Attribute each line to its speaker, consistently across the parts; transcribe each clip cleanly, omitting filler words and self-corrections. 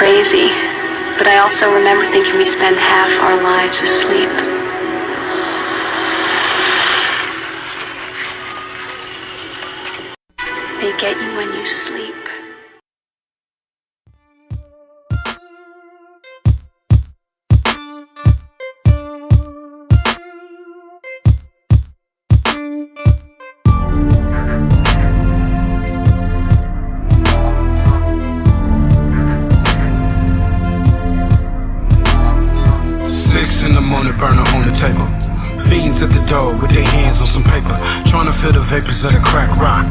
Speaker 1: crazy, but I also remember thinking we spend half our lives asleep. They get you when you sleep.
Speaker 2: 6 in the morning, burner on the table. Fiends at the door with their hands on some paper, trying to feel the vapors of the crack rock.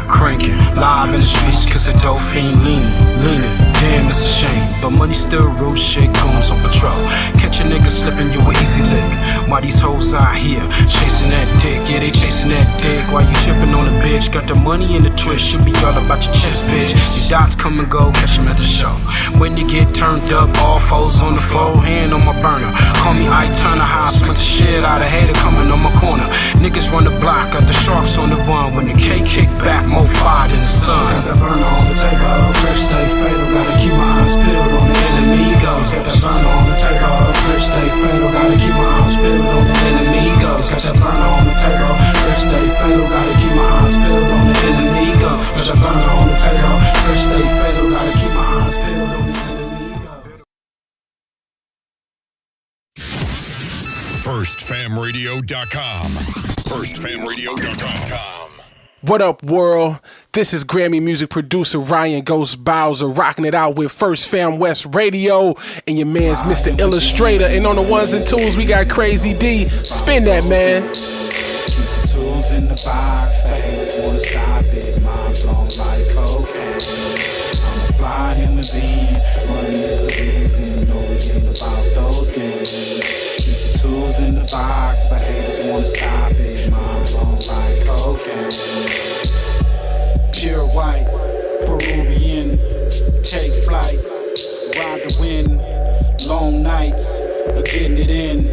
Speaker 2: Cranking, live in the streets cause the dope fiend leaning. Damn, it's a shame, but money still rules shit, goons on patrol. Catch a nigga slipping you an easy lick. Why these hoes out here chasing that dick? Yeah, they chasing that dick. Why you chipping on a bitch? Got the money in the twist, should be all about your chips, bitch. These dots come and go, catch them at the show. When you get turned up, all foes on the floor, hand on my burner. Call me Ike Turner, how I smack the shit out of hater coming on my corner. Niggas run the block, got the sharks on the run. When the K kick back, more fire than the sun. Got that burner on the table, grip stay fatal. Gotta keep my eyes peeled on the enemy goes. Got that burner on the table, grip stay fatal. Gotta keep my eyes peeled on the enemy goes. Got that burner on the table, grip stay fatal. Gotta keep my eyes peeled on the enemy goes. Got that burner on the table, grip stay fatal. Gotta keep my eyes peeled on the enemy goes.
Speaker 3: FirstFamRadio.com. FirstFamRadio.com.
Speaker 4: What up, world? This is Grammy music producer Ryan Ghost Bowser rocking it out with First Fam West Radio and your man's Mr. Illustrator. And on the ones and twos, we got Crazy D. Spin that, man.
Speaker 2: Keep the tools in the box, fans wanna stop it. Mom's on like cocaine. I'm a fly human being, money is the reason. No, it ain't about those games. Keep the tools in the box, the haters wanna stop it. Mom's on like cocaine. Pure white, Peruvian, take flight, ride the wind, long nights, getting it in.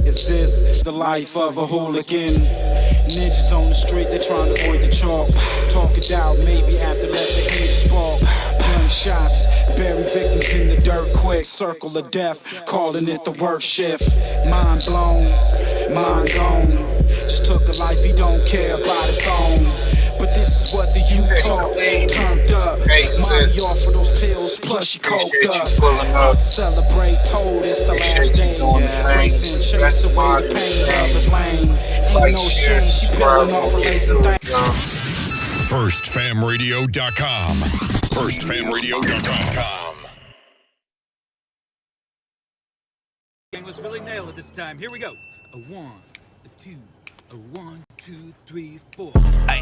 Speaker 2: Is this the life of a hooligan? Ninjas on the street, they trying to avoid the chalk. Talk it out, maybe after let the heat spark. Gunshots, bury victims in the dirt quick. Circle of death, calling it the work shift. Mind blown, mind gone. Just took a life he don't care about his own. But this is what the youth talk, turned up. Money off for those pills, plus you coked up. Celebrate, told it's the last day. Racing, chase away the pain of his lane. Ain't no shame, she peeling off her lace and things.
Speaker 3: FirstFamRadio.com. FirstFamRadio.com.
Speaker 5: Let's really nail it this time. Here we go. A 1, a 2, a 1, 2, 3, 4.
Speaker 6: Ay,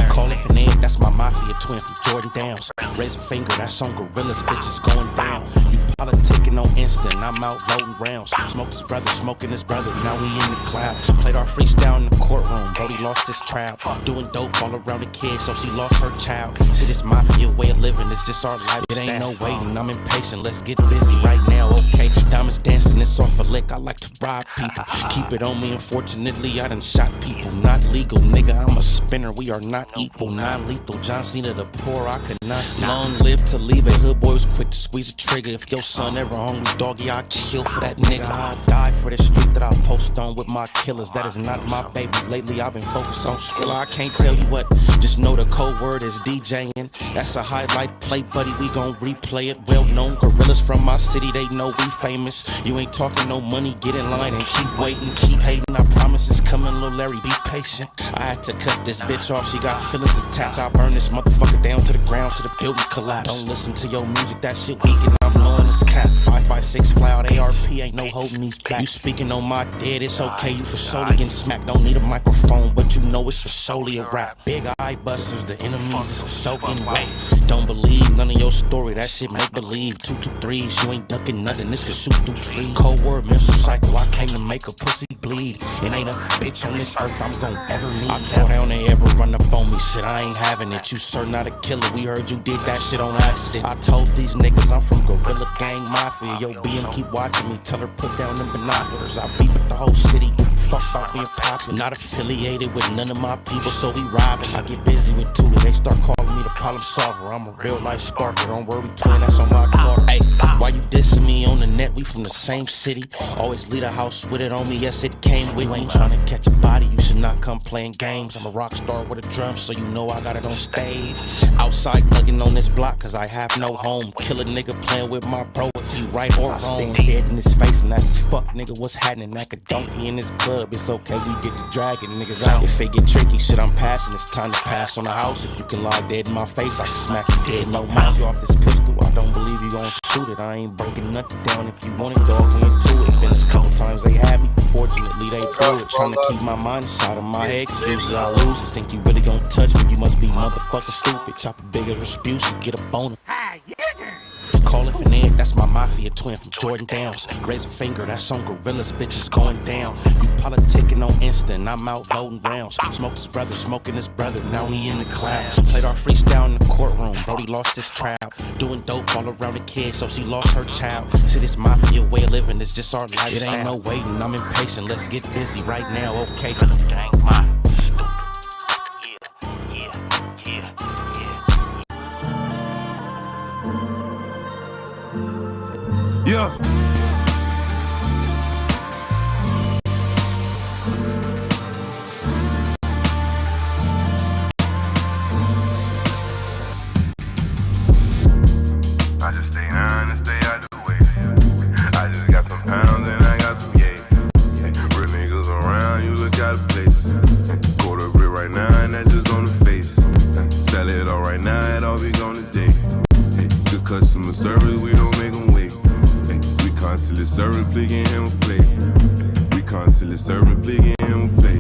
Speaker 6: call it Finette, that's my mafia twin from Jordan Downs. Raise a finger, that's on Gorillas, bitches going down. You politicking on instant, I'm out voting rounds. Smoked his brother, smoking his brother, now we in the clouds. Played our freestyle in the courtroom, Brody lost his trial. Doing dope all around the kid, so she lost her child. See, this mafia way of living, it's just our lifestyle. It ain't no waiting, I'm impatient, let's get busy right now, okay? Diamonds dancing, it's off a lick, I like to rob people. Keep it on me, unfortunately, I done shot people. Not legal, nigga, I'm a spinner, we are not equal. Non-lethal, John Cena the poor, I could not see. Long live to leave it, hood boy was quick to squeeze a trigger. If your son ever hungry, doggy, I'll kill for that nigga. I die for the street that I post on with my killers. That is not my baby, lately I've been focused on Skrilla. I can't tell you what, just know the code word is DJing. That's a highlight play, buddy, we gon' replay it. Well known gorillas from my city, they know we famous. You ain't talking no money, get in line and keep waiting, keep hating. I promise it's coming, Lil Larry, be patient. I had to cut this bitch off, she got feelings attached. I'll burn this motherfucker down to the ground, to the building collapse. Don't listen to your music, that shit weak and I'm knowing it's cap. 5.56 cloud, ARP ain't no holding these back. You speaking on my dead, it's okay, you for surely getting smacked. Don't need a microphone, but you know it's for solely a rap. Big eye busters, the enemies is for soaking wet. Don't believe none of your story, that shit make believe. 223s, you ain't ducking nothing, this could shoot through trees. Cold word, mental cycle, I came to make a pussy bleed. It ain't a bitch on this earth I'm gon' ever need. I tore down they ever run up on me, shit, I ain't having it. You sir not a killer, we heard you did that shit on accident. I told these niggas I'm from Gorilla Gang Mafia. Yo, BM keep watching me, tell her put down them binoculars. I beat with the whole city, give a fuck about being popular. Not affiliated with none of my people, so we robbing. I get busy with Tula, they start calling me me the problem solver. I'm a real life sparker. Don't worry, twin, that's on my daughter. Hey, why you dissing me on the net? We from the same city. Always leave a house with it on me. Yes, it came with me. Trying to catch a body, you should not come playing games. I'm a rock star with a drum, so you know I got it on stage. Outside thugging on this block, cause I have no home. Kill a nigga playing with my bro if he right or wrong. Stand dead in his face and that's fuck nigga, what's happening? Like a donkey in this club, it's okay, we get to dragging niggas out. If it get tricky, shit, I'm passing. It's time to pass on the house. If you can lie dead in my face, I can smack you dead in your mouth. You off this pistol, I don't believe you gon' shoot it. I ain't breaking nothing down. If you want it, dog, we into it. Been a couple times they had me, fortunately they blew it. Trying to keep my mind inside of my head, cause usually I lose it. Think you really gon' touch me, you must be motherfucking stupid. Chop a big as Rasputin, get a boner. Call it Fanatic, that's my mafia twin from Jordan Downs. Raise a finger, that's on gorillas, bitches going down. You politicking on Insta, and I'm out loading rounds. Smoked his brother, smoking his brother, now he in the clouds. Played our freestyle in the courtroom, Brody lost his trial. Doing dope all around the kid, so she lost her child. See, this mafia way of living, it's just our lifestyle. It ain't no waiting, I'm impatient, let's get busy right now, okay? Dang, my.
Speaker 7: Yeah. I just stay down and stay out the way. I just got some pounds and I got some yay. Real niggas around, you look out of place. Quarter brick right now and that's just on the face. Sell it all right now, it all be gone today. Good customer service, we don't make them wait. We constantly serving, plicking him play. We constantly serving, plicking him play.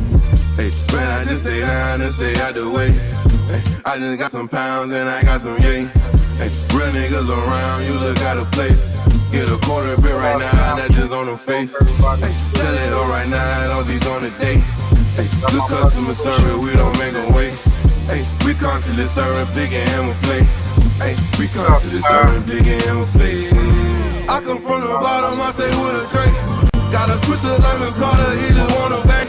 Speaker 7: Hey, man, I just stay down and stay out the way. I just got some pounds and I got some yay. Real niggas around, you look out of place. Get a quarter bit right now, that just on the face. Sell it all right now, it all be gone today. Good customer service, we don't make them wait. We constantly serving, plicking him play. We constantly serving, plicking him play. I come from the bottom, I say with a drink. Got a switch of lemon Carter, he just wanna bang.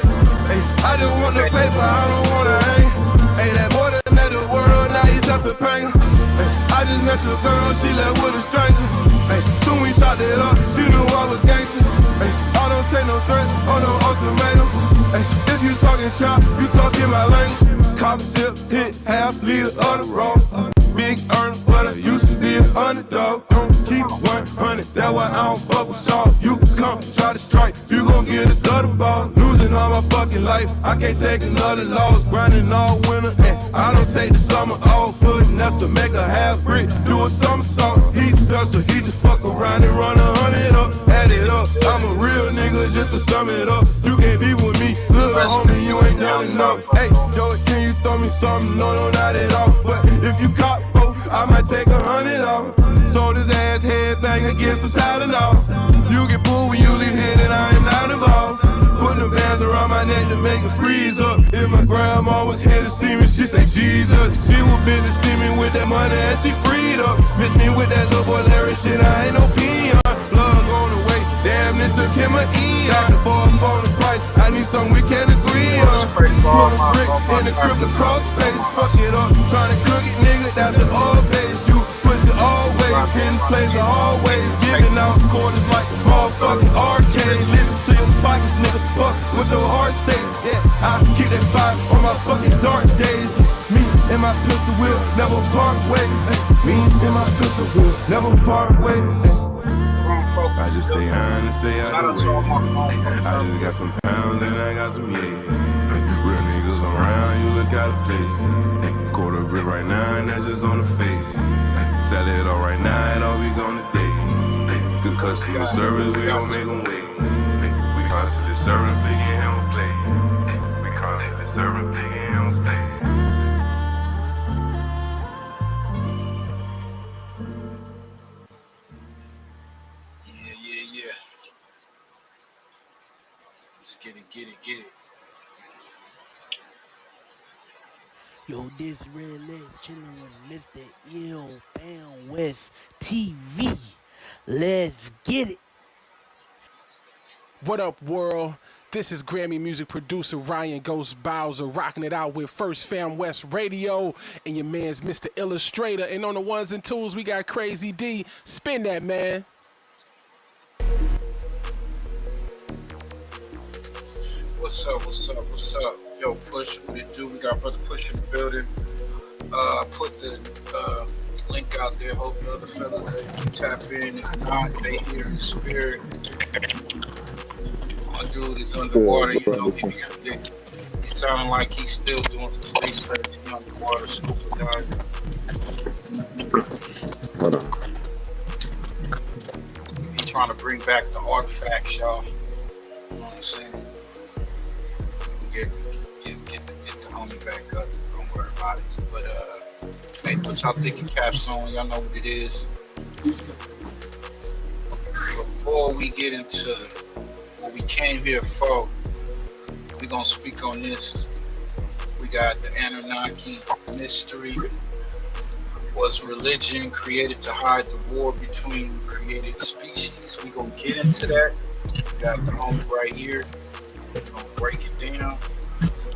Speaker 7: I just want the paper, I don't wanna hang. That boy that met the world, now he's up to pain. I just met your girl, she left with a stranger. Soon we shot it up, she knew I was gangster. I don't take no threats or no ultimatums. If you talking chop, you talking my language. Cop sip, hit half liter of the raw. Big earner, but I used to be an underdog. Don't keep 100, that's why I don't fuck with y'all. You come, try to strike, you gon' get a gutter ball. Losing all my fucking life, I can't take another loss. Grinding all winter, and I don't take the summer off. Putting us to make a half brick, do a somersault. He's special, he just fuck around and run 100 up, add it up. I'm a real nigga, just to sum it up. You can't be with me, little homie, you ain't done enough. Hey, Joey, can you throw me something? No, not at all. But if you cop folk, I might take 100 off. Sold his ass headbanger, get some Tylenol. You get pulled when you leave here, then I am not involved. Put the bands around my neck to make it freeze up. If my grandma was here to see me, she say Jesus. She was busy see me with that money and she freed up. Miss me with that little boy Larry shit, I ain't no peon. Plug on the way, damn it took him an eon. For a bonus price, I need something we can agree on. Put a brick in the crib across face. Fuck it up, tryna cook it, nigga, that's an old page. You push it always, hitting plays are always. Giving out quarters like motherfucking arcade. Listen to your pockets, nigga, fuck what your heart say. Yeah, I keep that fire on my fucking dark days. Me and my pistol will never part ways. Me and my pistol will never part ways. I just stay on and stay out the way. I just got some pounds and I got some yay. Real niggas around, you look out of place. Quarter brick right now and that's just on the face. Sell it all right now, it all be gone today. Good customer service, we don't make them wait. We constantly serving, big and him play. We constantly serving, big and him play.
Speaker 8: Yeah. Let's get it.
Speaker 9: Yo, this Red Legs chillin' with Mr. Ill Fan West TV. Let's get it.
Speaker 4: What up, world? This is Grammy music producer Ryan Ghost Bowser rocking it out with First Fam West Radio and your man's Mr. Illustrator. And on the ones and twos, we got Crazy D. Spin that, man.
Speaker 8: What's up? What's up? What's up? Yo, Push, what it do? We got Brother Push in the building. Put the link out there. Hope the other fellas they tap in. If not, they hear in the spirit. My dude is underwater. You know, he's sounding like he's still doing some research. He's underwater, scuba diving.
Speaker 10: Hold on.
Speaker 8: He's trying to bring back the artifacts, y'all. You know what I'm saying? Get the homie back up. Don't worry about it. But hey, put y'all thinking caps on. Y'all know what it is. Before we get into what we came here for, we're gonna speak on this. We got the Anunnaki mystery. Was religion created to hide the war between created species? We're gonna get into that. We got the homie right here. We're gonna break it down.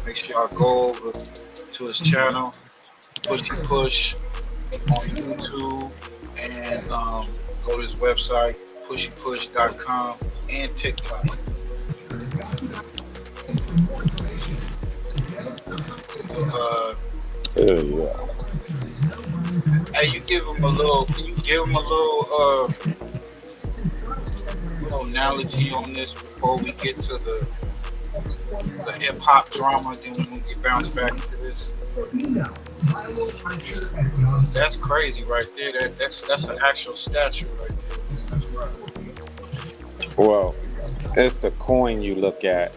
Speaker 8: Make sure y'all go over to his channel, Pushy Push, on YouTube, and go to his website, pushypush.com, and TikTok.
Speaker 10: Yeah.
Speaker 8: Hey, you give him a little. Can you give him a little analogy on this before we get to the hip hop drama? Then we're gonna get bounced back into this. That's crazy right there. That's an actual statue right there. That's right.
Speaker 10: Well, it's the coin you look at.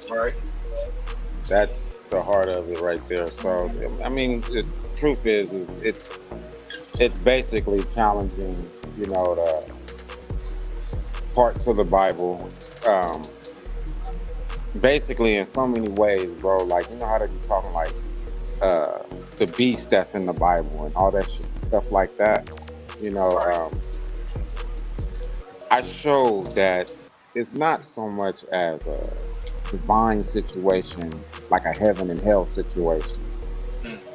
Speaker 8: Right.
Speaker 10: That's the heart of it right there. So, I mean, the truth is it's basically challenging, you know, the parts of the Bible. Basically, in so many ways, bro. Like, you know how they be talking like the beast that's in the Bible and all that shit, stuff like that. You know, I showed that it's not so much as a divine situation, like a heaven and hell situation.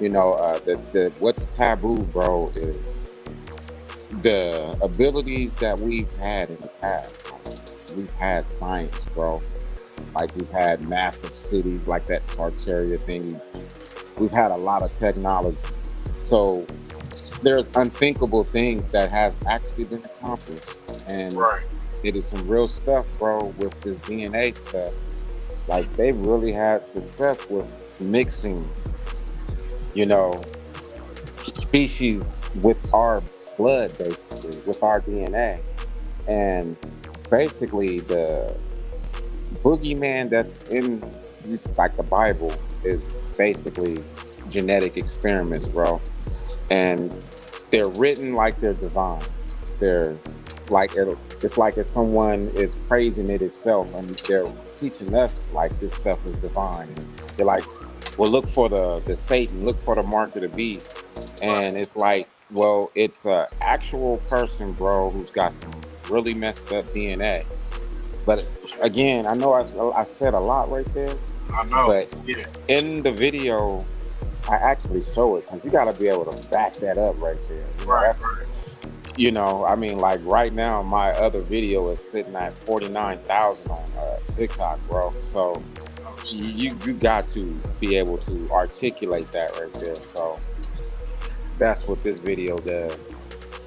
Speaker 10: You know, the what's taboo, bro, is the abilities that we've had in the past. We've had science, bro. Like, we've had massive cities like that Tartaria thing. We've had a lot of technology. So there's unthinkable things that has actually been accomplished. And it is some real stuff, bro, with this DNA stuff. Like, they really had success with mixing, you know, species with our blood, basically, with our DNA. And basically the boogeyman that's in like the Bible is basically genetic experiments, bro. And they're written like they're divine. They're like, it's like if someone is praising it itself and they're teaching us like this stuff is divine. And they're like, well, look for the Satan, look for the mark of the beast. And it's like, well, it's an actual person, bro, who's got some really messed up DNA. But again, I know I said a lot right there.
Speaker 8: I know.
Speaker 10: But in the video, I actually show it because you got to be able to back that up right there. You know,
Speaker 8: right.
Speaker 10: You know, I mean, like right now, my other video is sitting at 49,000 on TikTok, bro. So you got to be able to articulate that right there. So that's what this video does.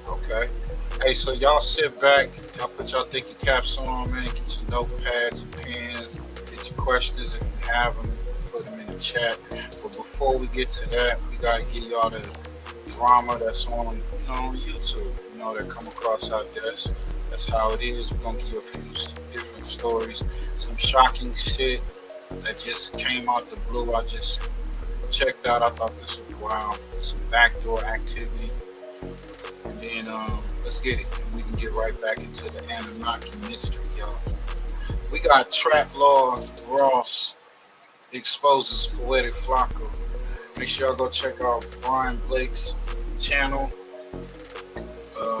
Speaker 8: Okay. Hey, so y'all sit back, y'all put y'all thinking caps on, man. Get your notepads and pens. Get your questions if you have them. Put them in the chat. But before we get to that, we gotta get y'all the drama that's on, you know, on YouTube. You know, that come across our desk. That's how it is. We're gonna give you a few different stories, some shocking shit that just came out the blue. I just checked out. I thought this was wild. Some backdoor activity. And then let's get it. And we can get right back into the Anunnaki mystery, y'all. We got Trap Law Ross exposes poetic Flocko. Make sure y'all go check out Brian Blake's channel.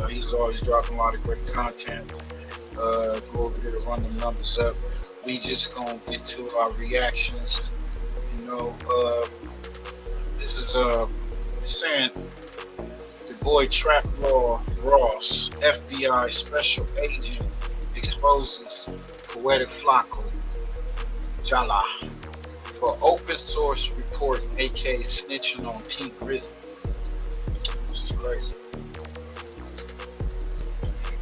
Speaker 8: He's always dropping a lot of great content. Go over there to run the numbers up. we just gonna get to our reactions. You know, this is saying the boy Trap Law Ross, FBI special agent, exposes poetic Flacco Jala for open source report, aka snitching on T Grizzly. This is crazy.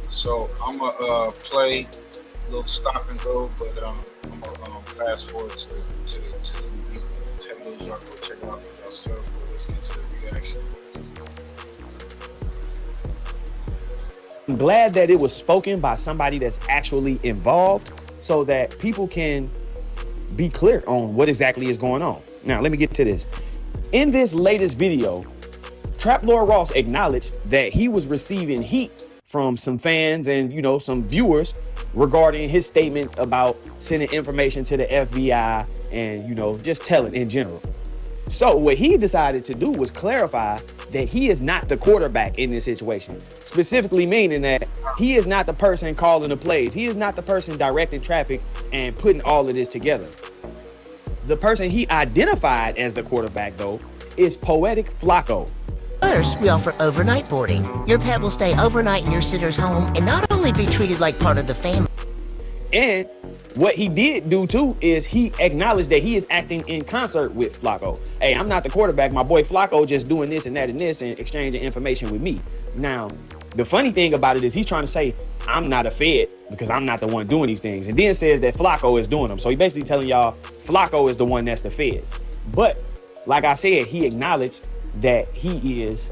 Speaker 8: So I'm gonna play a little stop and go, but I'm gonna fast forward to the tables. Y'all go check it out for yourself. But let's get to the reaction.
Speaker 11: I'm glad that it was spoken by somebody that's actually involved so that people can be clear on what exactly is going on. Now, let me get to this. In this latest video, Trap Lord Ross acknowledged that he was receiving heat from some fans and, you know, some viewers regarding his statements about sending information to the FBI and, you know, just telling in general. So what he decided to do was clarify that he is not the quarterback in this situation, specifically meaning that he is not the person calling the plays. He is not the person directing traffic and putting all of this together. The person he identified as the quarterback, though, is Poetic Flacco.
Speaker 12: First, we offer overnight boarding. Your pet will stay overnight in your sitter's home and not only be treated like part of the family.
Speaker 11: And what he did do too is he acknowledged that he is acting in concert with Flacco. Hey, I'm not the quarterback. My boy Flacco just doing this and that and this and exchanging information with me. Now, the funny thing about it is he's trying to say, I'm not a Fed because I'm not the one doing these things. And then says that Flacco is doing them. So he basically telling y'all Flacco is the one that's the Feds. But like I said, he acknowledged that he is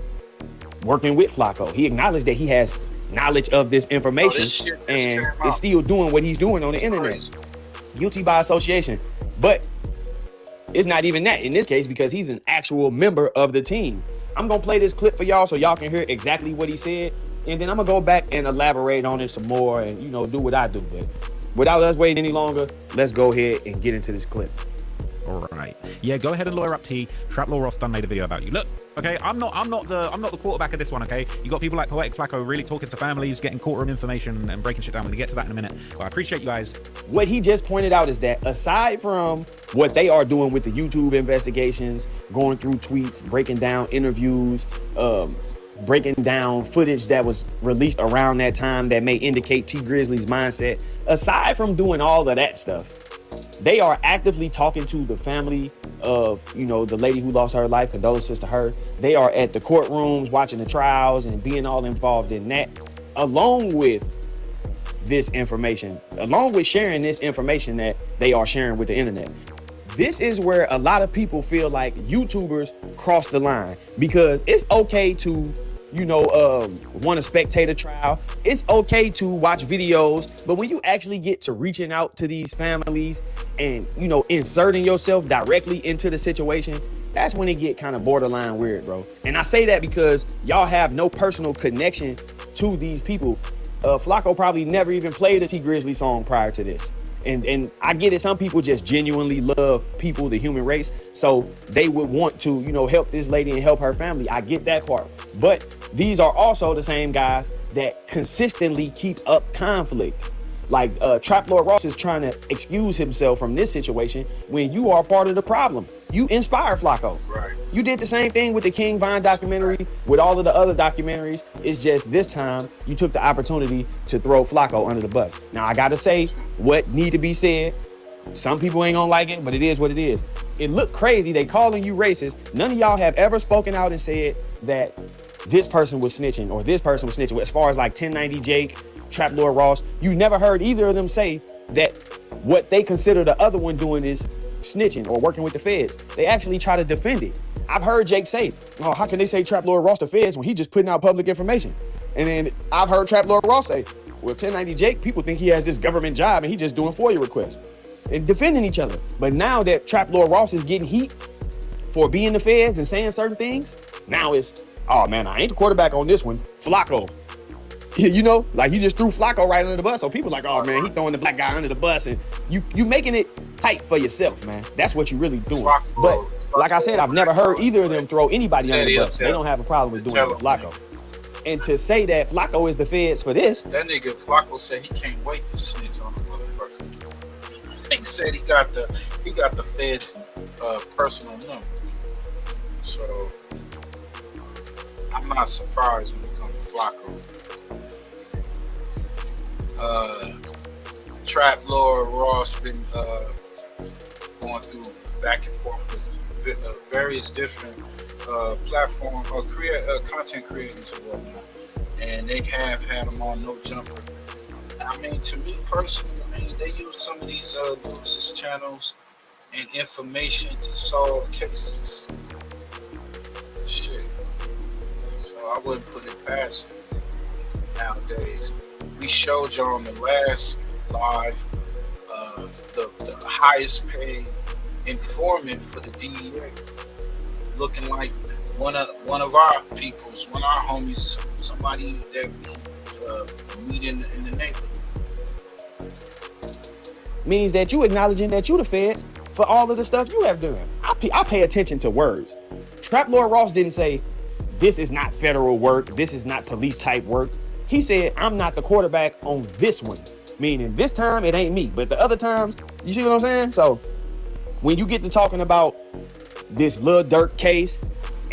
Speaker 11: working with Flacco. He acknowledged that he has knowledge of this information and is still doing what he's doing on the internet. Guilty by association. But it's not even that in this case because he's an actual member of the team. I'm gonna play this clip for y'all so y'all can hear exactly what he said, and then I'm gonna go back and elaborate on it some more and, you know, do what I do. But without us waiting any longer, let's go ahead and get into this clip.
Speaker 13: All right. Yeah, go ahead and lawyer up T. Trap Law Ross done made a video about you. Look, okay, I'm not the quarterback of this one, okay? You got people like Poetic Flacco really talking to families, getting courtroom information and breaking shit down. I'm gonna get to that in a minute. But I appreciate you guys.
Speaker 11: What he just pointed out is that aside from what they are doing with the YouTube investigations, going through tweets, breaking down interviews, breaking down footage that was released around that time that may indicate T Grizzly's mindset, aside from doing all of that stuff, they are actively talking to the family of, you know, the lady who lost her life, condolences to her. They are at the courtrooms watching the trials and being all involved in that, along with this information, along with sharing this information that they are sharing with the internet. This is where a lot of people feel like YouTubers cross the line, because it's okay to, you know, want to spectate a trial. It's okay to watch videos, but when you actually get to reaching out to these families and, you know, inserting yourself directly into the situation, that's when it get kind of borderline weird, bro. And I say that because y'all have no personal connection to these people. Flacco probably never even played a T Grizzly song prior to this. And I get it, some people just genuinely love people, the human race, so they would want to, you know, help this lady and help her family. I get that part. But these are also the same guys that consistently keep up conflict. Like Trap Lord Ross is trying to excuse himself from this situation when you are part of the problem. You inspired Flacco.
Speaker 8: Right.
Speaker 11: You did the same thing with the King Von documentary, with all of the other documentaries. It's just this time you took the opportunity to throw Flacco under the bus. Now, I got to say what need to be said. Some people ain't gonna like it, but it is what it is. It looked crazy. They calling you racist. None of y'all have ever spoken out and said that this person was snitching or this person was snitching. As far as like 1090 Jake, Trap Lord Ross, you never heard either of them say that what they consider the other one doing is snitching or working with the feds. They actually try to defend it. I've heard Jake say, oh, how can they say Trap Lord Ross the feds when he just putting out public information? And then I've heard Trap Lord Ross say, well, 1090 Jake, people think he has this government job and he just doing FOIA requests and defending each other. But now that Trap Lord Ross is getting heat for being the feds and saying certain things, now it's, oh man, I ain't the quarterback on this one, Flacco. You know, like you just threw Flacco right under the bus. So people like, oh man, he throwing the black guy under the bus, and you making it tight for yourself, man. That's what you really doing. But like I said, I've never heard either of them throw anybody under the bus. They don't have a problem with doing it with Flacco. And to say that Flacco is the feds for this,
Speaker 8: that nigga Flacco said he can't wait to snitch on the motherfucker. said he got the feds personal number. So I'm not surprised when it comes to Flacco. Trap Lord Ross been going through back and forth with various different platform or content creators or whatnot, and they have had them on No Jumper. I mean, to me personally, they use some of these news channels and information to solve cases. Shit. So I wouldn't put it past them nowadays. We showed you on the last live the highest paid informant for the DEA, looking like one of our peoples, one of our homies, somebody that we meet in the neighborhood.
Speaker 11: Means that you acknowledging that you the feds for all of the stuff you have done. I pay attention to words. Trap Lord Ross didn't say, this is not federal work, this is not police type work. He said, I'm not the quarterback on this one. Meaning this time it ain't me, but the other times, you see what I'm saying? So when you get to talking about this Lil Durk case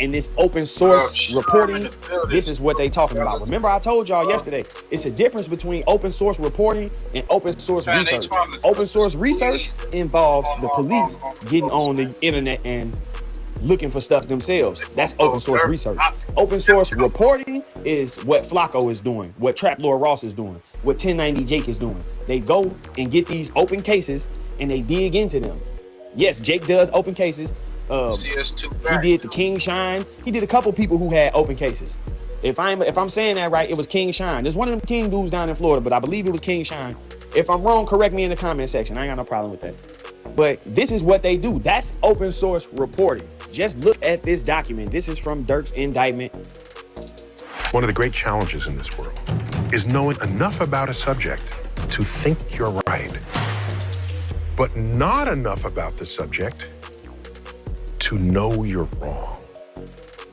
Speaker 11: and this open source reporting, this is what they talking about. Remember I told y'all yesterday, it's a difference between open source reporting and open source research. Open source research involves the police getting on the internet and looking for stuff themselves. That's open source research. Open source reporting is what Flacco is doing, what Trap Lord Ross is doing, what 1090 Jake is doing. They go and get these open cases and they dig into them. Yes, Jake does open cases. He did the King Shine. He did a couple people who had open cases. If I'm saying that right, it was King Shine. There's one of them King dudes down in Florida, but I believe it was King Shine. If I'm wrong, correct me in the comment section. I ain't got no problem with that. But this is what they do. That's open source reporting. Just look at this document. This is from Durk's indictment.
Speaker 14: One of the great challenges in this world is knowing enough about a subject to think you're right, but not enough about the subject to know you're wrong.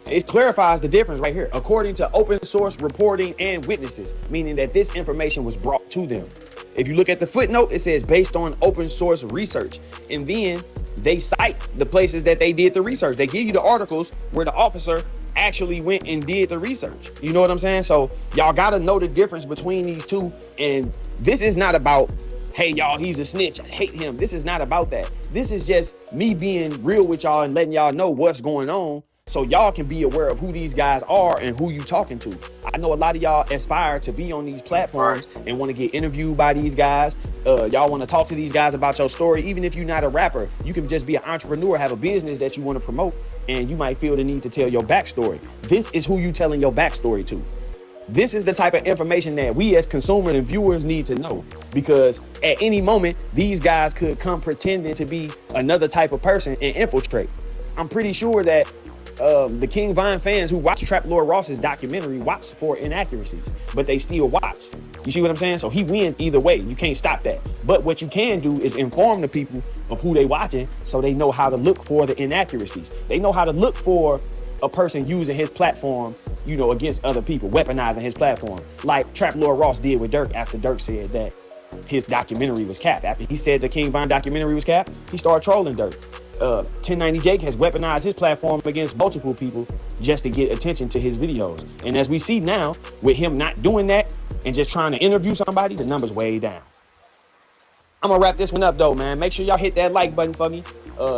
Speaker 11: It clarifies the difference right here. According to open source reporting and witnesses, meaning that this information was brought to them. If you look at the footnote, it says based on open source research. And then they cite the places that they did the research. They give you the articles where the officer actually went and did the research. You know what I'm saying? So y'all got to know the difference between these two. And this is not about, hey, y'all, he's a snitch, I hate him. This is not about that. This is just me being real with y'all and letting y'all know what's going on so y'all can be aware of who these guys are and who you talking to. I know a lot of y'all aspire to be on these platforms and want to get interviewed by these guys. Y'all want to talk to these guys about your story. Even if you're not a rapper, you can just be an entrepreneur, have a business that you want to promote, and you might feel the need to tell your backstory. This is who you telling your backstory to. This is the type of information that we as consumers and viewers need to know, because at any moment, these guys could come pretending to be another type of person and infiltrate. I'm pretty sure that the King Von fans who watch Trap Lord Ross's documentary watch for inaccuracies, but they still watch. You see what I'm saying? So he wins either way. You can't stop that. But what you can do is inform the people of who they watching so they know how to look for the inaccuracies. They know how to look for a person using his platform, you know, against other people, weaponizing his platform, like Trap Lord Ross did with Durk after Durk said that his documentary was capped. After he said the King Von documentary was capped, he started trolling Durk. 1090 Jake has weaponized his platform against multiple people just to get attention to his videos. And as we see now, with him not doing that and just trying to interview somebody, the numbers way down. I'm gonna wrap this one up though, man. Make sure y'all hit that like button for me.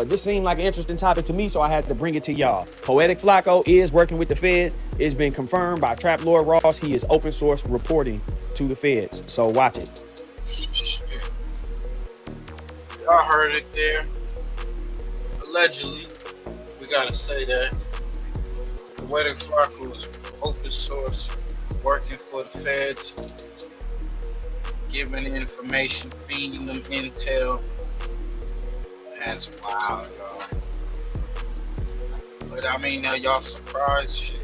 Speaker 11: This seemed like an interesting topic to me, so I had to bring it to y'all. Poetic Flacco is working with the feds. It's been confirmed by Trap Lord Ross. He is open source reporting to the feds. So watch it.
Speaker 8: Y'all heard it there. Allegedly, we gotta say that Poetic Flacco is open source, working for the feds, giving information, feeding them intel. That's wild, y'all. But I mean, are y'all surprised? Shit.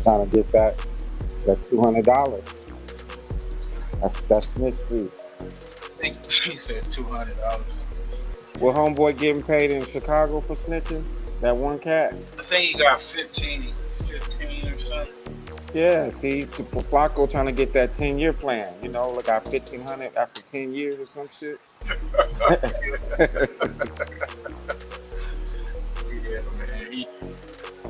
Speaker 10: Trying to get that $200. That's snitch fee.
Speaker 8: I think he said $200.
Speaker 10: Well, homeboy getting paid in Chicago for snitching? That one cat?
Speaker 8: I think he got 15
Speaker 10: Yeah, see, Flacco trying to get that 10-year plan. You know, like got 1,500 after 10 years or some shit.
Speaker 8: Yeah,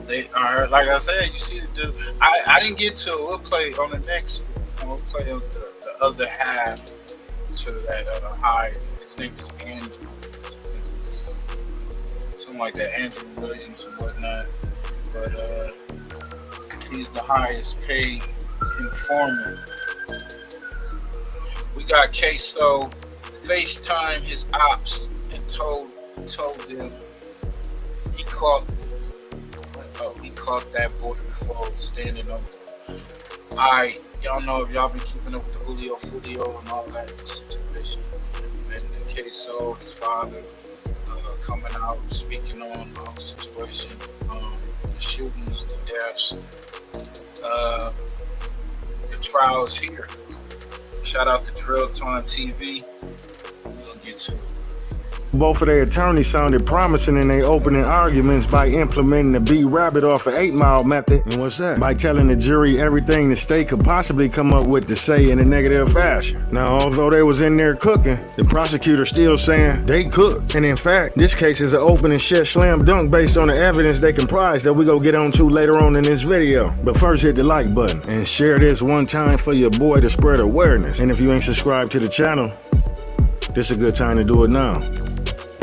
Speaker 8: man. Like I said, you see the dude. I didn't get to it. We'll play on the next. We'll play on the other half to that high. His name is Andrew. It's something like that, Andrew Williams and whatnot. But he's the highest paid informant. We got Queso FaceTime his ops and told them he caught that boy before standing up. Y'all know if y'all been keeping up with the Julio and all that situation. And Queso, his father, coming out speaking on the situation, the shootings, the deaths. The trial is here. Shout out to Drill Time TV. We'll get to it.
Speaker 15: Both of their attorneys sounded promising in their opening arguments by implementing the B-Rabbit off of 8 Mile method. And what's that? By telling the jury everything the state could possibly come up with to say in a negative fashion. Now, although they was in there cooking, the prosecutor still saying they cooked. And in fact, this case is an open and shut slam dunk based on the evidence they comprise that we go get on to later on in this video. But first, hit the like button and share this one time for your boy to spread awareness. And if you ain't subscribed to the channel, this is a good time to do it now.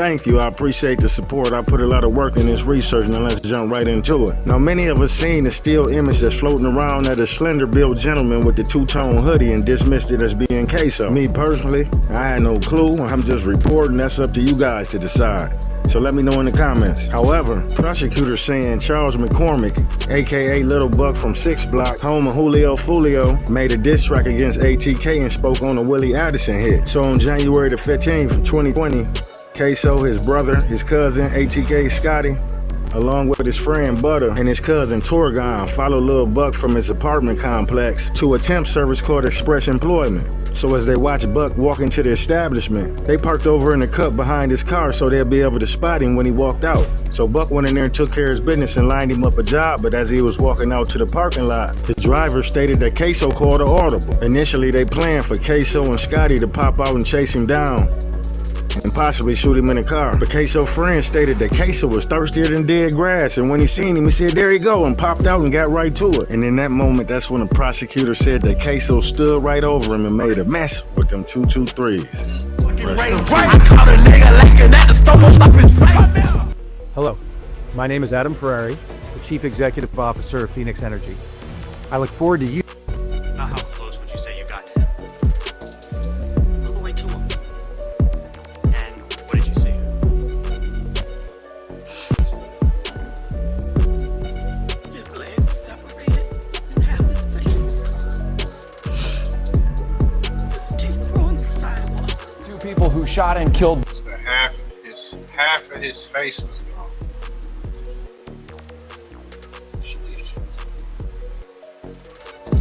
Speaker 15: Thank you, I appreciate the support. I put a lot of work in this research, now let's jump right into it. Now, many of us seen the still image that's floating around of a slender-built gentleman with the two-tone hoodie and dismissed it as being Queso. Me personally, I had no clue. I'm just reporting. That's up to you guys to decide. So let me know in the comments. However, prosecutors saying Charles McCormick, aka Little Buck from 6 Block, home of Julio Fulio, made a diss track against ATK and spoke on a Willie Addison hit. So on January the 15th, 2020, Queso, his brother, his cousin, ATK Scotty, along with his friend Butter and his cousin Torgon, followed Lil Buck from his apartment complex to a temp service called Express Employment. So as they watched Buck walk into the establishment, they parked over in the cut behind his car so they'll be able to spot him when he walked out. So Buck went in there and took care of his business and lined him up a job, but as he was walking out to the parking lot, the driver stated that Queso called an audible. Initially, they planned for Queso and Scotty to pop out and chase him down and possibly shoot him in the car. But Queso's friend stated that Queso was thirstier than dead grass, and when he seen him, he said, "There you go," and popped out and got right to it. And in that moment, that's when the prosecutor said that Queso stood right over him and made a mess with them 223s.
Speaker 16: Hello, my name is Adam Ferrari, the Chief Executive Officer of Phoenix Energy. I look forward to you.
Speaker 17: How close would you say you got to him? All the way to him. And what did you see?
Speaker 18: His legs separated and half his face was gone. His teeth were on the sidewalk.
Speaker 19: 2 people who shot and killed.
Speaker 8: So half of his face was gone.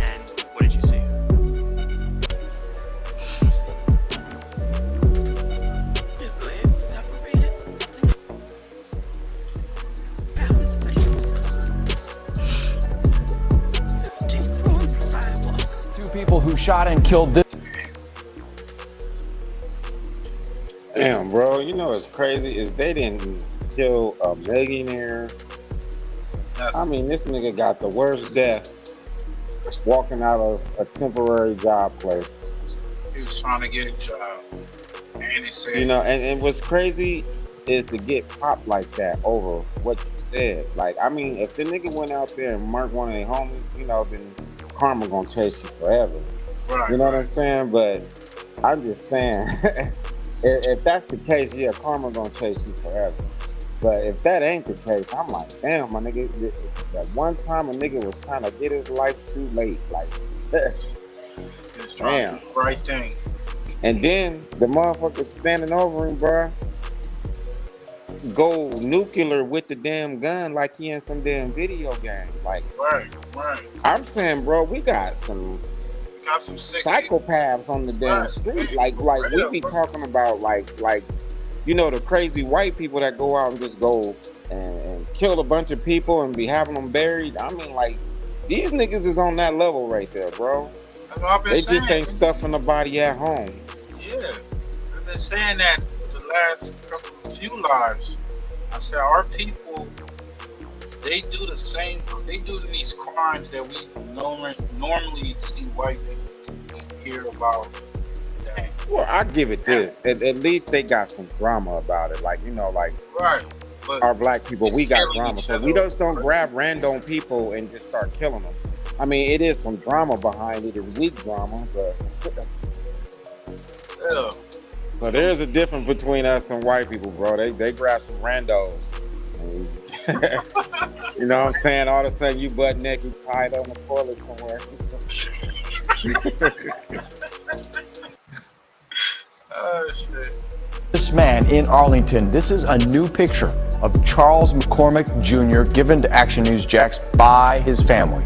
Speaker 17: And what did you see?
Speaker 18: His legs separated and half his face was gone. His teeth were on the sidewalk.
Speaker 19: 2 people who shot and killed this.
Speaker 10: Damn, bro, you know what's crazy is they didn't kill a millionaire. I mean, this nigga got the worst death walking out of a temporary job place.
Speaker 8: He was trying to get a job. And he said,
Speaker 10: You know, and what's crazy is to get popped like that over what you said. Like, I mean, if the nigga went out there and murked one of their homies, you know, then karma gonna chase you forever.
Speaker 8: Right,
Speaker 10: you know what I'm saying? But I'm just saying, if that's the case, yeah, karma gonna chase you forever. But if that ain't the case, I'm like, damn, my nigga, that one time a nigga was trying to get his life too late. Like,
Speaker 8: Just trying to do the right thing.
Speaker 10: And then the motherfucker standing over him, bruh, go nuclear with the damn gun like he in some damn video game. Like,
Speaker 8: right.
Speaker 10: I'm saying, bro, we got some
Speaker 8: sick
Speaker 10: psychopaths on the damn street. Like we be talking about like, you know, the crazy white people that go out and just go and kill a bunch of people and be having them buried. I mean, like, These niggas is on that level right there, bro.
Speaker 8: That's what I've been
Speaker 10: They
Speaker 8: saying.
Speaker 10: just ain't stuffing the body at home.
Speaker 8: Yeah, I've been saying that for the last few lives. I said our people, they do the same. They do these crimes that we normally see white people hear about. Dang.
Speaker 10: Well, I give it this. At least they got some drama about it. Like, you know, like
Speaker 8: Right. But
Speaker 10: our black people, we got
Speaker 8: killing
Speaker 10: drama.
Speaker 8: each
Speaker 10: So
Speaker 8: other.
Speaker 10: we just don't grab random people and just start killing them. I mean, it is some drama behind it. It's weak drama, but
Speaker 8: Yeah.
Speaker 10: so there's a difference between us and white people, bro. They grab some randos. You know what I'm saying? All of a sudden you butt naked tied on the toilet somewhere.
Speaker 8: Oh shit.
Speaker 19: This man in Arlington, this is a new picture of Charles McCormick Jr. given to Action News Jax by his family.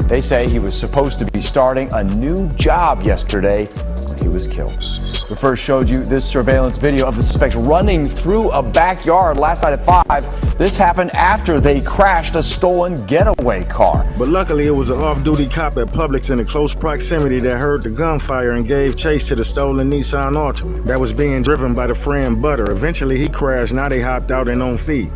Speaker 19: They say he was supposed to be starting a new job yesterday when he was killed. We first showed you this surveillance video of the suspects running through a backyard last night at 5. This happened after they crashed a stolen getaway car.
Speaker 15: But luckily, it was an off-duty cop at Publix in a close proximity that heard the gunfire and gave chase to the stolen Nissan Altima that was being driven by the friend Butter. Eventually, he crashed. Now they hopped out and on feet.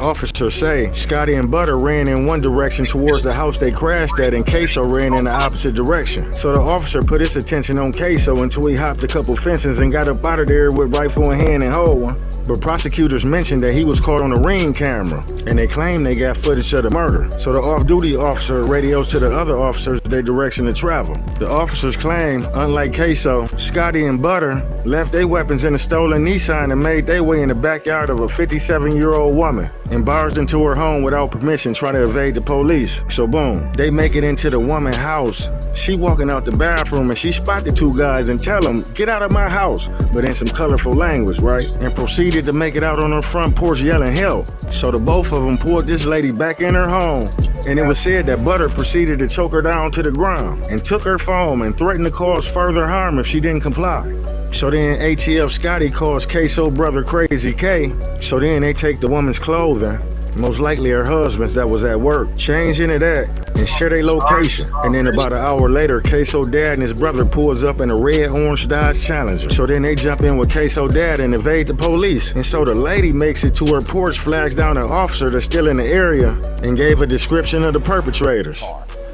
Speaker 15: Officers say Scotty and Butter ran in one direction towards the house they crashed at, and Queso ran in the opposite direction. So the officer put his attention on Queso until he hopped a couple fences and got up out of there with rifle in hand and hold one. But prosecutors mentioned that he was caught on a Ring camera, and they claim they got footage of the murder. So the off-duty officer radios to the other officers their direction to travel. The officers claim, unlike Queso, Scotty and Butter left their weapons in a stolen Nissan and made their way in the backyard of a 57-year-old woman and barged into her home without permission, trying to evade the police. So boom, they make it into the woman's house. She walking out the bathroom and she spot the two guys and tell them, "Get out of my house," but in some colorful language, right? And proceeded to make it out on her front porch yelling help. So the both of them pulled this lady back in her home, and it was said that Butter proceeded to choke her down to the ground and took her phone and threatened to cause further harm if she didn't comply. So then ATF Scotty calls Queso brother Crazy K. So then they take the woman's clothing, most likely her husband's that was at work, change into that, and share their location. And then about an hour later, Queso dad and his brother pulls up in a red orange Dodge Challenger. So then they jump in with Queso dad and evade the police. And so the lady makes it to her porch, flags down an officer that's still in the area, and gave a description of the perpetrators.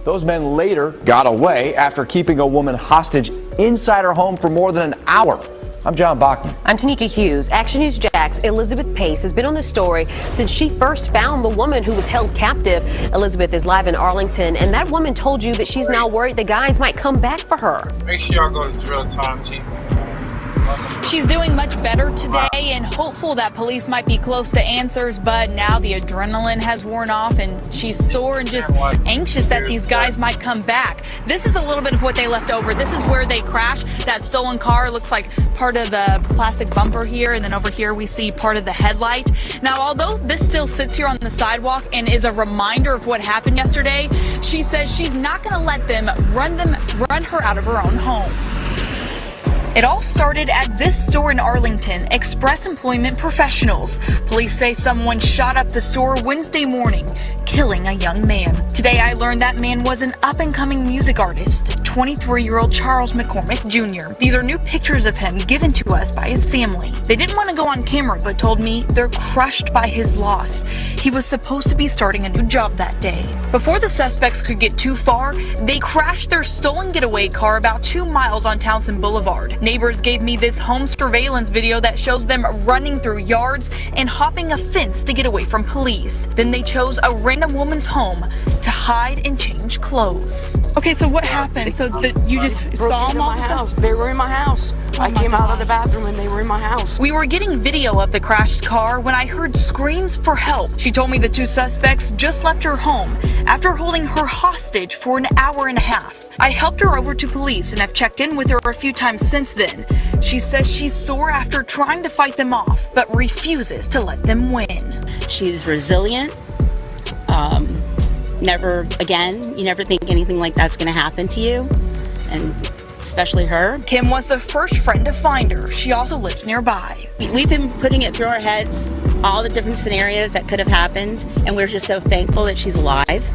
Speaker 19: Those men later got away after keeping a woman hostage inside her home for more than an hour. I'm John Bachman.
Speaker 20: I'm Tanika Hughes. Action News Jax Elizabeth Pace has been on this story since she first found the woman who was held captive. Elizabeth is live in Arlington, and that woman told you that she's now worried the guys might come back for her.
Speaker 8: Make sure y'all go to Drill Time TV.
Speaker 21: She's doing much better today and hopeful that police might be close to answers, but now the adrenaline has worn off and she's sore and just anxious that these guys might come back. This is a little bit of what they left over. This is where they crashed. That stolen car looks like part of the plastic bumper here, and then over here we see part of the headlight. Now, although this still sits here on the sidewalk and is a reminder of what happened yesterday, she says she's not going to let them run her out of her own home. It all started at this store in Arlington, Express Employment Professionals. Police say someone shot up the store Wednesday morning, killing a young man. Today I learned that man was an up-and-coming music artist, 23-year-old Charles McCormick Jr. These are new pictures of him given to us by his family. They didn't want to go on camera, but told me they're crushed by his loss. He was supposed to be starting a new job that day. Before the suspects could get too far, they crashed their stolen getaway car about 2 miles on Townsend Boulevard. Neighbors gave me this home surveillance video that shows them running through yards and hopping a fence to get away from police. Then they chose a random woman's home to hide and change clothes. Okay, so what happened? So that you just saw them all of a sudden?
Speaker 18: They were in my house. I came out of the bathroom and they were in my house.
Speaker 21: We were getting video of the crashed car when I heard screams for help. She told me the two suspects just left her home after holding her hostage for an hour and a half. I helped her over to police and have checked in with her a few times since then. She says she's sore after trying to fight them off, but refuses to let them win.
Speaker 22: She's resilient. You never think anything like that's going to happen to you, and especially her.
Speaker 21: Kim was the first friend to find her. She also lives nearby.
Speaker 22: We've been putting it through our heads, all the different scenarios that could have happened, and we're just so thankful that she's alive.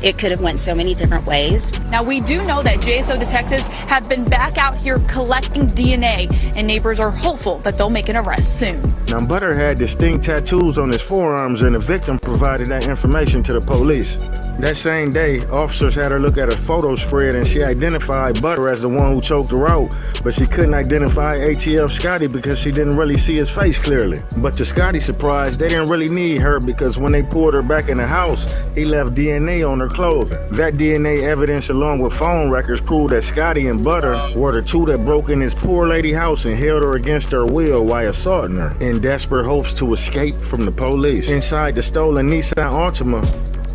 Speaker 22: it could have went so many different ways.
Speaker 21: Now, we do know that JSO detectives have been back out here collecting DNA, and neighbors are hopeful that they'll make an arrest soon.
Speaker 15: Now, Butter had distinct tattoos on his forearms, and the victim provided that information to the police. That same day, officers had her look at a photo spread, and she identified Butter as the one who choked her out, but she couldn't identify ATF Scotty because she didn't really see his face clearly. But to Scotty's surprise, they didn't really need her because when they pulled her back in the house, he left DNA on her clothing. That DNA evidence along with phone records proved that Scotty and Butter were the two that broke in his poor lady house and held her against her will while assaulting her in desperate hopes to escape from the police. Inside the stolen Nissan Altima,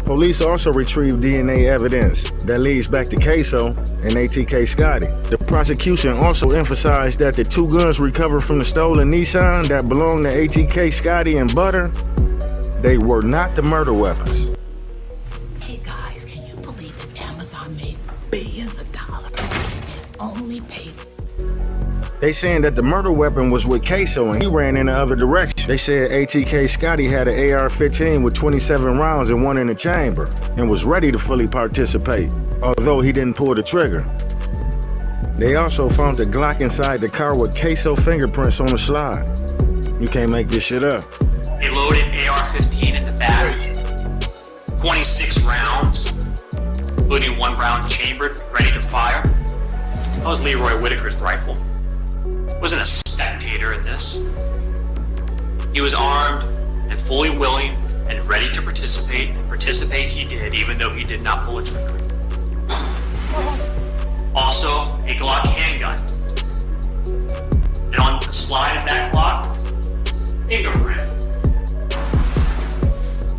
Speaker 15: police also retrieved DNA evidence that leads back to Queso and ATK Scotty. The prosecution also emphasized that the two guns recovered from the stolen Nissan that belonged to ATK Scotty and Butter, they were not the murder weapons.
Speaker 18: Hey guys, can you believe that Amazon made billions of dollars and only paid?
Speaker 15: They saying that the murder weapon was with Queso and he ran in the other direction. They said ATK Scotty had an AR-15 with 27 rounds and one in the chamber and was ready to fully participate, although he didn't pull the trigger. They also found the Glock inside the car with Queso fingerprints on the slide. You can't make this shit up.
Speaker 17: They loaded AR-15 in the back, 26 rounds, including one round chambered, ready to fire. That was Leroy Whitaker's rifle. Wasn't a spectator in this. He was armed and fully willing and ready to participate, and participate he did, even though he did not pull a trigger. Also, a Glock handgun. And on the slide of that Glock, fingerprint.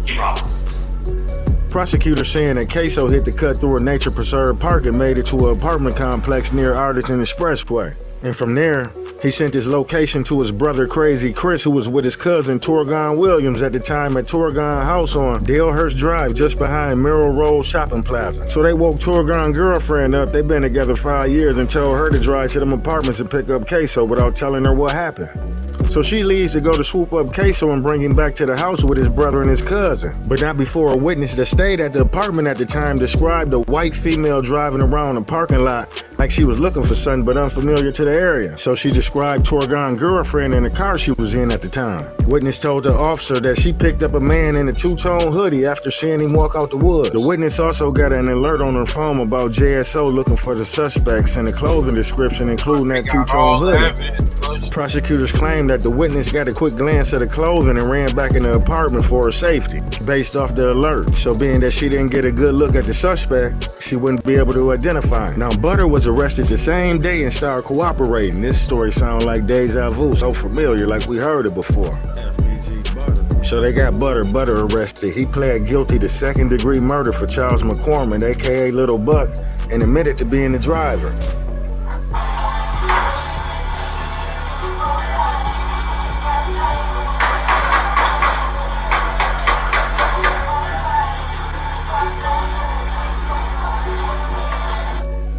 Speaker 17: He Robinson's.
Speaker 15: Prosecutors saying that Queso hit the cut through a nature preserve park and made it to an apartment complex near Arlington Expressway. And from there, he sent his location to his brother Crazy Chris, who was with his cousin Torgon Williams at the time at Torgon House on Dalehurst Drive, just behind Merrill Road Shopping Plaza. So they woke Torgon's girlfriend up. They've been together 5 years and told her to drive to them apartments and pick up Queso without telling her what happened. So she leaves to go to swoop up Queso and bring him back to the house with his brother and his cousin. But not before a witness that stayed at the apartment at the time described a white female driving around the parking lot like she was looking for something but unfamiliar to the area. So she described Torgon's girlfriend in the car she was in at the time. Witness told the officer that she picked up a man in a two-tone hoodie after seeing him walk out the woods. The witness also got an alert on her phone about JSO looking for the suspects and the clothing description including that two-tone hoodie. Prosecutors claimed that the witness got a quick glance at the clothing and ran back in the apartment for her safety, based off the alert. So being that she didn't get a good look at the suspect, she wouldn't be able to identify him. Now Butter was arrested the same day and started cooperating. This story sounds like deja vu, so familiar, like we heard it before. So they got Butter arrested. He pled guilty to second-degree murder for Charles McCormick, aka Little Buck, and admitted to being the driver.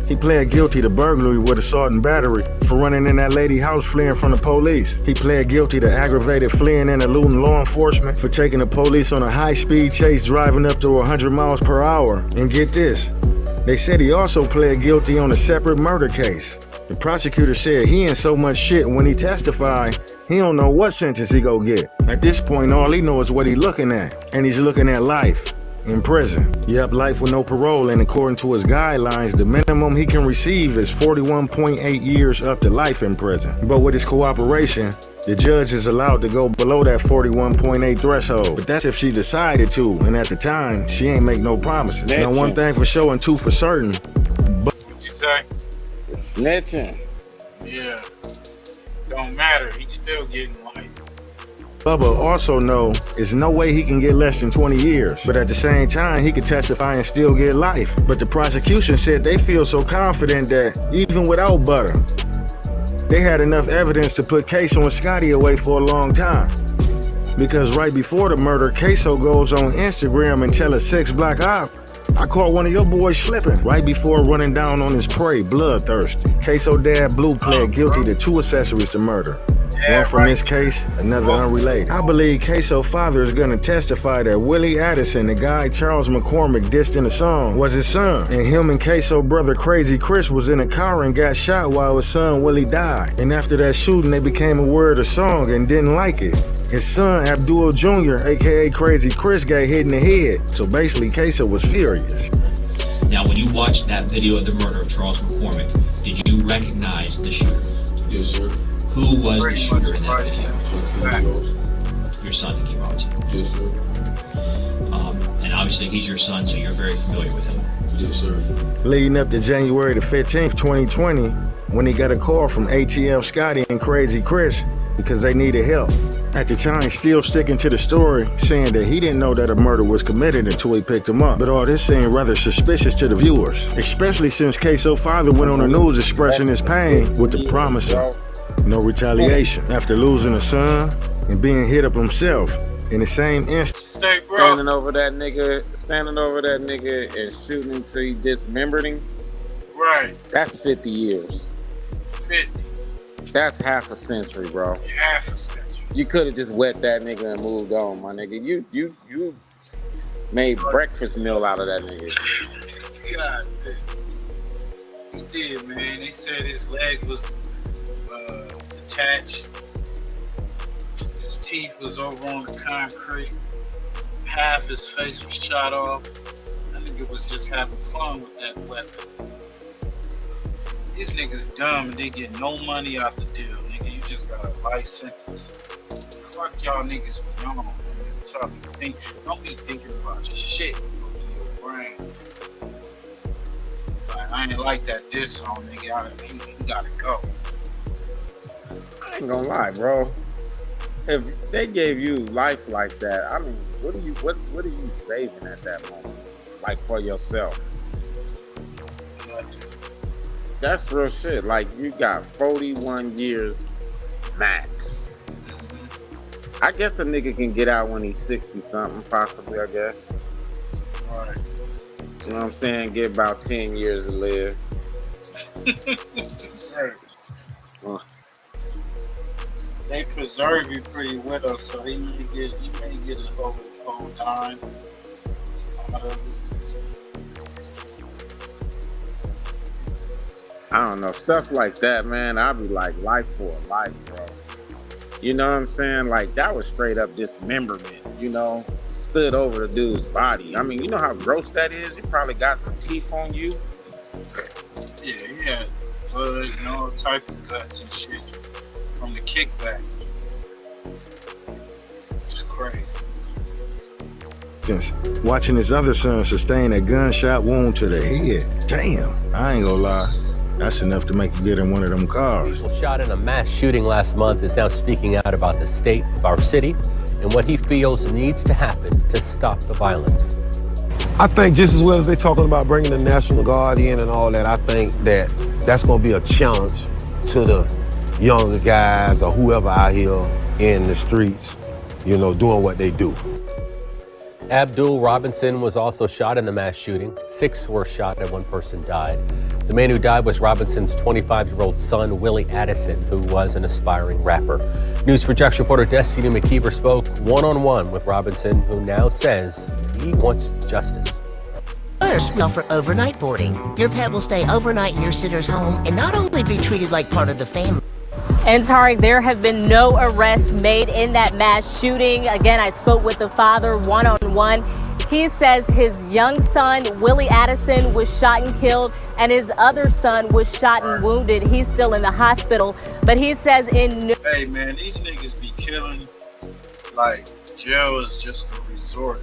Speaker 15: He pled guilty to burglary with assault and battery for running in that lady house fleeing from the police. He pled guilty to aggravated fleeing and eluding law enforcement for taking the police on a high-speed chase driving up to 100 miles per hour. And get this, they said he also pled guilty on a separate murder case. The prosecutor said he in so much shit when he testified, he don't know what sentence he go get. At this point, all he knows is what he looking at, and he's looking at life. In prison. Yep, life with no parole, and according to his guidelines, the minimum he can receive is 41.8 years up to life in prison. But with his cooperation, the judge is allowed to go below that 41.8 threshold. But that's if she decided to, and at the time, she ain't make no promises. Now, one thing for sure and two for certain.
Speaker 8: What you say?
Speaker 10: Snitching.
Speaker 8: Yeah. Don't matter. He's still getting life.
Speaker 15: Bubba also know there's no way he can get less than 20 years. But at the same time, he could testify and still get life. But the prosecution said they feel so confident that even without Butter, they had enough evidence to put Queso and Scotty away for a long time. Because right before the murder, Queso goes on Instagram and tell a 6-block op, I caught one of your boys slipping, right before running down on his prey, bloodthirsty. Queso dad Blue pled guilty to 2 accessories to murder. One from this case, another unrelated. I believe Queso's father is gonna testify that Willie Addison, the guy Charles McCormick dissed in the song, was his son. And him and Queso's brother Crazy Chris was in a car and got shot while his son Willie died. And after that shooting, they became aware of the song and didn't like it. His son Abdul Jr., aka Crazy Chris, got hit in the head. So basically, Queso was furious.
Speaker 1: Now, when you watched that video of the murder of Charles McCormick, did you recognize the shooter?
Speaker 8: Yes, sir.
Speaker 1: Who was the shooter in that video? Your son that came out to you.
Speaker 8: Yes, sir.
Speaker 1: And obviously he's your son, so you're very familiar with him.
Speaker 8: Yes, sir.
Speaker 15: Leading up to January the 15th, 2020, when he got a call from ATF Scotty and Crazy Chris because they needed help. At the time, still sticking to the story, saying that he didn't know that a murder was committed until he picked him up. But all this seemed rather suspicious to the viewers, especially since Queso's father went on the news expressing his pain with the promise of no retaliation after losing a son and being hit up himself in the same instant.
Speaker 10: Standing over that nigga and shooting him till he dismembered him.
Speaker 8: Right.
Speaker 10: That's 50 years.
Speaker 8: 50.
Speaker 10: That's half a century, bro.
Speaker 8: Half a century.
Speaker 10: You could have just wet that nigga and moved on, my nigga. You made breakfast meal out of that nigga.
Speaker 8: God damn. He did, man. They said his leg was detached. His teeth was over on the concrete. Half his face was shot off. That nigga was just having fun with that weapon. These niggas dumb and they get no money out the deal, nigga. You just got a life sentence. Fuck y'all niggas with y'all, man. Don't be thinking about shit in your brain. Like, I ain't like that diss song, nigga. He gotta go.
Speaker 10: I ain't gonna lie, bro. If they gave you life like that, I mean, what are you saving at that moment? Like for yourself? That's real shit. Like you got 41 years max. I guess a nigga can get out when he's 60 something, possibly, I guess.
Speaker 8: Right.
Speaker 10: You know what I'm saying? Get about 10 years to live.
Speaker 8: Right. They preserve you pretty well, so he may get a whole dime out of it.
Speaker 10: I don't know, stuff like that, man. I'd be like, life for a life, bro. You know what I'm saying? Like, that was straight up dismemberment, you know? Stood over the dude's body. I mean, you know how gross that is? You probably got some teeth on you.
Speaker 8: Yeah, he had blood, you know, type of cuts and shit from the kickback. It's crazy.
Speaker 15: Since watching his other son sustain a gunshot wound to the head. Damn, I ain't gonna lie. That's enough to make you get in one of them cars.
Speaker 2: People shot in a mass shooting last month is now speaking out about the state of our city and what he feels needs to happen to stop the violence.
Speaker 23: I think just as well as they're talking about bringing the National Guard in and all that, I think that that's going to be a challenge to the younger guys or whoever out here in the streets, you know, doing what they do.
Speaker 2: Abdul Robinson was also shot in the mass shooting. 6 were shot and 1 person died. The man who died was Robinson's 25-year-old son, Willie Addison, who was an aspiring rapper. News4Jax reporter Destiny McKeever spoke one-on-one with Robinson, who now says he wants justice.
Speaker 12: First, we offer overnight boarding. Your pet will stay overnight in your sitter's home and not only be treated like part of the family.
Speaker 24: And Tarek, there have been no arrests made in that mass shooting. Again, I spoke with the father one-on-one. He says his young son, Willie Addison, was shot and killed, and his other son was shot and wounded. He's still in the hospital, but he says in...
Speaker 8: Hey, man, these niggas be killing. Like, jail is just a resort.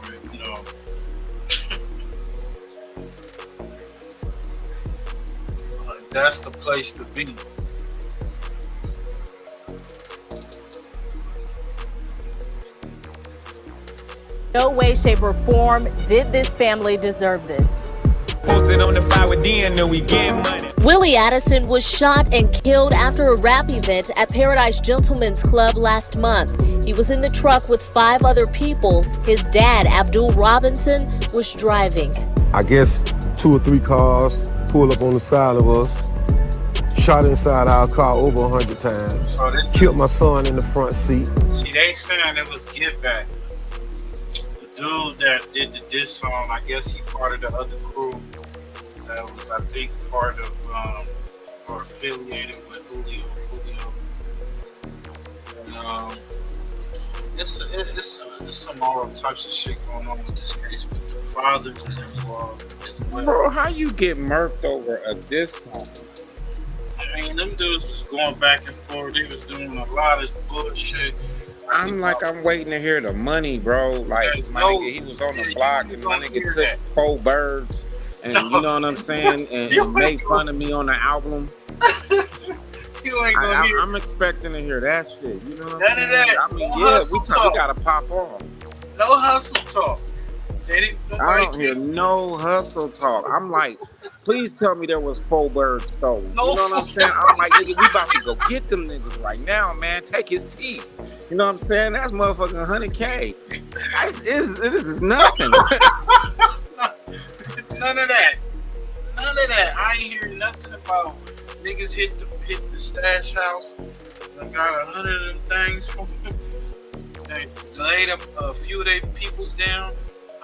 Speaker 8: Where, you know... that's the place to be.
Speaker 24: No way, shape, or form did this family deserve this.
Speaker 25: Posted on the fire with DN, we get money.
Speaker 24: Willie Addison was shot and killed after a rap event at Paradise Gentlemen's Club last month. He was in the truck with 5 other people. His dad, Abdul Robinson, was driving.
Speaker 23: I guess 2 or 3 cars pulled up on the side of us, Shot inside our car over 100 times.
Speaker 8: Oh, this
Speaker 23: Killed my son in the front seat.
Speaker 8: See, they saying it was Get Back. The dude that did the diss song, I guess he part of the other crew that was, I think, part of or affiliated with Julio. And it's some all types of shit going on with this case, but the father is involved as well.
Speaker 10: Bro, how you get murked over a diss song?
Speaker 8: I mean, them dudes was going back and forth. They was doing a lot of bullshit.
Speaker 10: I'm waiting to hear the money, bro. Like, my nigga, he was on the block and my nigga took 4 birds and you know what I'm saying? And made fun of me on the album.
Speaker 8: You ain't gonna hear.
Speaker 10: I'm expecting to hear that shit. You know what I'm
Speaker 8: None
Speaker 10: saying?
Speaker 8: of that.
Speaker 10: I mean,
Speaker 8: No
Speaker 10: yeah,
Speaker 8: hustle talk.
Speaker 10: we gotta pop off.
Speaker 8: No hustle talk.
Speaker 10: I don't hear no hustle talk. I'm like, please tell me there was 4 birds stolen. You know what I'm saying? I'm like, nigga, we about to go get them niggas right now, man. Take his teeth. You know what I'm saying? That's motherfucking 100K. This is nothing.
Speaker 8: None of that. None of that. I ain't hearing nothing about niggas hit the stash house. I got 100 of them things from them. They laid a few of their peoples down.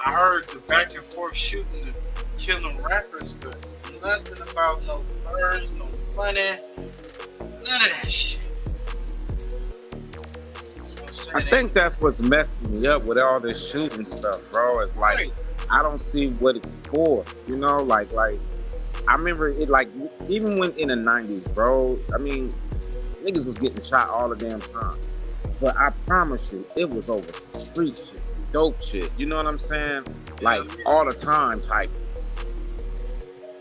Speaker 8: I heard the back and forth shooting and killing rappers, but nothing about no birds, no money, none of that shit.
Speaker 10: I think that's what's messing me up with all this shooting stuff, bro. It's like, I don't see what it's for, you know? Like, I remember it, like, even when in the 90s, bro, I mean, niggas was getting shot all the damn time. But I promise you, it was over street shit, dope shit, you know what I'm saying? Like, all the time type.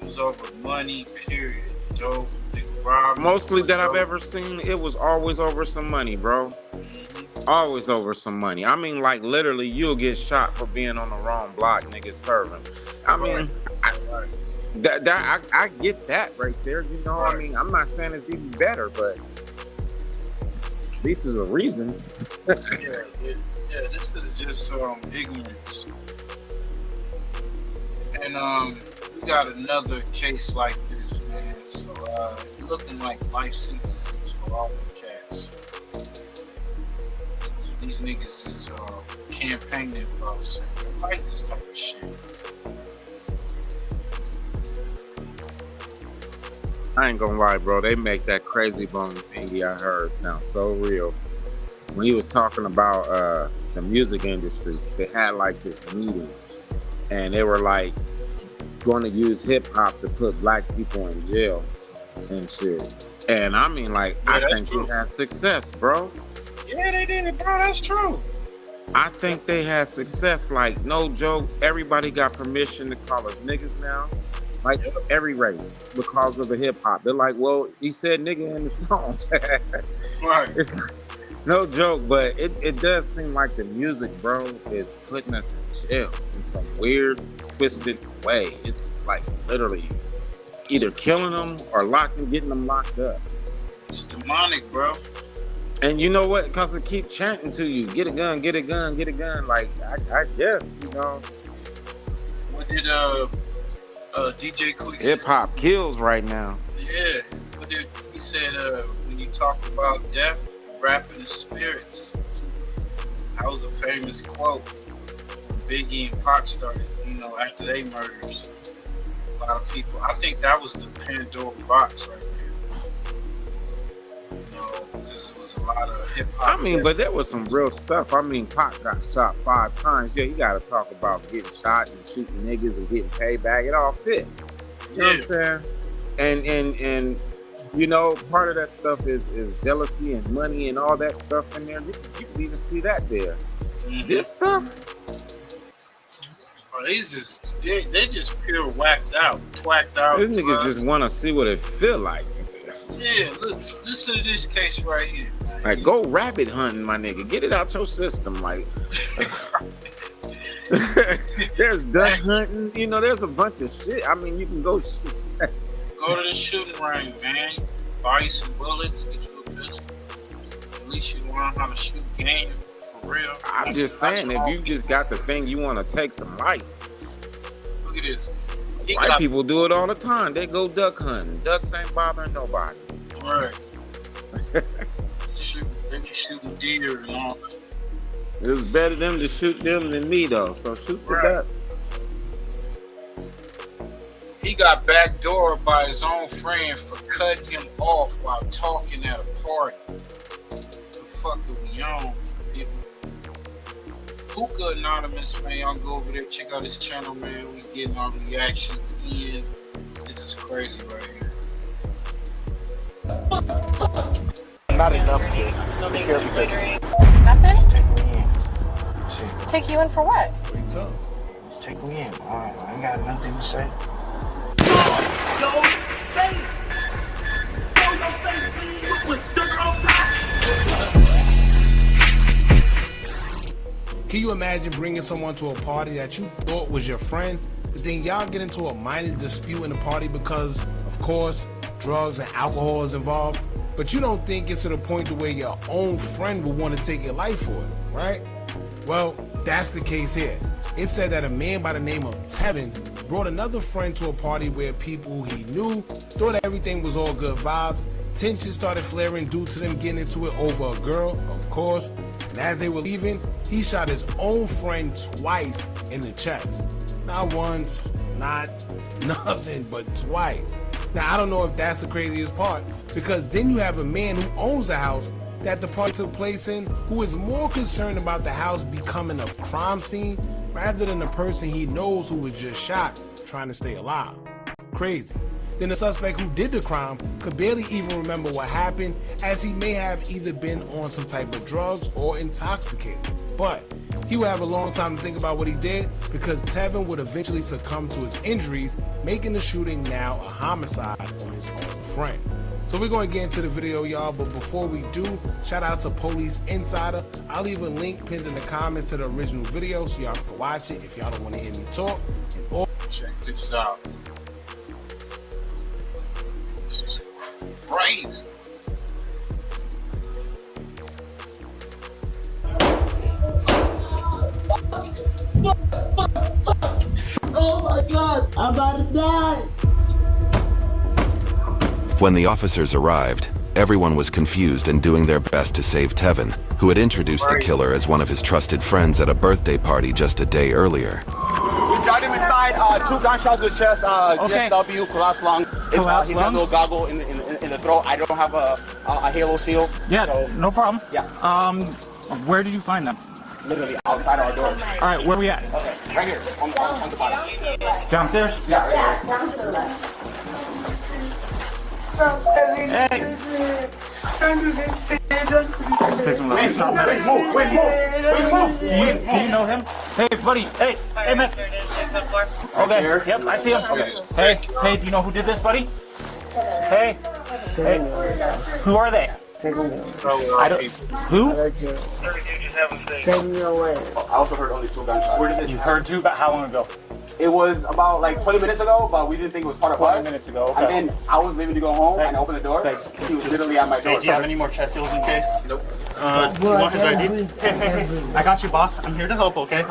Speaker 8: It was over money, period. Dope, nigga rob.
Speaker 10: Mostly that I've ever seen, it was always over some money, bro. Always over some money. I mean, like, literally, you'll get shot for being on the wrong block, niggas serving. I mean, I get that right there, you know? I mean, I'm not saying it's even better, but at least there's a reason.
Speaker 8: Yeah, this is just ignorance. And we got another case like this, man. So looking like life sentences for all the cats. So these niggas is campaigning for us. They like this type of shit.
Speaker 10: I ain't gonna lie, bro. They make that Crazy Bone thingy I heard sound so real. When he was talking about the music industry, they had like this meeting, and they were like going to use hip hop to put black people in jail and shit. And I mean, like, I think they had success, bro.
Speaker 8: Yeah, they did it, bro. That's true.
Speaker 10: I think they had success. Like, no joke. Everybody got permission to call us niggas now. Like, every race, because of the hip hop. They're like, well, he said nigga in the song.
Speaker 8: Right.
Speaker 10: It's no joke, but it does seem like the music, bro, is putting us in jail in some weird, twisted way. It's like literally either killing them or getting them locked up.
Speaker 8: It's demonic, bro.
Speaker 10: And you know what? Because they keep chanting to you, get a gun, get a gun, get a gun. Like, I guess, you know.
Speaker 8: What did DJ Quick say?
Speaker 10: Hip hop kills right now.
Speaker 8: Yeah. What did he said? When you talk about death, rapping the spirits. That was a famous quote. Biggie and Pac started, you know, after they murders. A lot of people. I think that was the Pandora box right there. You know, because it was a lot of hip hop.
Speaker 10: I mean, but there was some real stuff. I mean, Pac got shot 5 times. Yeah, you got to talk about getting shot and shooting niggas and getting paid back. It all fit. You know what I'm saying? And you know, part of that stuff is jealousy and money and all that stuff in there. You can even see that there. Mm-hmm. This stuff.
Speaker 8: Oh, they just pure whacked out, twacked out.
Speaker 10: These niggas just want to see what it feel like.
Speaker 8: Yeah, look, listen to this case right here. Man.
Speaker 10: Like, go rabbit hunting, my nigga. Get it out your system. Like, there's duck hunting. You know, there's a bunch of shit. I mean, you can go shoot.
Speaker 8: Go to the shooting range, man. Buy you some bullets, get you a pistol. At least you learn how to shoot game for real.
Speaker 10: I'm just saying, if you just got the thing you want to take some life.
Speaker 8: Look at this.
Speaker 10: White people do it all the time. They go duck hunting. Ducks ain't bothering nobody.
Speaker 8: Right. Then you shoot a deer and all that.
Speaker 10: It was better them to shoot them than me though. So shoot the duck.
Speaker 8: He got backdoored by his own friend for cutting him off while talking at a party. The fuck are we on, people? Hookah Anonymous, man. Y'all go over there, check out his channel, man. We getting our reactions in. This is crazy right here.
Speaker 3: Not enough to take care of because
Speaker 5: Nothing?
Speaker 3: take me in. Shit.
Speaker 5: Take you in for what?
Speaker 3: What you tell? Take me in. Alright, I ain't got nothing to say.
Speaker 4: Can you imagine bringing someone to a party that you thought was your friend, but then y'all get into a minor dispute in the party because, of course, drugs and alcohol is involved, but you don't think it's to the point to where your own friend will want to take your life for it, right? Well, that's the case here. It said that a man by the name of Tevin brought another friend to a party where people he knew thought everything was all good vibes. Tensions started flaring due to them getting into it over a girl, of course. And as they were leaving, he shot his own friend twice in the chest. Not once, not nothing, but twice. Now, I don't know if that's the craziest part, because then you have a man who owns the house that the party took place in, who is more concerned about the house becoming a crime scene rather than the person he knows who was just shot trying to stay alive. Crazy. Then the suspect who did the crime could barely even remember what happened, as he may have either been on some type of drugs or intoxicated. But he would have a long time to think about what he did, because Tevin would eventually succumb to his injuries, making the shooting now a homicide on his own friend. So we're going to get into the video, y'all, but before we do, shout out to Police Insider. I'll leave a link pinned in the comments to the original video so y'all can watch it if y'all don't want to hear me talk.
Speaker 8: Check this out. This is crazy.
Speaker 6: Oh my God, I'm about to die.
Speaker 7: When the officers arrived, everyone was confused and doing their best to save Tevin, who had introduced the killer as one of his trusted friends at a birthday party just a day earlier.
Speaker 9: We got him inside, 2 gunshots to the chest, GSW, collapse lung. He has a little goggle in the throat. I don't have a halo seal.
Speaker 26: Yeah,
Speaker 9: so,
Speaker 26: no problem.
Speaker 9: Yeah.
Speaker 26: Where did you find them?
Speaker 9: Literally outside our door.
Speaker 26: All right, where are we at?
Speaker 9: Okay, right here, on the bottom.
Speaker 26: Downstairs?
Speaker 9: Yeah, right here.
Speaker 26: Hey! Say some loud. Stop medics. Move. Do you know him? Hey, buddy. Hey, man. Okay. Yep, I see him. Okay. Hey, do you know who did this, buddy? Hey. Who are they?
Speaker 6: Take me away.
Speaker 26: I don't. Who?
Speaker 6: Take me away.
Speaker 9: I also heard only 2 gunshots. Where did this
Speaker 26: You heard 2? About how long ago?
Speaker 9: It was about like 20 minutes ago, but we didn't think it was part of
Speaker 26: 20
Speaker 9: us.
Speaker 26: minutes ago, okay.
Speaker 9: And then I was leaving to go home, and I opened the door.
Speaker 26: Thanks.
Speaker 9: He was literally at my door.
Speaker 26: Hey, do you have any more chest seals in case?
Speaker 9: Nope.
Speaker 26: Do you want his ID? I got you, boss. I'm here to help, okay?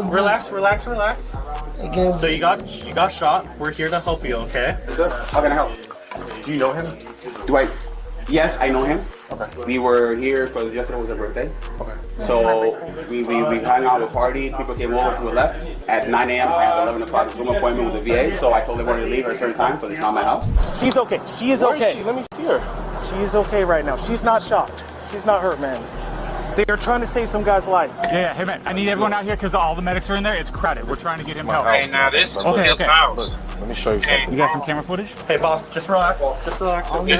Speaker 26: Relax. So you got shot. We're here to help you, okay?
Speaker 9: Sir, how can I help?
Speaker 26: Do you know him?
Speaker 9: Yes, I know him.
Speaker 26: Okay.
Speaker 9: We were here because yesterday was her birthday. Okay. So we hung out at a party. People came over to the left. At 9 a.m. I had 11 o'clock Zoom appointment with the VA. So I told everyone to leave at a certain time, so it's not my house.
Speaker 26: She's okay. She is okay.
Speaker 3: Let me see her.
Speaker 26: She is okay right now. She's not shocked. She's not hurt, man. They are trying to save some guy's life. Yeah, hey man, I need everyone out here because all the medics are in there. It's crowded. We're trying to get him help.
Speaker 8: Hey, now this is his house.
Speaker 3: Let me show you something.
Speaker 26: You got some camera footage? Hey boss, just relax. Okay?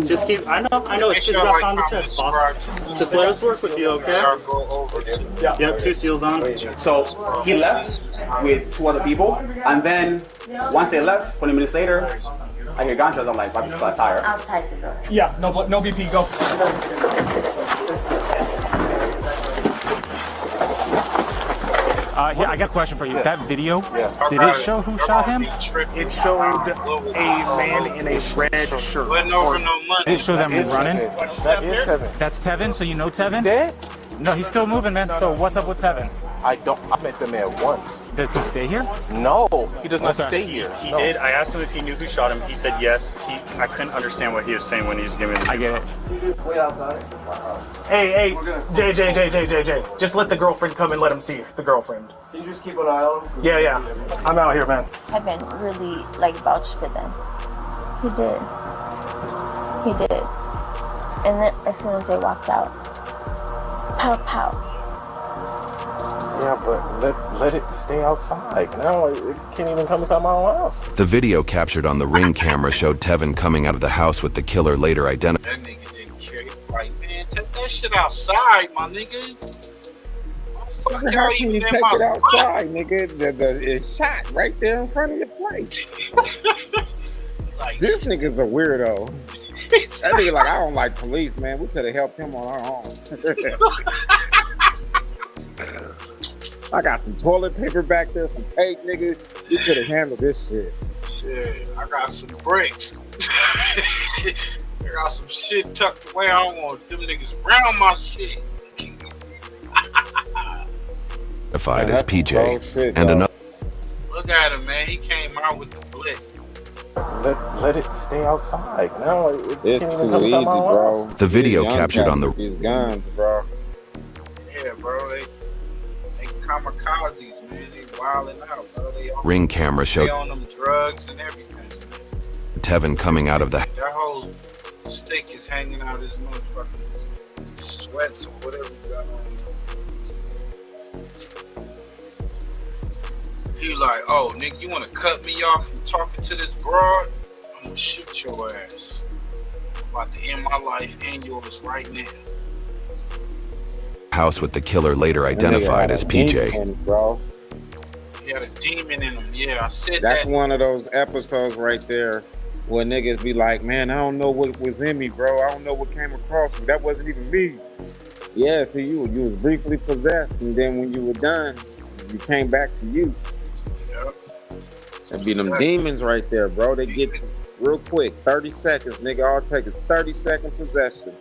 Speaker 26: Just keep. I know. It's just got on the chest, boss. Just let us work with you, okay? Yep, 2 seals on.
Speaker 9: So he left with 2 other people, and then once they left, 20 minutes later, I hear gunshots. I'm like, "Bobby's flat tire."
Speaker 6: Outside the door.
Speaker 26: Yeah, no BP. Go. Here, I got a question for you. That video, did it show who shot him?
Speaker 3: It showed a man in a red shirt.
Speaker 26: Did it show them running?
Speaker 3: That is Tevin.
Speaker 26: That's Tevin, so you know Tevin? Dead? No, he's still moving, man. So what's up with Tevin?
Speaker 11: I met the man once.
Speaker 26: Does he stay here?
Speaker 11: No, he does not stay here.
Speaker 26: He did. I asked him if he knew who shot him. He said yes. I couldn't understand what he was saying when he was giving me the I get it.
Speaker 11: Wait outside.
Speaker 26: Hey, Jay. Just let the girlfriend come and let him see the girlfriend.
Speaker 11: Can you just keep an eye on him?
Speaker 26: Yeah. I'm out here, man.
Speaker 13: Heaven really vouched for them. He did. And then as soon as they walked out, pow pow.
Speaker 11: Yeah, but let it stay outside. Now it can't even come inside my own house.
Speaker 7: The video captured on the Ring camera showed Tevin coming out of the house with the killer later identified.
Speaker 8: That nigga didn't care. He was like, man, take that shit outside, my nigga. Fuck
Speaker 10: How
Speaker 8: y'all
Speaker 10: can
Speaker 8: even
Speaker 10: you
Speaker 8: in
Speaker 10: take
Speaker 8: my
Speaker 10: it
Speaker 8: spot?
Speaker 10: outside, nigga? It's shot right there in front of your plate. This nigga's a weirdo. That nigga like, I don't like police, man. We could have helped him on our own. I got some toilet paper back there, some tape, nigga. We could have handled this shit.
Speaker 8: Shit, I got some bricks. I got some shit tucked away. I don't want them niggas around my shit.
Speaker 7: Identified as PJ
Speaker 10: shit,
Speaker 7: and another.
Speaker 8: Look at him, man. He came out with the blick.
Speaker 11: Let it stay outside. Now
Speaker 10: It's
Speaker 11: can't even
Speaker 10: too
Speaker 11: come
Speaker 10: easy,
Speaker 11: inside my own
Speaker 10: bro.
Speaker 11: house.
Speaker 7: The video
Speaker 10: Young
Speaker 7: captured
Speaker 10: cats
Speaker 7: on the
Speaker 10: with these guns, bro.
Speaker 8: Yeah, bro. They kamikazes, man. They wilding out, bro. They on,
Speaker 7: Ring camera showed
Speaker 8: they on them drugs and everything.
Speaker 7: Tevin coming out of the.
Speaker 8: That whole stick is hanging out his motherfucking sweats or whatever he got on. He like, oh, nigga, you want to cut me off from talking to this broad? I'm gonna shoot your ass. I'm about to end my life and yours right now.
Speaker 7: House with the killer later identified as PJ.
Speaker 10: Bro.
Speaker 8: He had a demon in him. Yeah, I said
Speaker 10: That's
Speaker 8: that.
Speaker 10: one of those episodes right there where niggas be like, man, I don't know what was in me, bro. I don't know what came across me. That wasn't even me. Yeah, see, you was briefly possessed, and then when you were done, you came back to you.
Speaker 8: Yep.
Speaker 10: That'd be them demons right there, bro. They get you real quick. 30 seconds, nigga. All it takes is 30-second possession.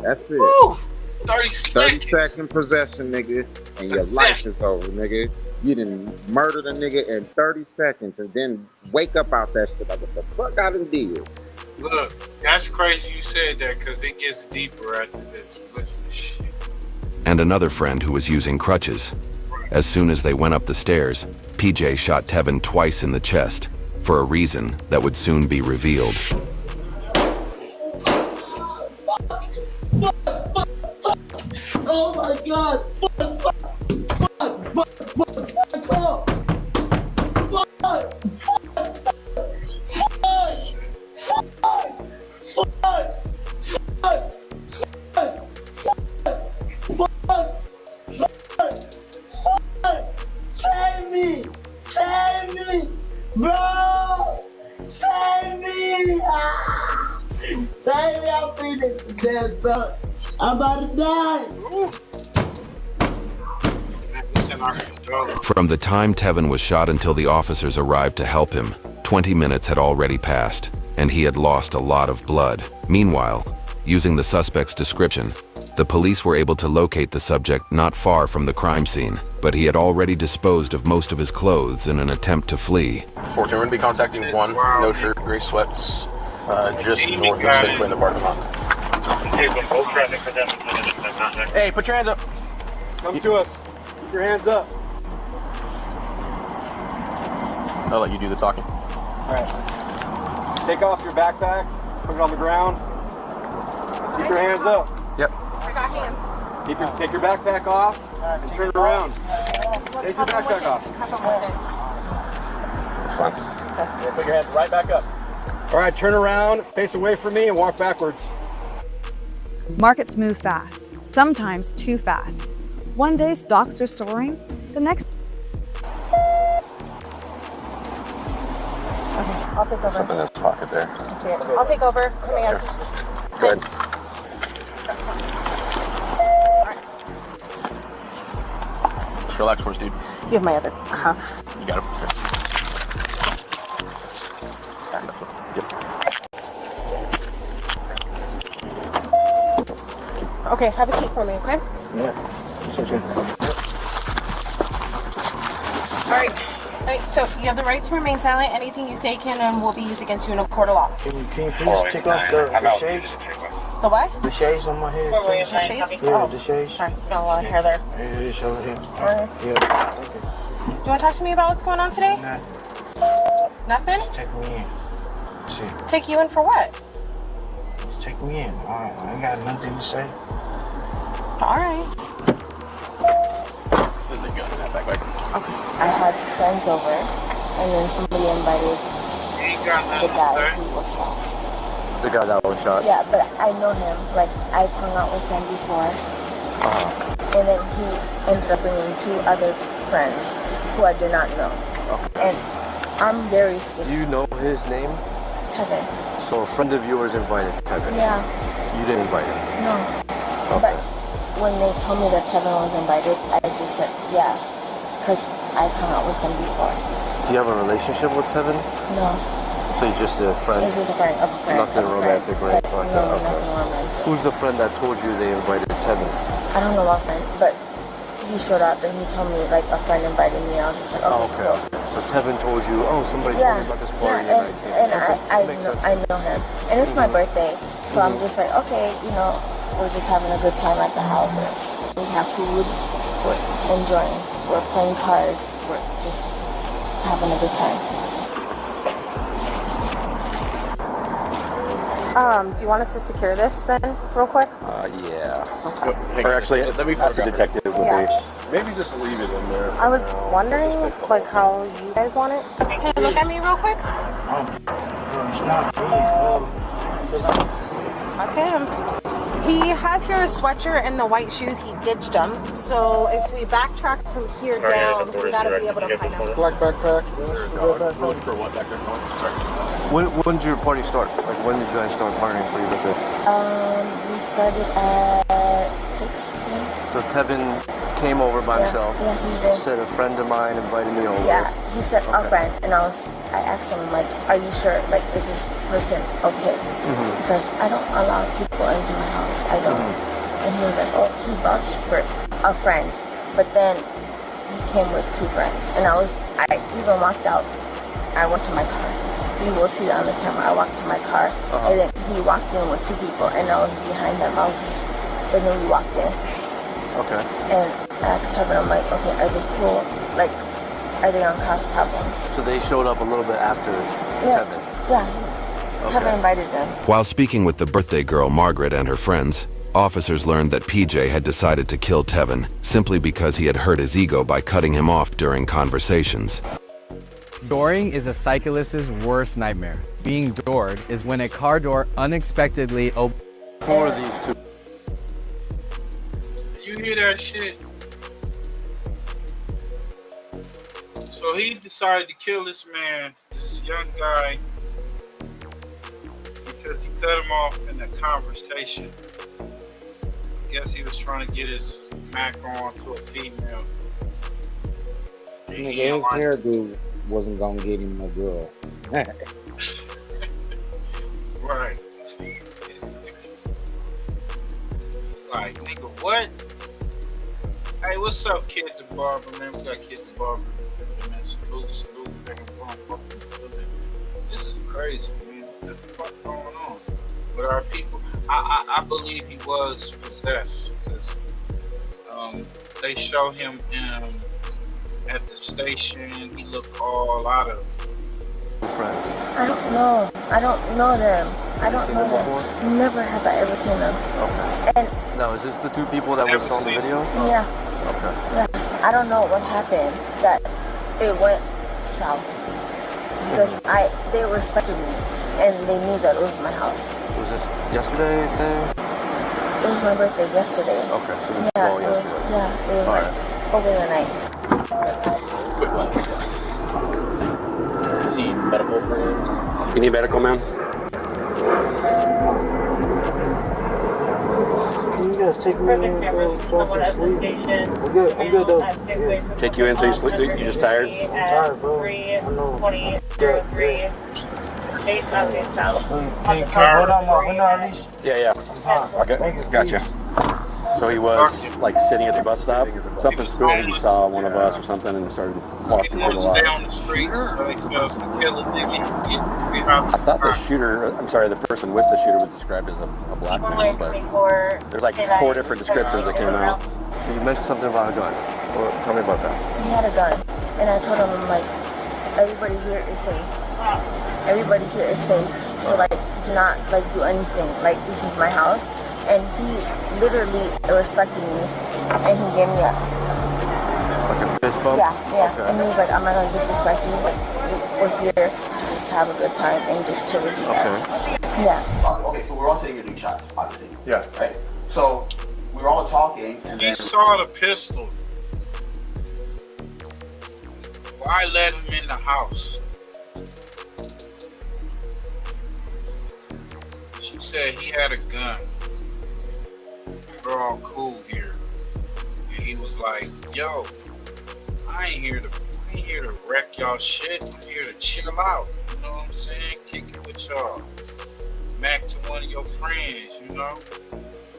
Speaker 10: That's it.
Speaker 8: Woo! 30 seconds.
Speaker 10: 30-second possession, nigga, and your life is over, nigga. You didn't murder the nigga in 30 seconds and then wake up out that shit like, what the fuck I done did?
Speaker 8: Look, that's crazy you said that because it gets deeper after this. Listen to this shit.
Speaker 7: And another friend who was using crutches. As soon as they went up the stairs, PJ shot Tevin twice in the chest for a reason that would soon be revealed.
Speaker 6: Oh my God! Save me! Save me! Bro! Save me! Ah! Save me! I'm feeling to death, bro. I'm about to die.
Speaker 7: From the time Tevin was shot until the officers arrived to help him, 20 minutes had already passed, and he had lost a lot of blood. Meanwhile, using the suspect's description, the police were able to locate the subject not far from the crime scene, but he had already disposed of most of his clothes in an attempt to flee.
Speaker 11: 14, we're going to be contacting one, no shirt, gray sweats, just north of Safeway in the parking lot. Hey, put your hands up. Come to us. Keep your hands up. I'll let you do the talking.
Speaker 14: All right. Take off your backpack. Put it on the ground. Keep your hands up.
Speaker 11: Yep.
Speaker 5: I got hands.
Speaker 14: Take your backpack off and turn it around. Take your backpack off.
Speaker 11: It's fine.
Speaker 14: Yeah, put your hands right back up. All right, turn around, face away from me, and walk backwards.
Speaker 16: Markets move fast, sometimes too fast. One day stocks are soaring, the next.
Speaker 5: Okay, I'll take over.
Speaker 11: Something in his pocket there.
Speaker 5: I'll take over. Commands.
Speaker 11: Go ahead. Just relax for us, dude.
Speaker 5: Do you have my other cuff?
Speaker 11: You got it.
Speaker 5: Okay, have a seat for me, okay?
Speaker 11: Yeah. It's okay.
Speaker 5: Alright, so you have the right to remain silent. Anything you say can and will be used against you in a court of law.
Speaker 6: Can you please take off the shades?
Speaker 5: The what?
Speaker 6: The shades on my head.
Speaker 5: The shades?
Speaker 6: Yeah, the shades.
Speaker 5: Sorry, got a lot of hair there.
Speaker 6: Yeah, it is over here.
Speaker 5: Alright.
Speaker 6: Yeah, okay.
Speaker 5: Do you want to talk to me about what's going on today?
Speaker 6: Nah.
Speaker 5: Nothing?
Speaker 6: Just take me in. Shit.
Speaker 5: Take you in for what?
Speaker 6: Just take me in. Alright, I ain't got nothing to say.
Speaker 5: Alright.
Speaker 9: There's a gun in that backpack.
Speaker 13: I had friends over, and then somebody invited the guy who was shot.
Speaker 23: The guy that was shot?
Speaker 13: Yeah, but I know him. Like, I've hung out with him before. And then he ended up bringing 2 other friends who I did not know. And I'm very specific.
Speaker 23: Do you know his name?
Speaker 13: Tevin.
Speaker 23: So a friend of yours invited Tevin?
Speaker 13: Yeah.
Speaker 23: You didn't invite him?
Speaker 13: No.
Speaker 23: Okay.
Speaker 13: But when they told me that Tevin was invited, I just said, yeah, because I've hung out with him before.
Speaker 23: Do you have a relationship with Tevin?
Speaker 13: No.
Speaker 23: So he's just a friend?
Speaker 13: He's just a friend of a friend.
Speaker 23: Nothing romantic or anything like that?
Speaker 13: No, nothing romantic.
Speaker 23: Who's the friend that told you they invited Tevin?
Speaker 13: I don't know my friend, but he showed up and he told me, like, a friend invited me. I was just like, okay, cool.
Speaker 23: So Tevin told you, oh, somebody told me about this party and I came.
Speaker 13: And I know him. And it's my birthday, so I'm just like, okay, you know, we're just having a good time at the house. We have food, we're enjoying, we're playing cards, we're just having a good time.
Speaker 5: Do you want us to secure this then, real quick?
Speaker 23: Yeah. Or actually, let me ask the detective. Maybe just leave it in there.
Speaker 5: I was wondering, like, how you guys want it. Can you look at me real quick?
Speaker 6: It's not me.
Speaker 5: That's him. He has here a sweatshirt and the white shoes. He ditched them. So if we backtrack from here down, we gotta be able to find out.
Speaker 6: Black backpack.
Speaker 23: Looking for what back there? Sorry. When did your party start? Like, when did you guys start partying for your birthday?
Speaker 13: We started at 6 p.m.
Speaker 23: So Tevin came over by himself.
Speaker 13: Yeah, he did.
Speaker 23: Said a friend of mine invited me over.
Speaker 13: Yeah, he said a friend, and I asked him, like, are you sure? Like, is this person okay? Because I don't allow people into my house. I don't. And he was like, oh, he vouched for a friend, but then he came with 2 friends, and I even walked out. I went to my car. You will see that on the camera. I walked to my car, and then he walked in with 2 people, and I was behind them. And then we walked in.
Speaker 23: Okay.
Speaker 13: And I asked Tevin, I'm like, okay, are they cool? Like, are they on cause problems?
Speaker 23: So they showed up a little bit after Tevin?
Speaker 13: Yeah. Tevin invited them.
Speaker 7: While speaking with the birthday girl Margaret and her friends, officers learned that PJ had decided to kill Tevin simply because he had hurt his ego by cutting him off during conversations.
Speaker 17: Dooring is a cyclist's worst nightmare. Being doored is when a car door unexpectedly opens.
Speaker 23: Who are these 2?
Speaker 8: You hear that shit? So he decided to kill this man, this young guy, because he cut him off in a conversation. I guess he was trying to get his Mac on to a female.
Speaker 10: Nigga, his hairdo wasn't gonna get him no girl.
Speaker 8: Right. Like, nigga, what? Hey, what's up, Kid the Barber, man? We got Kid the Barber. Man, salute, this is crazy, man. What the fuck going on with our people? I believe he was possessed because they show him at the station. He looked all out of
Speaker 23: friends.
Speaker 13: I don't know. I don't know them. I don't know them.
Speaker 23: Before?
Speaker 13: Never have I ever seen them.
Speaker 23: Okay.
Speaker 13: And
Speaker 23: now, is this the 2 people that we saw in the video?
Speaker 13: yeah.
Speaker 23: Okay.
Speaker 13: Yeah. I don't know what happened that it went south because they respected me and they knew that it was my house.
Speaker 23: Was this yesterday?
Speaker 13: It was my birthday yesterday.
Speaker 23: Okay, so this was all yesterday.
Speaker 13: It was like over the night.
Speaker 9: Quick one. Is he medical for him? You need medical, man?
Speaker 6: Can you guys take me in, bro, so I can sleep? I'm good though. Yeah.
Speaker 9: Take you in so you sleep? You just tired?
Speaker 6: I'm tired, bro. I know. Can you hold on my window at least?
Speaker 9: Yeah.
Speaker 6: I'm hot.
Speaker 9: Okay, gotcha. So
Speaker 1: So he was like sitting at the bus stop. Something spooky. He saw one of us or something and started walking
Speaker 8: He
Speaker 1: through the
Speaker 8: stay
Speaker 1: lights.
Speaker 8: on the street, so he felt to kill a nigga.
Speaker 1: I thought the shooter, I'm sorry, the person with the shooter was described as a black man, but there's like 4 different descriptions that came out.
Speaker 23: So you mentioned something about a gun. Well, tell me about that.
Speaker 13: He had a gun, and I told him, like, everybody here is safe. Everybody here is safe. So, like, do not, like, do anything. Like, this is my house. And he literally respected me, and he gave me a...
Speaker 23: Like a fist bump?
Speaker 13: Yeah.
Speaker 23: Okay.
Speaker 13: And he was like, I'm not going to disrespect you. Like, we're here to just have a good time and just chill with you guys. Yeah.
Speaker 9: Okay, so we're all sitting here doing shots, obviously.
Speaker 23: Yeah.
Speaker 9: Right? So, we were all talking, and
Speaker 8: He
Speaker 9: then...
Speaker 8: saw the pistol. Why let him in the house? She said he had a gun. We're all cool here. And he was like, yo, I ain't here to wreck y'all shit. I'm here to chill out. You know what I'm saying? Kick it with y'all. Back to one of your friends, you know?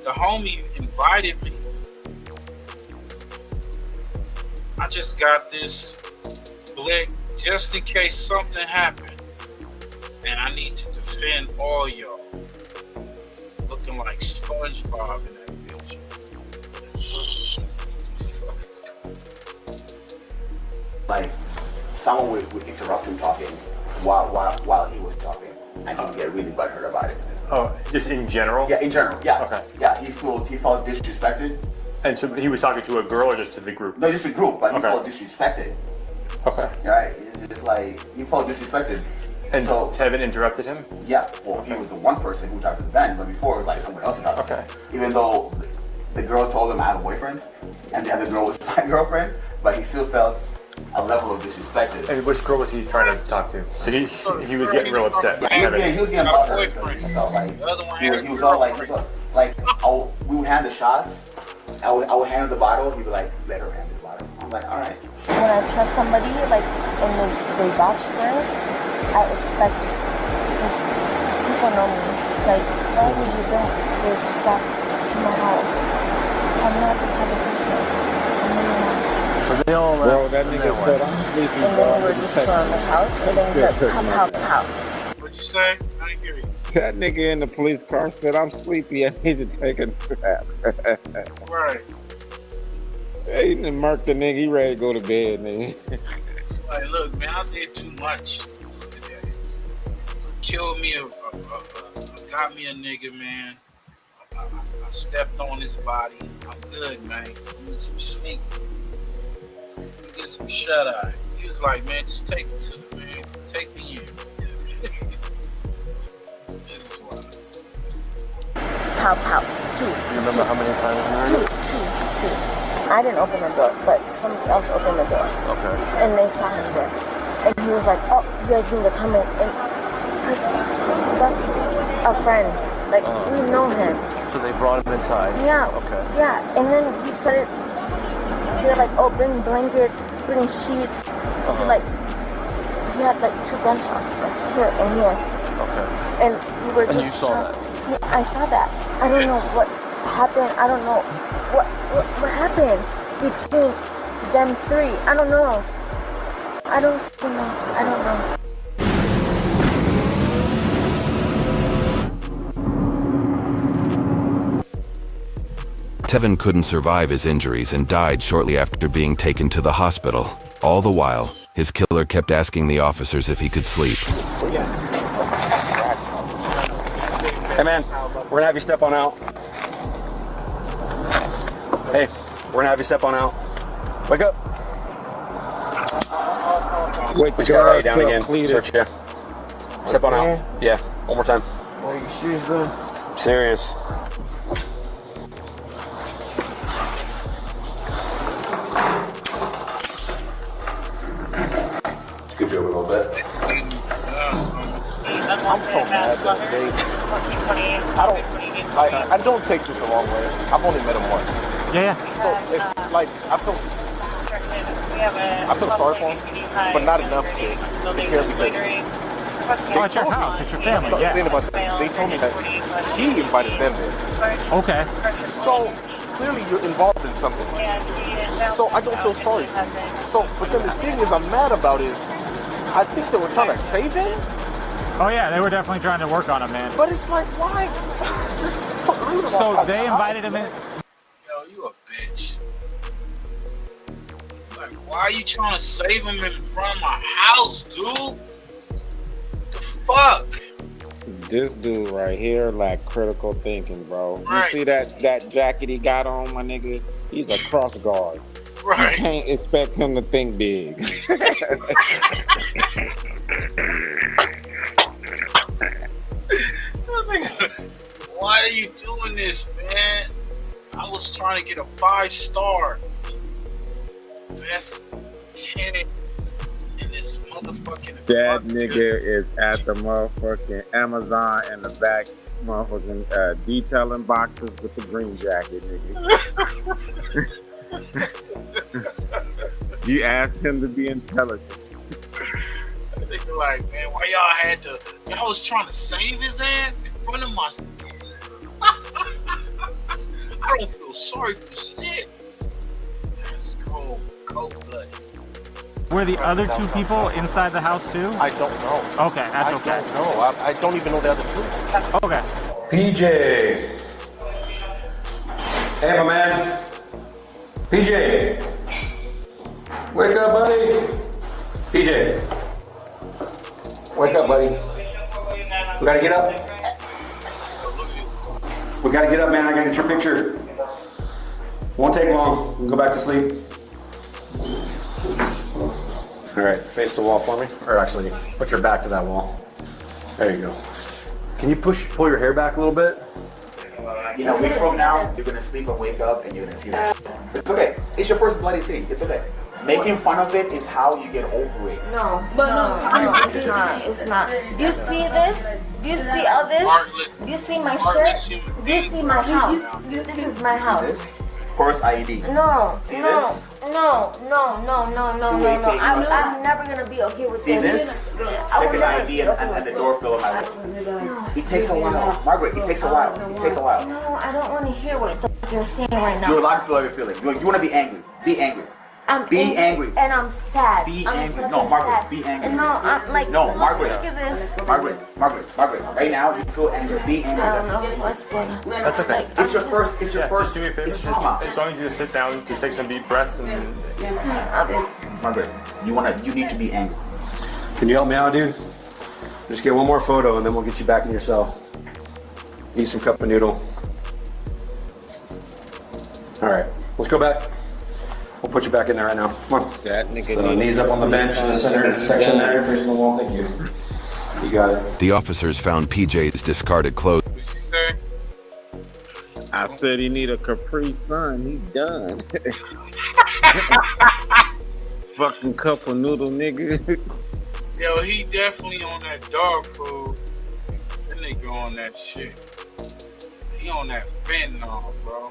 Speaker 8: The homie invited me. I just got this blick just in case something happened. And I need to defend all y'all. Looking like SpongeBob in that bitch.
Speaker 9: Like, someone would interrupt him talking while he was talking. And he would get really butthurt about it.
Speaker 1: Oh, just in general?
Speaker 9: Yeah, in general, yeah.
Speaker 1: Okay.
Speaker 9: Yeah, he felt disrespected.
Speaker 1: And so he was talking to a girl or just to the group?
Speaker 9: No, just a group, but he
Speaker 1: Okay.
Speaker 9: felt disrespected.
Speaker 1: Okay.
Speaker 9: Right? It's like, he felt disrespected.
Speaker 1: And
Speaker 9: so,
Speaker 1: Tevin interrupted him?
Speaker 9: yeah, well, he was the one person who talked to the band, but before it was like someone else who talked to him. Even though the girl told him I have a boyfriend, and the other girl was my girlfriend, but he still felt a level of disrespect.
Speaker 1: And which girl was he trying to talk to? So he was getting real upset.
Speaker 9: Yeah, he was getting bothered because he felt like he was all like we would hand the shots. I would hand her the bottle. He'd be like, let her hand the bottle. I'm like, all right.
Speaker 13: When I trust somebody, like, and they vouch for it, I expect it. Because people know me. Like, why would you bring this stuff to my house? I'm not the type of person. I'm really not.
Speaker 23: So they all
Speaker 10: Bro, that nigga said I'm sleeping,
Speaker 13: And then we were just chilling on the couch, and then we heard pow.
Speaker 8: What'd you say? I didn't hear you.
Speaker 10: That nigga in the police car said, I'm sleepy, I need to take a nap.
Speaker 8: Right.
Speaker 10: Hey, he done murked the nigga, he ready to go to bed, nigga.
Speaker 8: It's like, look, man, I did too much today. Killed me, got me a nigga, man. I stepped on his body. I'm good, man. I need some sleep. Get some shut eye. He was like, man, just take it to the man. Take me in. This is why.
Speaker 13: Pow. Two.
Speaker 23: You remember how many times you heard it?
Speaker 13: Two. I didn't open the door, but somebody else opened the door.
Speaker 23: Okay.
Speaker 13: And they saw him there. And he was like, oh, you guys need to come in. And because that's a friend. Like, we know him.
Speaker 23: So they brought him inside?
Speaker 13: Yeah.
Speaker 23: Okay.
Speaker 13: Yeah. And then he started, they're like, oh, bring blankets, bring sheets. To like, he had like 2 gunshots, like here and here.
Speaker 23: Okay.
Speaker 13: And we were
Speaker 23: And
Speaker 13: just
Speaker 23: you saw that?
Speaker 13: I saw that. I don't know what happened. I don't know what happened between them 3. I don't know. I don't fucking know. I don't know.
Speaker 7: Tevin couldn't survive his injuries and died shortly after being taken to the hospital. All the while, his killer kept asking the officers if he could sleep.
Speaker 26: Hey man, we're gonna have you step on out. Hey, we're gonna have you step on out. Wake up.
Speaker 10: Wake
Speaker 26: Put your eye down again.
Speaker 10: Pleaded.
Speaker 26: Search you. Step on out. Yeah, one more time.
Speaker 23: Are you serious, man?
Speaker 26: Serious.
Speaker 9: Good job a little bit.
Speaker 11: I'm so mad that they. I don't take this the wrong way. I've only met him once.
Speaker 26: Yeah.
Speaker 11: So it's like I feel sorry for him, but not enough to care because.
Speaker 26: Oh, it's your house. It's your family. Yeah.
Speaker 11: They told me that he invited them there.
Speaker 26: Okay.
Speaker 11: So clearly you're involved in something. So I don't feel sorry for you. So, but then the thing is I'm mad about is, I think they were trying to save him.
Speaker 26: Oh yeah, they were definitely trying to work on him, man.
Speaker 11: But it's like, why?
Speaker 26: So they invited him in.
Speaker 8: Yo, you a bitch. Like, why are you trying to save him in front of my house, dude? The fuck?
Speaker 10: This dude right here lack critical thinking, bro.
Speaker 8: Right.
Speaker 10: You see that jacket he got on, my nigga? He's a cross guard.
Speaker 8: Right.
Speaker 10: You can't expect him to think big.
Speaker 8: Why are you doing this, man? I was trying to get a 5-star best tenant in this motherfucking
Speaker 10: That
Speaker 8: apartment.
Speaker 10: nigga is at the motherfucking Amazon in the back, motherfucking detailing boxes with the green jacket, nigga. You asked him to be intelligent.
Speaker 8: Nigga like, man, why y'all was trying to save his ass in front of my I don't feel sorry for shit. That's cold-blooded.
Speaker 26: Were the other two people inside the house too?
Speaker 11: I don't know.
Speaker 26: Okay, that's okay.
Speaker 11: I don't know. I don't even know the other two.
Speaker 26: Okay.
Speaker 15: PJ. Hey, my man. PJ. Wake up, buddy. PJ. Wake up, buddy. We gotta get up. We gotta get up, man. I gotta get your picture. Won't take long. We can go back to sleep. All right, face the wall for me. Or actually, put your back to that wall. There you go. Can you pull your hair back a little bit?
Speaker 18: You know, a week from now, you're gonna sleep and wake up and you're gonna see that. It's okay. It's your first bloody scene. It's okay. Making fun of it is how you get over it.
Speaker 13: No, it's not. It's not. Do you see this? Do you see all this? Do you see my shirt? Do you see my house? This is my house.
Speaker 18: First IED.
Speaker 13: No,
Speaker 18: See
Speaker 13: no,
Speaker 18: this?
Speaker 13: no. I'm never gonna be okay with
Speaker 18: See
Speaker 13: this.
Speaker 18: this? Second IED and the door fell on my lip. It takes a while. Margaret, it takes a while. It takes a while.
Speaker 13: No, I don't want to hear what the fuck you're saying right now.
Speaker 18: You're allowed to feel how you're feeling. You want to be angry. Be angry. Be angry.
Speaker 13: And I'm sad.
Speaker 18: Be
Speaker 13: I'm
Speaker 18: angry.
Speaker 13: fucking
Speaker 18: No, Margaret,
Speaker 13: sad.
Speaker 18: be angry.
Speaker 13: And no, I'm like,
Speaker 18: No,
Speaker 13: look,
Speaker 18: Margaret.
Speaker 13: Look at this.
Speaker 18: Margaret. Right now, you feel angry. Be angry.
Speaker 13: I don't know what's going on.
Speaker 26: That's okay.
Speaker 18: It's your first. It's your first.
Speaker 26: Do me a favor.
Speaker 18: It's
Speaker 26: Just,
Speaker 18: trauma.
Speaker 26: as long as you just sit down, just take some deep breaths, and
Speaker 18: Margaret, you need to be angry.
Speaker 15: Can you help me out, dude? Just get one more photo and then we'll get you back in your cell. Eat some cup of noodle. All right, let's go back. We'll put you back in there right now. Come on.
Speaker 10: That nigga
Speaker 15: So knees up on the bench in the center section there, facing the wall. Thank you. You got it.
Speaker 7: The officers found PJ's discarded clothes.
Speaker 10: I said he need a Capri Sun. He's done. Fucking cup of noodle, nigga.
Speaker 8: Yo, he definitely on that dog food. That nigga on that shit. He on that fentanyl, bro.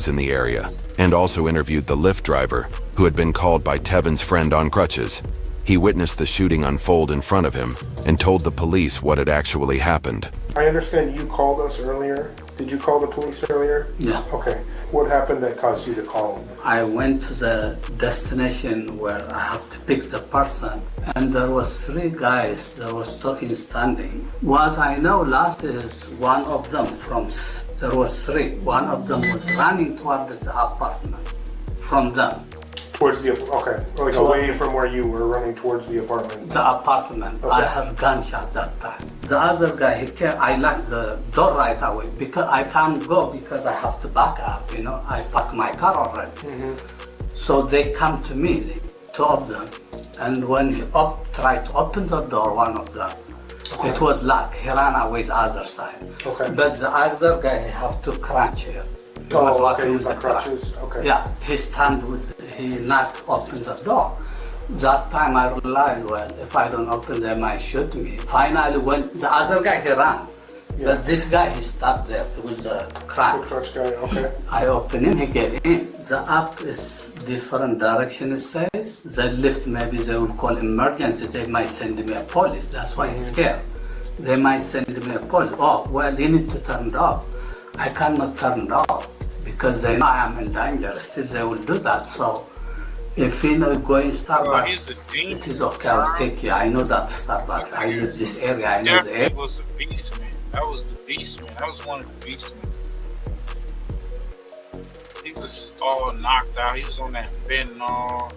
Speaker 7: In the area, and also interviewed the Lyft driver, who had been called by Tevin's friend on crutches. He witnessed the shooting unfold in front of him and told the police what had actually happened.
Speaker 4: I understand you called us earlier. Did you call the police earlier?
Speaker 19: Yeah.
Speaker 4: Okay. What happened that caused you to call them?
Speaker 19: I went to the destination where I have to pick the person, and there was 3 guys that was talking standing. What I know last is one of them there was 3. One of them was running towards the apartment from them.
Speaker 4: Towards the like away from where you were, running towards the apartment.
Speaker 19: The apartment.
Speaker 4: Okay.
Speaker 19: I have gunshot that time. The other guy, I locked the door right away because I can't go because I have to back up. You know, I parked my car already. So they come to me, 2 of them, and when he tried to open the door, one of them, it was locked. He ran away the other side.
Speaker 4: Okay.
Speaker 19: But the other guy, he have to crunch here. He was walking with the crutches. Okay. Yeah, he not open the door. That time I realized, well, if I don't open, they might shoot me. Finally, when the other guy, he ran. But this guy, he stopped there with the crutch.
Speaker 4: The crutch guy, okay.
Speaker 19: I open him, he get in. The up is different direction, it says. The lift, maybe they will call emergency. They might send me a police. That's why he's scared. They might send me a police. Oh, well, you need to turn it off. I cannot turn it off because they know I am in danger. Still, they will do that. So, if you know going Starbucks, it is okay. I'll take you. I know that Starbucks. I live this area. I know the area.
Speaker 8: Definitely was a beast, man. That was the beast, man. That was one of the beast, man. He was all knocked out. He was on that fentanyl.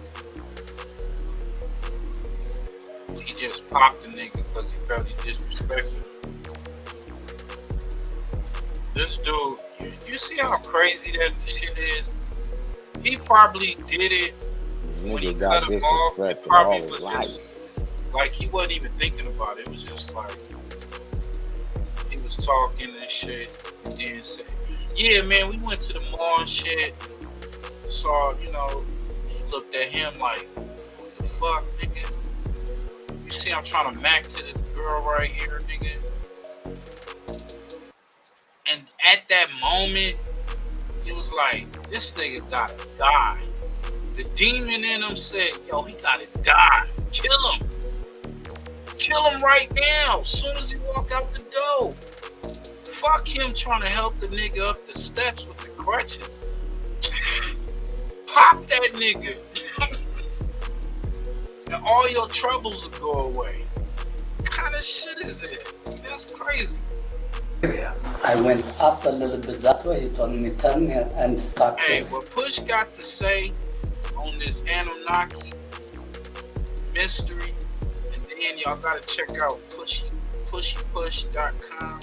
Speaker 8: He just popped the nigga because he felt he disrespected him. This dude, you see how crazy that shit is? He probably did it when he cut him off. It probably was just like he wasn't even thinking about it. It was just like he was talking and shit, and then said, "Yeah, man, we went to the mall and shit." Saw, you know, looked at him like, "What the fuck, nigga? You see, I'm trying to mac to this girl right here, nigga." And at that moment, it was like, this nigga gotta die. The demon in him said, yo, he gotta die. Kill him. Kill him right now, as soon as he walk out the door. Fuck him trying to help the nigga up the steps with the crutches. Pop that nigga. And all your troubles will go away. What kind of shit is it? That's crazy.
Speaker 19: I went up a little bit that way. He told me turn here and start.
Speaker 8: Hey, what Push got to say on this Anunnaki mystery, and then y'all gotta check out pushypush.com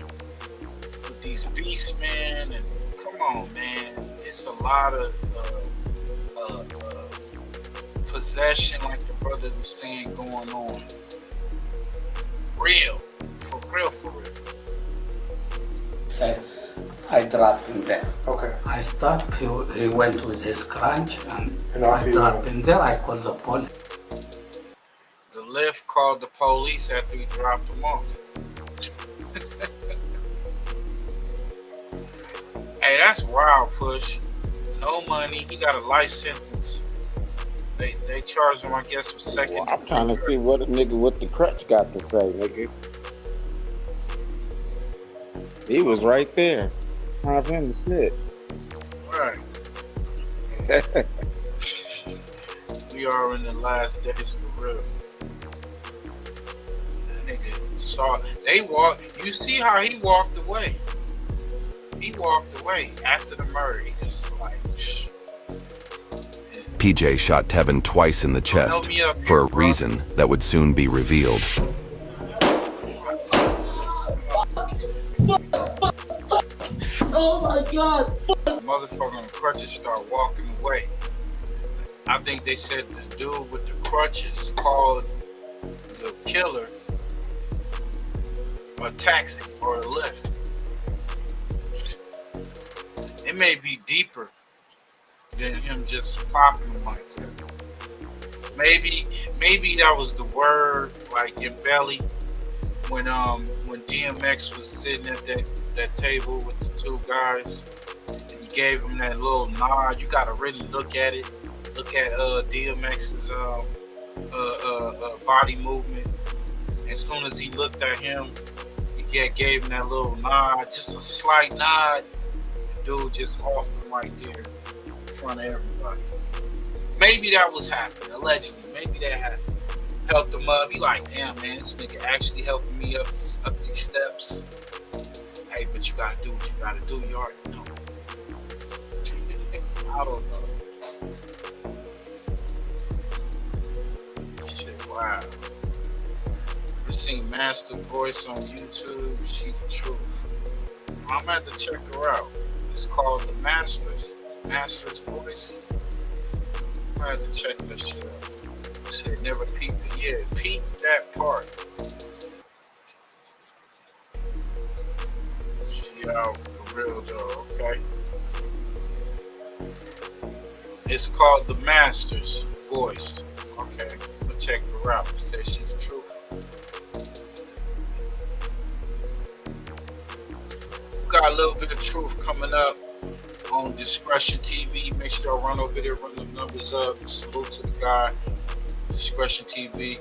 Speaker 8: with these beasts, man. And come on, man, it's a lot of possession, like the brother was saying, going on. Real, for real, for real.
Speaker 19: Said, I dropped him there. Okay. I stopped. He went with his crunch, and I dropped him there. I called the police.
Speaker 8: The lift called the police after he dropped him off. Hey, that's wild, Push. No money. He got a life sentence. They charged him, I guess, with second.
Speaker 10: Well, I'm trying to see what a nigga with the crutch got to say, nigga. He was right there. Time for him to sit.
Speaker 8: Right. We are in the last days for real. That nigga saw. They walked. You see how he walked away? He walked away after the murder. He just like. Shh.
Speaker 7: PJ shot Tevin twice in the chest for a reason that would soon be revealed.
Speaker 6: Oh my God!
Speaker 8: Motherfucker on crutches start walking away. I think they said the dude with the crutches called the killer a taxi or a lift. It may be deeper than him just popping them like that. Maybe that was the word, like in Belly, when DMX was sitting at that table with the two guys, and he gave him that little nod. You gotta really look at it. Look at DMX's body movement. As soon as he looked at him, he gave him that little nod, just a slight nod. The dude just off him right there in front of everybody. Maybe that was happening, allegedly. Maybe that happened. Helped him up. He like, damn, man, this nigga actually helping me up these steps. Hey, but you gotta do what you gotta do. You already know. I don't know. Shit, wow. You seen Master Voice on YouTube? She the truth. I'm gonna have to check her out. It's called The Master's Voice. I had to check that shit out. Said never peep it. Yeah, peep that part. She out for real though, okay? It's called The Master's Voice. Okay, I'll check her out. Say she's the truth. We got a little bit of truth coming up on Discretion TV. Make sure y'all run over there, run the numbers up. Salute to the guy, Discretion TV.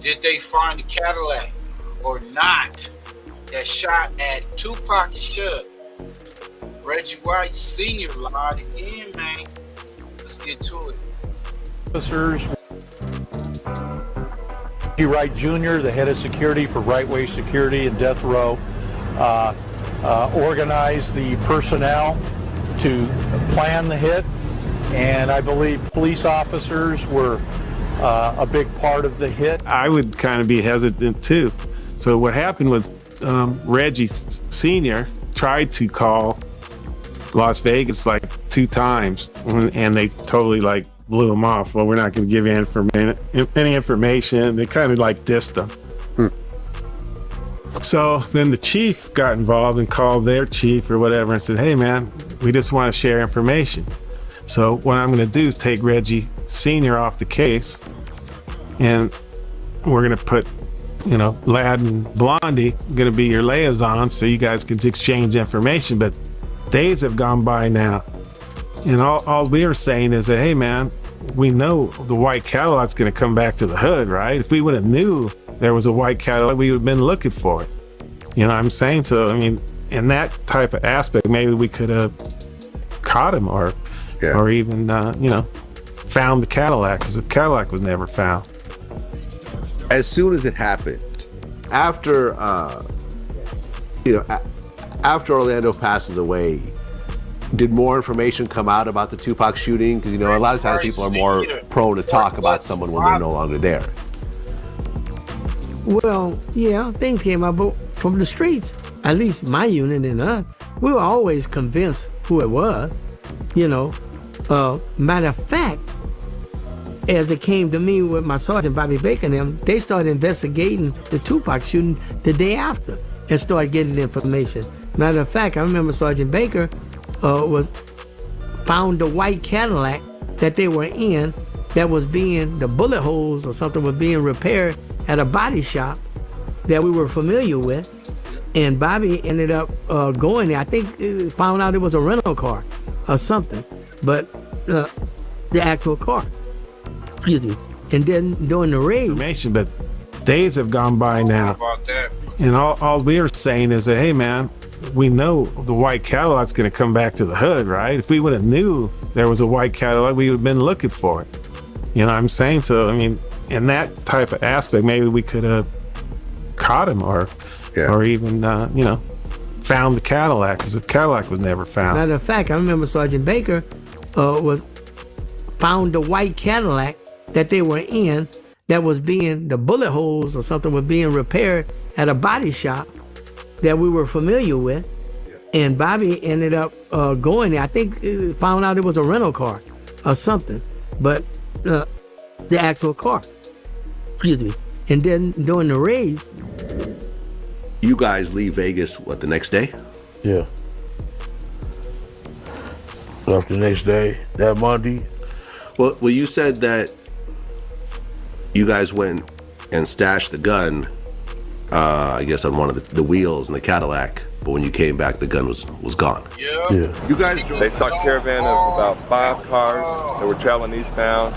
Speaker 8: Did they find the Cadillac or not that shot at Tupac and Shug? Reggie White Sr. lied again, man. Let's get to it.
Speaker 2: Officers. Reggie Wright Jr., the head of security for Right Way Security and Death Row, organized the personnel to plan the hit, and I believe police officers were a big part of the hit.
Speaker 12: I would kind of be hesitant too. So what happened was Reggie Sr. tried to call Las Vegas like 2 times, and they totally like blew him off. Well, we're not going to give you any information. They kind of like dissed him. So then the chief got involved and called their chief or whatever and said, hey man, we just want to share information. So what I'm going to do is take Reggie Sr. off the case, and we're going to put, Lad and Blondie going to be your liaisons so you guys can exchange information. But days have gone by now, and all we were saying is that, hey man, we know the white Cadillac's going to come back to the hood, right? If we would have knew there was a white Cadillac, we would have been looking for it. You know what I'm saying? So, I mean, in that type of aspect, maybe we could have caught him or even, found the Cadillac, because the Cadillac was never found.
Speaker 20: As soon as it happened, after Orlando passes away, did more information come out about the Tupac shooting? Because a lot of times people are more prone to talk about someone when they're no longer there.
Speaker 21: Well, yeah, things came out, but from the streets, at least my unit and us, we were always convinced who it was. Matter of fact, as it came to me with my Sergeant Bobby Baker and them, they started investigating the Tupac shooting the day after and started getting information. Matter of fact, I remember Sergeant Baker found the white Cadillac that they were in that was the bullet holes or something was being repaired at a body shop that we were familiar with. And Bobby ended up going there. I think found out it was a rental car or something, but the actual car. Excuse me. And then during the raid,
Speaker 12: information, but days have gone by now, and all we are saying is that, hey man, we know the white Cadillac's going to come back to the hood, right? If we would have knew there was a white Cadillac, we would have been looking for it. You know what I'm saying? So, I mean, in that type of aspect, maybe we could have caught him or even, found the Cadillac, because the Cadillac was never found.
Speaker 21: Matter of fact, I remember Sergeant Baker found the white Cadillac that they were in that was the bullet holes or something was being repaired at a body shop that we were familiar with. And Bobby ended up going there. I think found out it was a rental car or something, but the actual car. Excuse me. And then during the raids,
Speaker 20: you guys leave Vegas, the next day?
Speaker 23: Yeah. Left the next day, that Monday.
Speaker 20: Well, you said that you guys went and stashed the gun, I guess on one of the wheels in the Cadillac, but when you came back, the gun was gone. Yeah.
Speaker 22: You guys, they saw a caravan of about 5 cars that were traveling eastbound,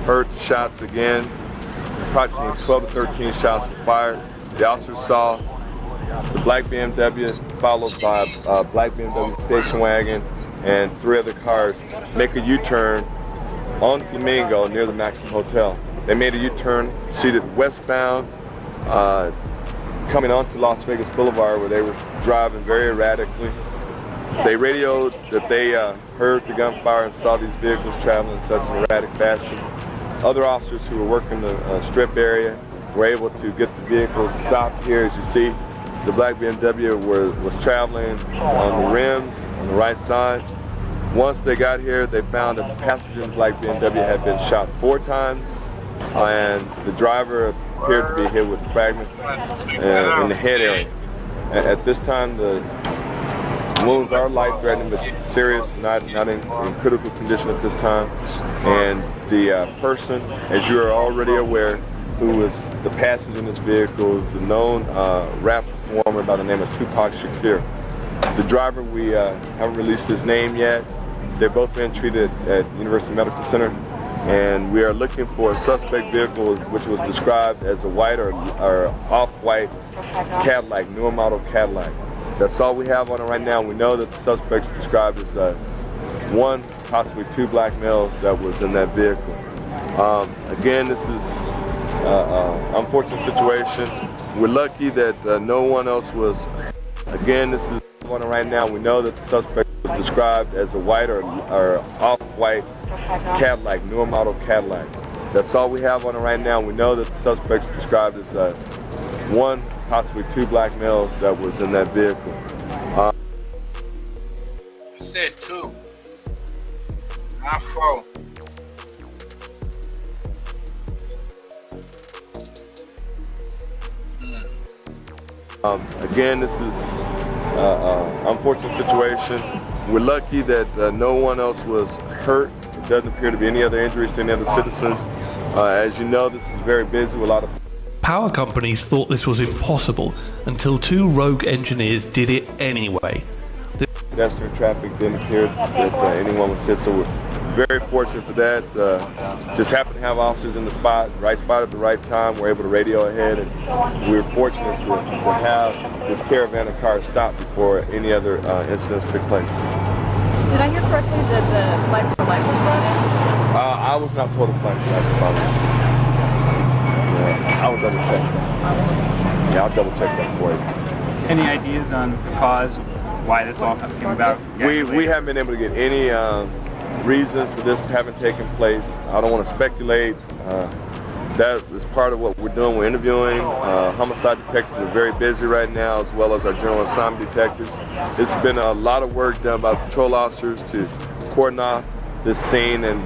Speaker 22: heard shots again, approximately 12 to 13 shots were fired. They also saw the black BMW followed by a black BMW station wagon and 3 other cars make a U-turn on Flamingo near the Maxim Hotel. They made a U-turn, proceeded westbound, coming onto Las Vegas Boulevard, where they were driving very erratically. They radioed that they heard the gunfire and saw these vehicles traveling in such an erratic fashion. Other officers who were working the strip area were able to get the vehicles stopped here. As you see, the black BMW was traveling on the rims on the right side. Once they got here, they found that the passenger in the black BMW had been shot 4 times, and the driver appeared to be hit with fragments in the head area. At this time, the wounds are life-threatening but serious, not in critical condition at this time. And the person, as you are already aware, who was the passenger in this vehicle, is a known rap performer by the name of Tupac Shakur. The driver, we haven't released his name yet. They've both been treated at University Medical Center, and we are looking for a suspect vehicle which was described as a white or off-white Cadillac, newer model Cadillac. That's all we have on it right now. We know that the suspects described as one, possibly two black males that was in that vehicle. Again, this is an unfortunate situation. We're lucky that no one else was. Again, this is on it right now. We know that the suspect was described as a white or off-white Cadillac, newer model Cadillac. That's all we have on it right now. We know that the suspects described as one, possibly two black males that was in that vehicle.
Speaker 8: I said two, not four.
Speaker 22: Again, this is an unfortunate situation. We're lucky that no one else was hurt. There doesn't appear to be any other injuries to any other citizens. As you know, this is very busy with a lot of
Speaker 3: power companies thought this was impossible until two rogue engineers did it anyway.
Speaker 22: pedestrian traffic didn't appear that anyone was hit, so we're very fortunate for that. Just happened to have officers in the right spot at the right time. We're able to radio ahead, and we were fortunate to have this caravan of cars stop before any other incidents took place.
Speaker 5: Did I hear correctly that the flight was brought in?
Speaker 22: I was not told the flight was brought in. Yes, I will double check that. Yeah, I'll double check that for you.
Speaker 14: Any ideas on the cause of why this all came about?
Speaker 22: We haven't been able to get any reasons for this having taken place. I don't want to speculate. That is part of what we're doing. We're interviewing. Homicide detectives are very busy right now, as well as our general assignment detectives. It's been a lot of work done by patrol officers to cordon off this scene and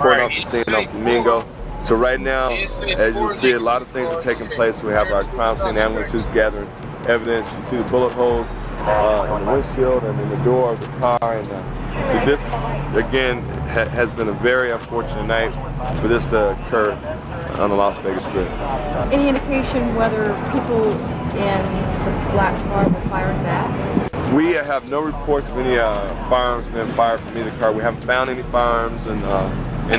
Speaker 22: cordon off the scene of Flamingo. So right now, as you see, a lot of things are taking place. We have our crime scene analysts gathering evidence. You see the bullet holes in the windshield and in the door of the car. And this, again, has been a very unfortunate night for this to occur on the Las Vegas Strip.
Speaker 5: Any indication whether people in the black car were firing back?
Speaker 22: We have no reports of any firearms being fired from either car. We haven't found any firearms in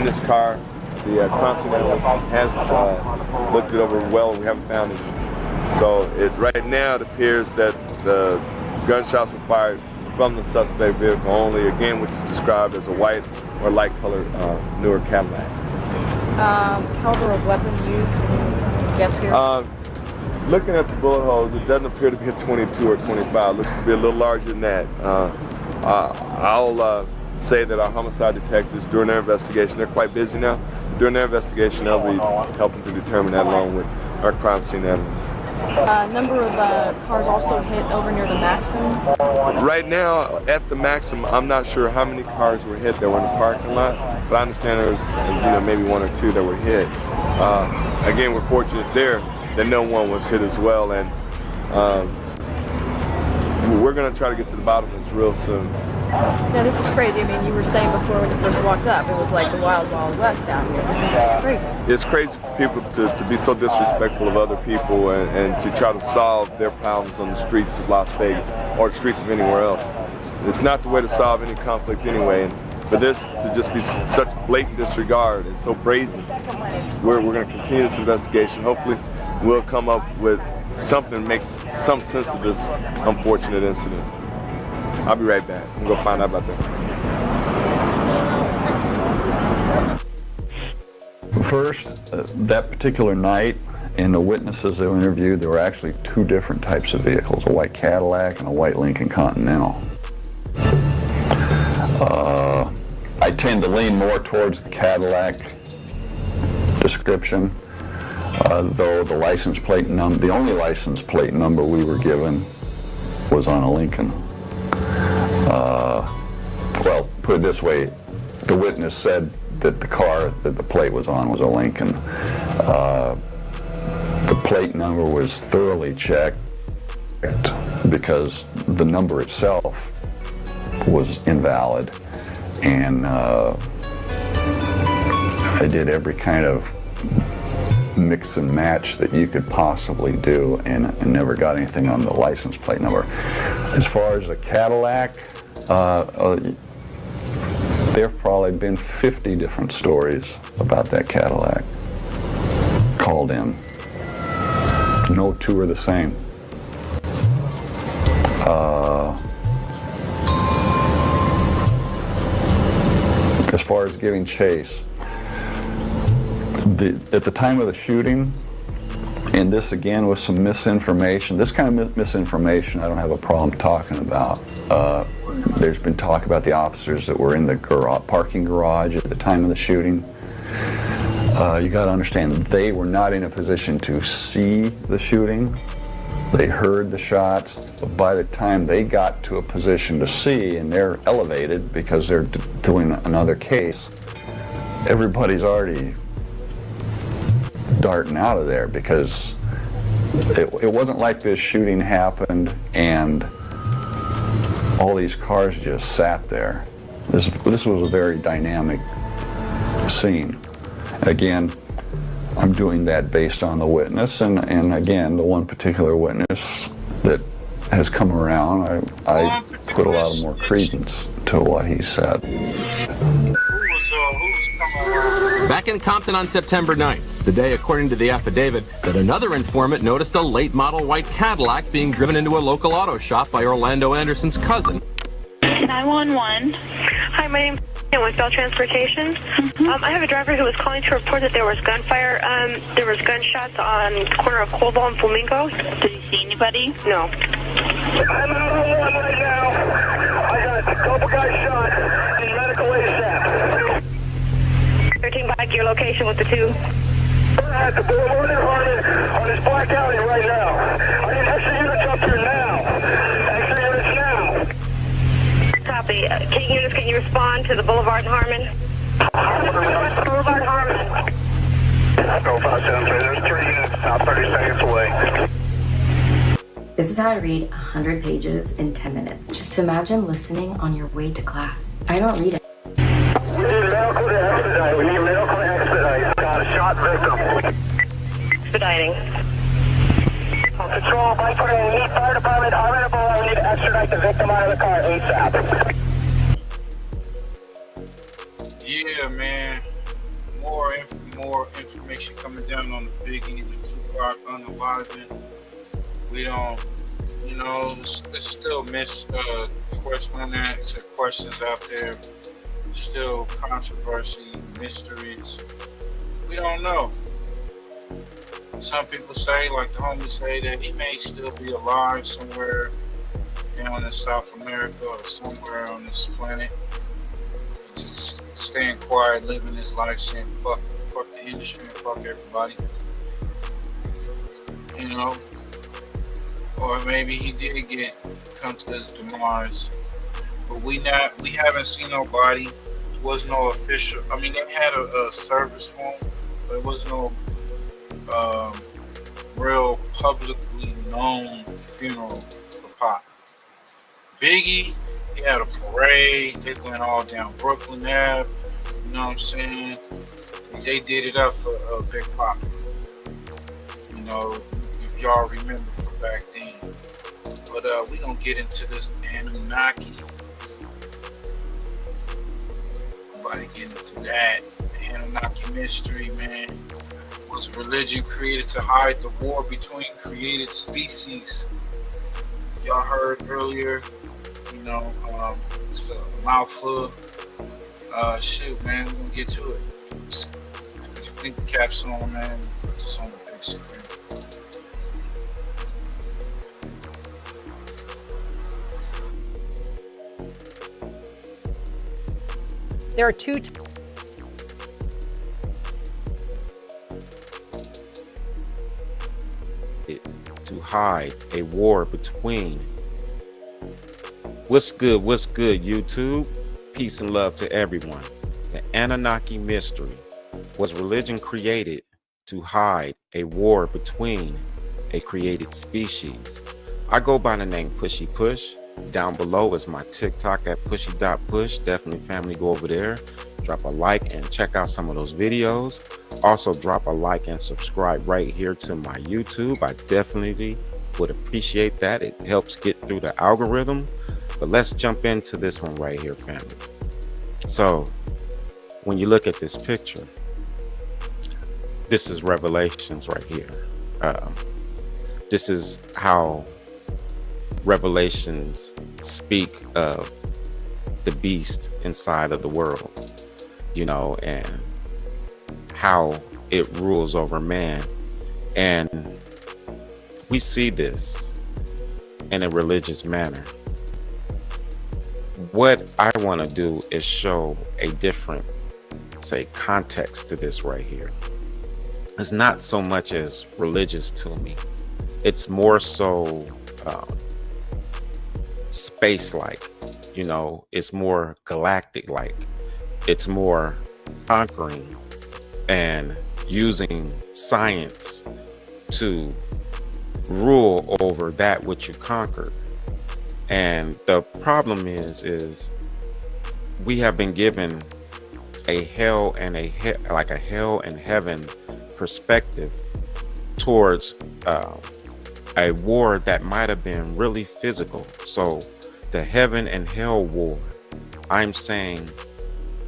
Speaker 22: this car. The crime scene analyst has looked it over well, and we haven't found any. So right now it appears that the gunshots were fired from the suspect vehicle only, again, which is described as a white or light colored newer Cadillac.
Speaker 5: Caliber of weapon used, any guess here?
Speaker 22: Looking at the bullet holes, it doesn't appear to be a 22 or 25. It looks to be a little larger than that. I'll say that our homicide detectives, during their investigation, they're quite busy now. During their investigation, they'll be helping to determine that along with our crime scene analysts.
Speaker 5: Number of cars also hit over near the Maxim.
Speaker 22: Right now, at the Maxim, I'm not sure how many cars were hit that were in the parking lot, but I understand there was maybe one or two that were hit. Again, we're fortunate there that no one was hit as well, and we're going to try to get to the bottom of this real soon.
Speaker 5: Yeah, this is crazy. I mean, you were saying before when you first walked up, it was like the wild, wild west down here. This is just crazy.
Speaker 22: It's crazy for people to be so disrespectful of other people and to try to solve their problems on the streets of Las Vegas or the streets of anywhere else. It's not the way to solve any conflict anyway. And for this to just be such blatant disregard and so brazen, we're going to continue this investigation. Hopefully, we'll come up with something that makes some sense of this unfortunate incident. I'll be right back. I'm going to find out about that.
Speaker 16: First, that particular night, in the witnesses that were interviewed, there were actually two different types of vehicles, a white Cadillac and a white Lincoln Continental. I tend to lean more towards the Cadillac description, though the license plate number, the only license plate number we were given was on a Lincoln. Well, put it this way, the witness said that the car that the plate was on was a Lincoln. The plate number was thoroughly checked because the number itself was invalid, and I did every kind of mix and match that you could possibly do and never got anything on the license plate number. As far as a Cadillac, there have probably been 50 different stories about that Cadillac called in. No two are the same. As far as giving chase, at the time of the shooting, and this again was some misinformation. This kind of misinformation I don't have a problem talking about. There's been talk about the officers that were in the parking garage at the time of the shooting. You got to understand, they were not in a position to see the shooting. They heard the shots, but by the time they got to a position to see, and they're elevated because they're doing another case, everybody's already darting out of there, because it wasn't like this shooting happened and all these cars just sat there. This was a very dynamic scene. Again, I'm doing that based on the witness, and again, the one particular witness that has come around, I put a lot of more credence to what he said.
Speaker 1: Back in Compton on September 9th, the day, according to the affidavit, that another informant noticed a late model white Cadillac being driven into a local auto shop by Orlando Anderson's cousin.
Speaker 9: 911. Hi, my name's with Bell Transportation. I have a driver who was calling to report that there was gunfire. There was gunshots on the corner of Cobalt and Flamingo. Did you see anybody? No. I'm out on one right now. I got a couple guys shot in medical ASAP. 13 back your location with the two. We're at the Boulevard in Harmon on this black alley right now. I need extra units up here now. Extra units now. Copy. King units, can you respond to the Boulevard in Harmon? Boulevard in Harmon. Go 573. There's 3 units now, 30 seconds away.
Speaker 11: This is how I read 100 pages in 10 minutes. Just imagine listening on your way to class. I don't read it.
Speaker 9: We need medical to expedite. We need medical to expedite. Got a shot victim. Expediting. Patrol, bike for the Heat Fire Department, Harmon Boulevard. We need to extradite the victim out of the car ASAP.
Speaker 8: Yeah, man. More information coming down on the Biggie, the Tupac unaliving. We don't, there's still questions out there. Still controversy, mysteries. We don't know. Some people say, like the homies say, that he may still be alive somewhere down in South America or somewhere on this planet. Just staying quiet, living his life, saying fuck the industry and fuck everybody. Or maybe he did come to his demise. But we haven't seen nobody. There was no official. I mean, they had a service for him, but it was no real publicly known funeral for Pop. Biggie, he had a parade. They went all down Brooklyn Ave. You know what I'm saying? They did it up for Big Pop. If y'all remember from back then. But we gonna get into this Anunnaki. Nobody get into that. The Anunnaki mystery, man. Was religion created to hide the war between created species? Y'all heard earlier, it's a mouthful. Shoot, man, we're gonna get to it. If you think the cap's on, man, put this on the big screen.
Speaker 17: There are two
Speaker 10: to hide a war between. What's good, YouTube? Peace and love to everyone. The Anunnaki mystery. Was religion created to hide a war between a created species? I go by the name Pushy Push. Down below is my TikTok at pushy.push. Definitely, family, go over there, drop a like and check out some of those videos. Also drop a like and subscribe right here to my YouTube. I definitely would appreciate that. It helps get through the algorithm. But let's jump into this one right here, family. So when you look at this picture, this is Revelations right here. This is how revelations speak of the beast inside of the world, you know, and how it rules over man. And we see this in a religious manner. What I want to do is show a different, say, context to this right here. It's not so much as religious to me. It's more so space-like, you know, it's more galactic-like. It's more conquering and using science to rule over that which you conquered. And the problem is we have been given a hell and a hell and heaven perspective towards a war that might have been really physical. So the heaven and hell war, I'm saying,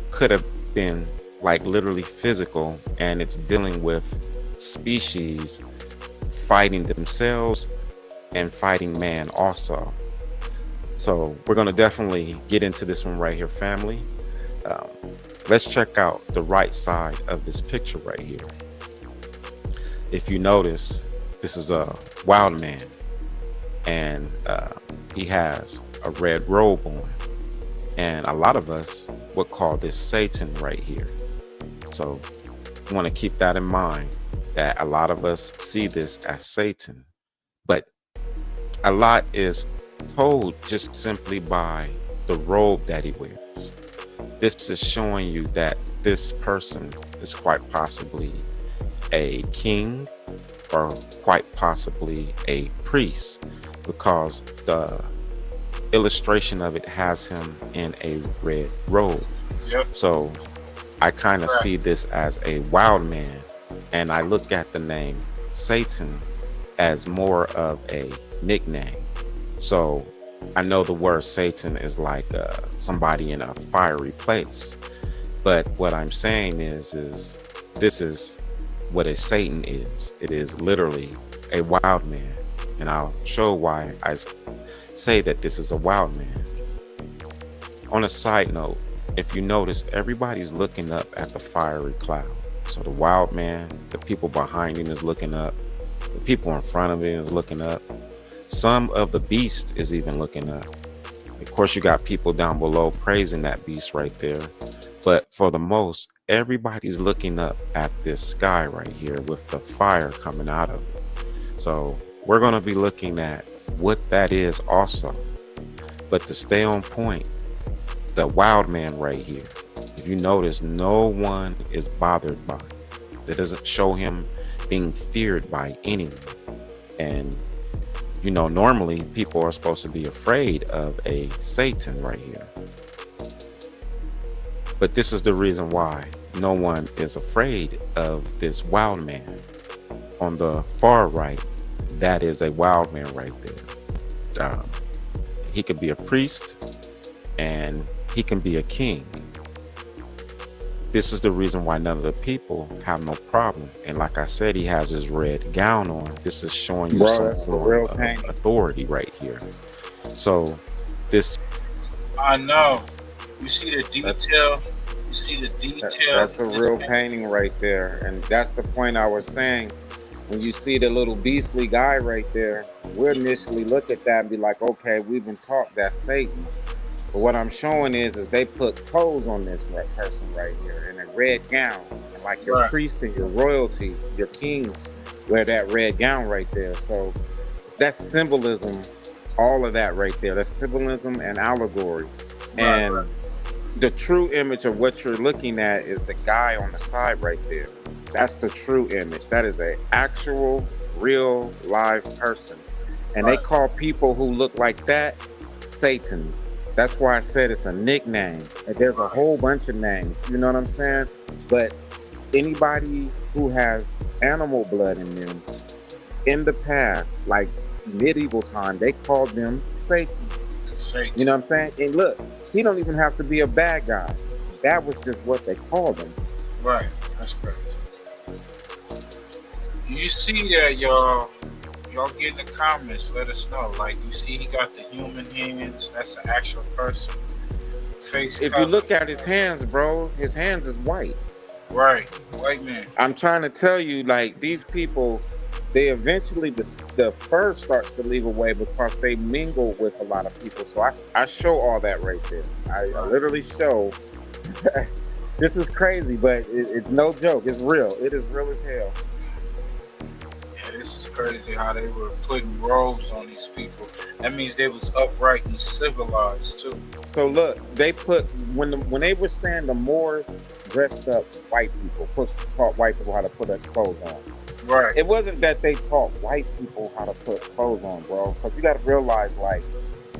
Speaker 10: could have been like literally physical, and it's dealing with species fighting themselves and fighting man also. So we're going to definitely get into this one right here, family. Let's check out the right side of this picture right here. If you notice, this is a wild man, and he has a red robe on, and a lot of us would call this Satan right here. So you want to keep that in mind, that a lot of us see this as Satan, but a lot is told just simply by the robe that he wears. This is showing you that this person is quite possibly a king or quite possibly a priest, because the illustration of it has him in a red robe.
Speaker 8: Yep.
Speaker 10: So I kind of see this as a wild man, and I look at the name Satan as more of a nickname. So I know the word Satan is like somebody in a fiery place, but what I'm saying is this is what a Satan is. It is literally a wild man, and I'll show why I say that this is a wild man. On a side note, if you notice, everybody's looking up at the fiery cloud. So the wild man, the people behind him is looking up, the people in front of him is looking up. Some of the beast is even looking up. Of course, you got people down below praising that beast right there. But for the most, everybody's looking up at this sky right here with the fire coming out of it. So we're going to be looking at what that is also. But to stay on point, the wild man right here, if you notice, no one is bothered by it. That doesn't show him being feared by anyone. And you know, normally people are supposed to be afraid of a Satan right here. But this is the reason why no one is afraid of this wild man. On the far right, that is a wild man right there. He could be a priest, and he can be a king. This is the reason why none of the people have no problem. And like I said, he has his red gown on. This is showing you some form of authority right here. So this,
Speaker 8: I know. You see the detail. You see the detail.
Speaker 10: That's a real painting right there. And that's the point I was saying. When you see the little beastly guy right there, we'll initially look at that and be like, okay, we've been taught that's Satan. But what I'm showing is they put clothes on this person right here in a red gown. And like your priests and your royalty, your kings wear that red gown right there. So that's symbolism, all of that right there. That's symbolism and allegory. And the true image of what you're looking at is the guy on the side right there. That's the true image. That is an actual, real, live person. And they call people who look like that Satans. That's why I said it's a nickname. And there's a whole bunch of names, you know what I'm saying? But anybody who has animal blood in them, in the past, like medieval time, they called them Satan. You know what I'm saying? And look, he don't even have to be a bad guy. That was just what they called him.
Speaker 8: Right, that's correct. You see that, y'all. y'all get in the comments. Let us know. Like, you see, he got the human hands. That's an actual person. Face.
Speaker 10: If you look at his hands, bro, his hands is white.
Speaker 8: Right, white man.
Speaker 10: I'm trying to tell you, like, these people, they eventually, the fur starts to leave away because they mingle with a lot of people. So I show all that right there. I literally show. This is crazy, but it's no joke. It's real. It is real as hell.
Speaker 8: Yeah, this is crazy how they were putting robes on these people. That means they was upright and civilized too.
Speaker 10: So look, they put when they were saying the Moors dressed up white people, taught white people how to put clothes on.
Speaker 8: Right.
Speaker 10: It wasn't that they taught white people how to put clothes on, bro. Because you got to realize, like,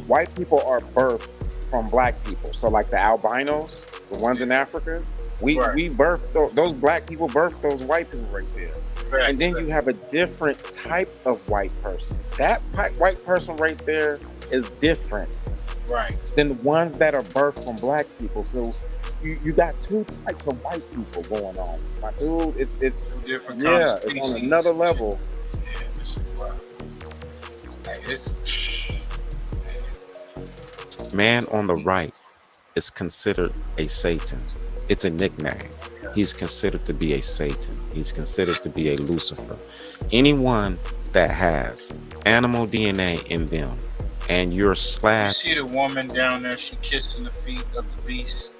Speaker 10: white people are birthed from black people. So like the albinos, the ones in Africa, we birthed those black people birthed those white people right there. Right. And then you have a different type of white person. That white person right there is different,
Speaker 8: right,
Speaker 10: than the ones that are birthed from black people. So you got two types of white people going on, my dude. It's
Speaker 8: different
Speaker 10: it's on another level.
Speaker 8: Yeah, this is wild. Like, it's
Speaker 10: Man on the right is considered a Satan. It's a nickname. He's considered to be a Satan. He's considered to be a Lucifer. Anyone that has animal DNA in them and you're
Speaker 8: You
Speaker 10: slash.
Speaker 8: see the woman down there, she kissing the feet of the beast.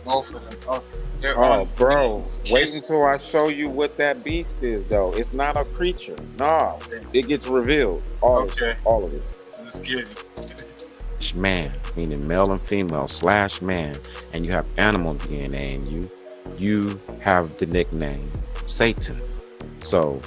Speaker 8: Both of them. Oh, they're
Speaker 10: Oh,
Speaker 8: on
Speaker 10: bro,
Speaker 8: knees,
Speaker 10: wait
Speaker 8: kissing.
Speaker 10: until I show you what that beast is, though. It's not a creature. No, it gets revealed. All of this.
Speaker 8: Let's get it.
Speaker 10: Man, meaning male and female / man, and you have animal DNA in you have the nickname Satan. So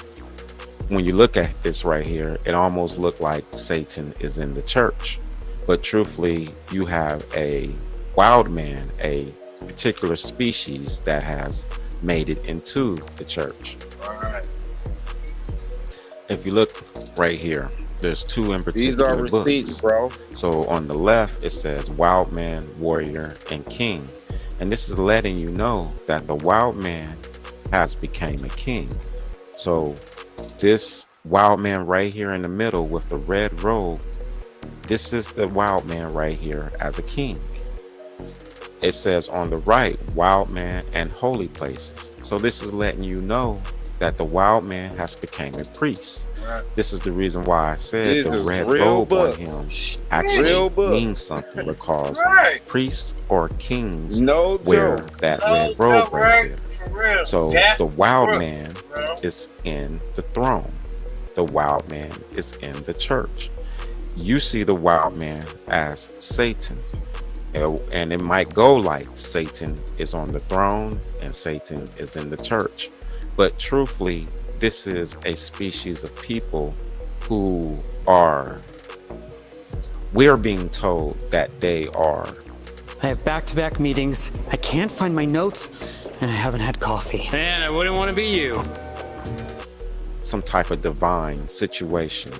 Speaker 10: when you look at this right here, it almost looked like Satan is in the church. But truthfully, you have a wild man, a particular species that has made it into the church.
Speaker 8: All right.
Speaker 10: If you look right here, there's two in
Speaker 8: These are
Speaker 10: particular
Speaker 8: receipts,
Speaker 10: books.
Speaker 8: bro.
Speaker 10: So on the left, it says wild man, warrior, and king. And this is letting you know that the wild man has become a king. So this wild man right here in the middle with the red robe, this is the wild man right here as a king. It says on the right, wild man and holy places. So this is letting you know that the wild man has become a priest. Right. This is the reason why I said
Speaker 8: This
Speaker 10: the
Speaker 8: is
Speaker 10: red
Speaker 8: real
Speaker 10: robe
Speaker 8: book.
Speaker 10: on him
Speaker 8: Real
Speaker 10: actually
Speaker 8: book.
Speaker 10: means something because
Speaker 8: Right.
Speaker 10: priests or kings
Speaker 8: No
Speaker 10: wear
Speaker 8: joke.
Speaker 10: that
Speaker 8: No
Speaker 10: red robe
Speaker 8: joke,
Speaker 10: right
Speaker 8: right?
Speaker 10: there.
Speaker 8: For real.
Speaker 10: So
Speaker 8: That
Speaker 10: the wild
Speaker 8: book,
Speaker 10: man
Speaker 8: bro.
Speaker 10: is in the throne. The wild man is in the church. You see the wild man as Satan. And it might go like Satan is on the throne and Satan is in the church. But truthfully, this is a species of people who we're being told that they are.
Speaker 13: I have back-to-back meetings, I can't find my notes, and I haven't had coffee.
Speaker 14: Man, I wouldn't want to be you.
Speaker 10: Some type of divine situation,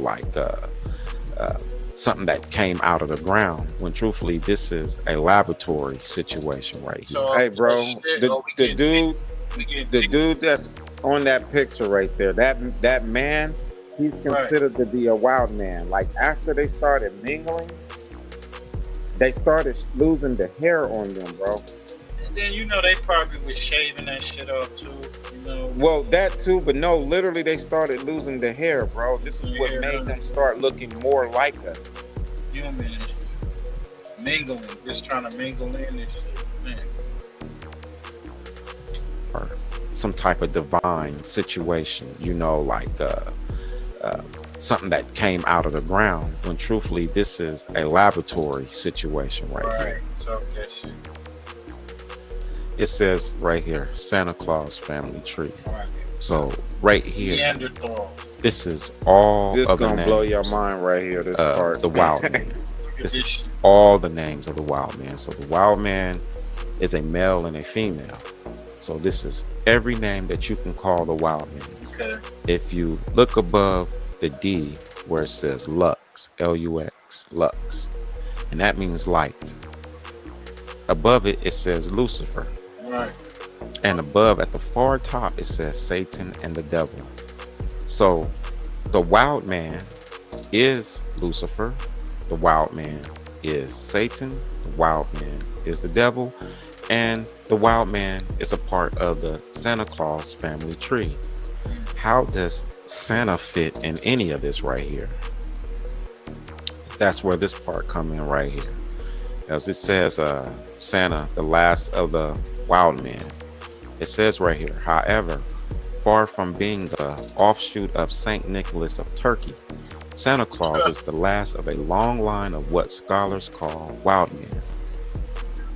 Speaker 10: like something that came out of the ground, when truthfully this is a laboratory situation right here.
Speaker 8: So,
Speaker 10: Hey bro,
Speaker 8: shit,
Speaker 10: the dude that's on that picture right there, that man, he's considered to be a wild man. Like after they started mingling, they started losing the hair on them, bro.
Speaker 8: And then they probably was shaving that shit off too.
Speaker 10: Well, that too, but no, literally they started losing the hair, bro. This is what made them start looking more like us.
Speaker 8: Human and shit. Mingling, just trying to mingle in and shit, man.
Speaker 10: Or some type of divine situation, like something that came out of the ground, when truthfully this is a laboratory situation right here.
Speaker 8: Talk that shit.
Speaker 10: It says right here, Santa Claus family tree. So right here,
Speaker 8: Neanderthal.
Speaker 10: this is all
Speaker 8: This
Speaker 10: of the
Speaker 8: gonna
Speaker 10: names.
Speaker 8: blow your mind right here, this part.
Speaker 10: The wild man. This is all the names of the wild man. So the wild man is a male and a female. So this is every name that you can call the wild man.
Speaker 8: Okay.
Speaker 10: If you look above the D where it says Lux, Lux, Lux, and that means light. Above it, it says Lucifer.
Speaker 8: Right.
Speaker 10: And above at the far top, it says Satan and the devil. So the wild man is Lucifer. The wild man is Satan. The wild man is the devil. And the wild man is a part of the Santa Claus family tree. How does Santa fit in any of this right here? That's where this part come in right here. As it says, Santa, the last of the wild men. It says right here, however, far from being the offshoot of Saint Nicholas of Turkey, Santa Claus is the last of a long line of what scholars call wild men,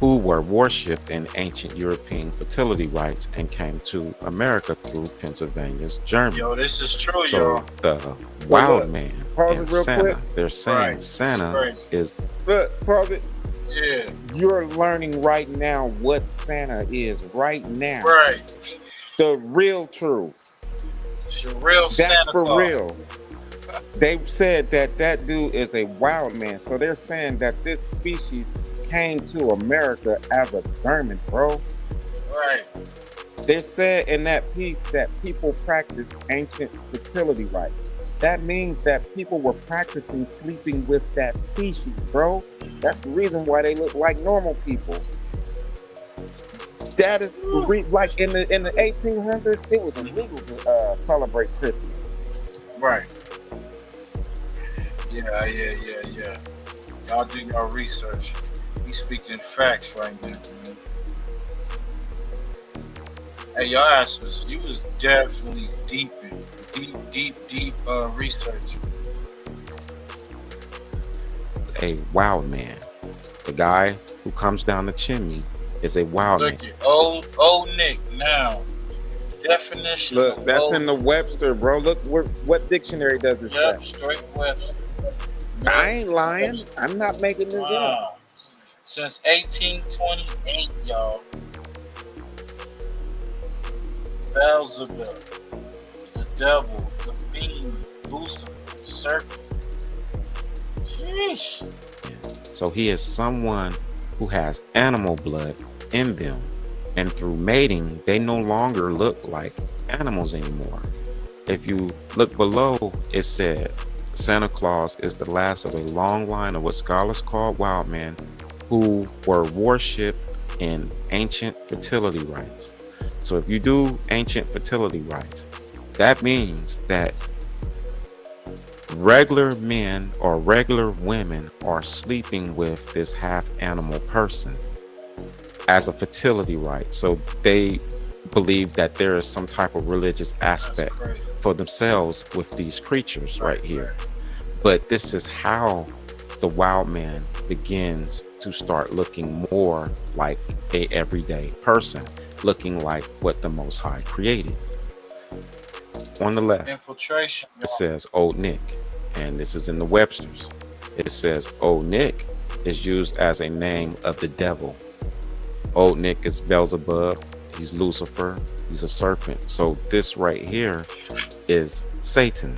Speaker 10: who were worshipped in ancient European fertility rites and came to America through Pennsylvania's journey.
Speaker 8: Yo, this is true,
Speaker 10: So
Speaker 8: y'all.
Speaker 10: the wild man Pause and it real Santa, quick. they're saying Santa is Look, pause it.
Speaker 8: Yeah.
Speaker 10: You're learning right now what Santa is right now.
Speaker 8: Right.
Speaker 10: The real truth.
Speaker 8: It's your real
Speaker 10: That's
Speaker 8: Santa
Speaker 10: for
Speaker 8: Claus.
Speaker 10: real. They said that that dude is a wild man. So they're saying that this species came to America as a vermin, bro.
Speaker 8: Right.
Speaker 10: They said in that piece that people practice ancient fertility rites. That means that people were practicing sleeping with that species, bro. That's the reason why they look like normal people. That is like in the 1800s, it was illegal to celebrate Christmas.
Speaker 8: Right. Yeah. Y'all do your research. We speaking facts right now, man. Hey, your ass you was definitely deep research.
Speaker 10: A wild man. The guy who comes down the chimney is a wild man.
Speaker 8: Look at old Nick now. Definition.
Speaker 10: Look, that's
Speaker 8: old
Speaker 10: in the Webster, bro. Look what dictionary does it say.
Speaker 8: straight Webster.
Speaker 10: I ain't lying. I'm not making this up.
Speaker 8: Wow. Since 1828, y'all. Beelzebub, the devil, the fiend, Lucifer, serpent. Sheesh.
Speaker 10: So he is someone who has animal blood in them. And through mating, they no longer look like animals anymore. If you look below, it said Santa Claus is the last of a long line of what scholars call wild men who were worshipped in ancient fertility rites. So if you do ancient fertility rites, that means that regular men or regular women are sleeping with this half animal person as a fertility rite. So they believe that there is some type of religious aspect for themselves with these creatures right here. But this is how the wild man begins to start looking more like a everyday person, looking like what the Most High created. On the left,
Speaker 8: Infiltration.
Speaker 10: it says Old Nick, and this is in the Webster's. It says Old Nick is used as a name of the devil. Old Nick is Beelzebub, he's Lucifer, he's a serpent. So this right here is Satan,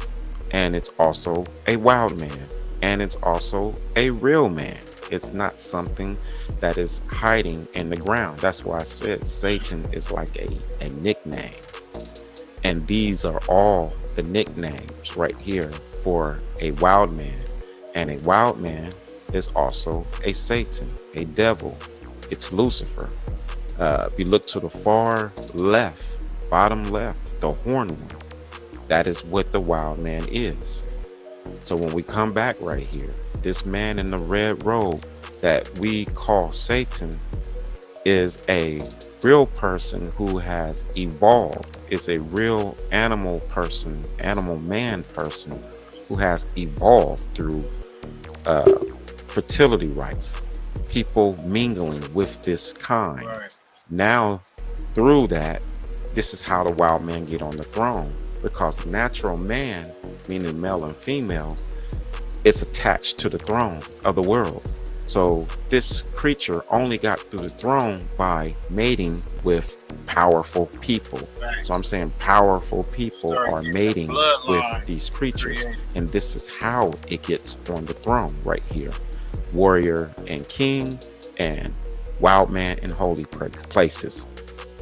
Speaker 10: and it's also a wild man, and it's also a real man. It's not something that is hiding in the ground. That's why I said Satan is like a nickname. And these are all the nicknames right here for a wild man. And a wild man is also a Satan, a devil. It's Lucifer. If you look to the far left, bottom left, the horned one, that is what the wild man is. So when we come back right here, this man in the red robe that we call Satan is a real person who has evolved, is a real animal person, animal man person who has evolved through fertility rites, people mingling with this kind.
Speaker 8: Right.
Speaker 10: Now, through that, this is how the wild man get on the throne, because natural man, meaning male and female, it's attached to the throne of the world. So this creature only got through the throne by mating with powerful people. So I'm saying powerful people are mating with these creatures, and this is how it gets on the throne right here. Warrior and king and wild man in holy places.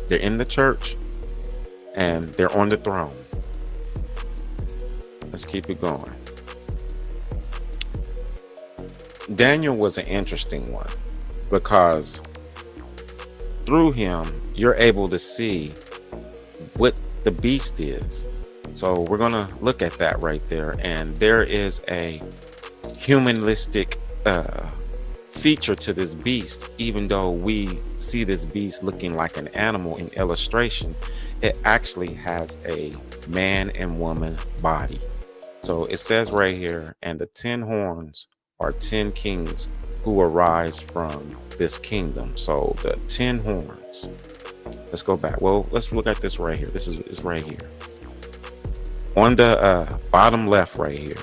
Speaker 10: They're in the church and they're on the throne. Let's keep it going. Daniel was an interesting one because through him, you're able to see what the beast is. So we're going to look at that right there. And there is a humanistic feature to this beast. Even though we see this beast looking like an animal in illustration, it actually has a man and woman body. So it says right here, and the 10 horns are 10 kings who arise from this kingdom. So the 10 horns. Let's go back. Well, let's look at this right here. This is right here. On the bottom left right here,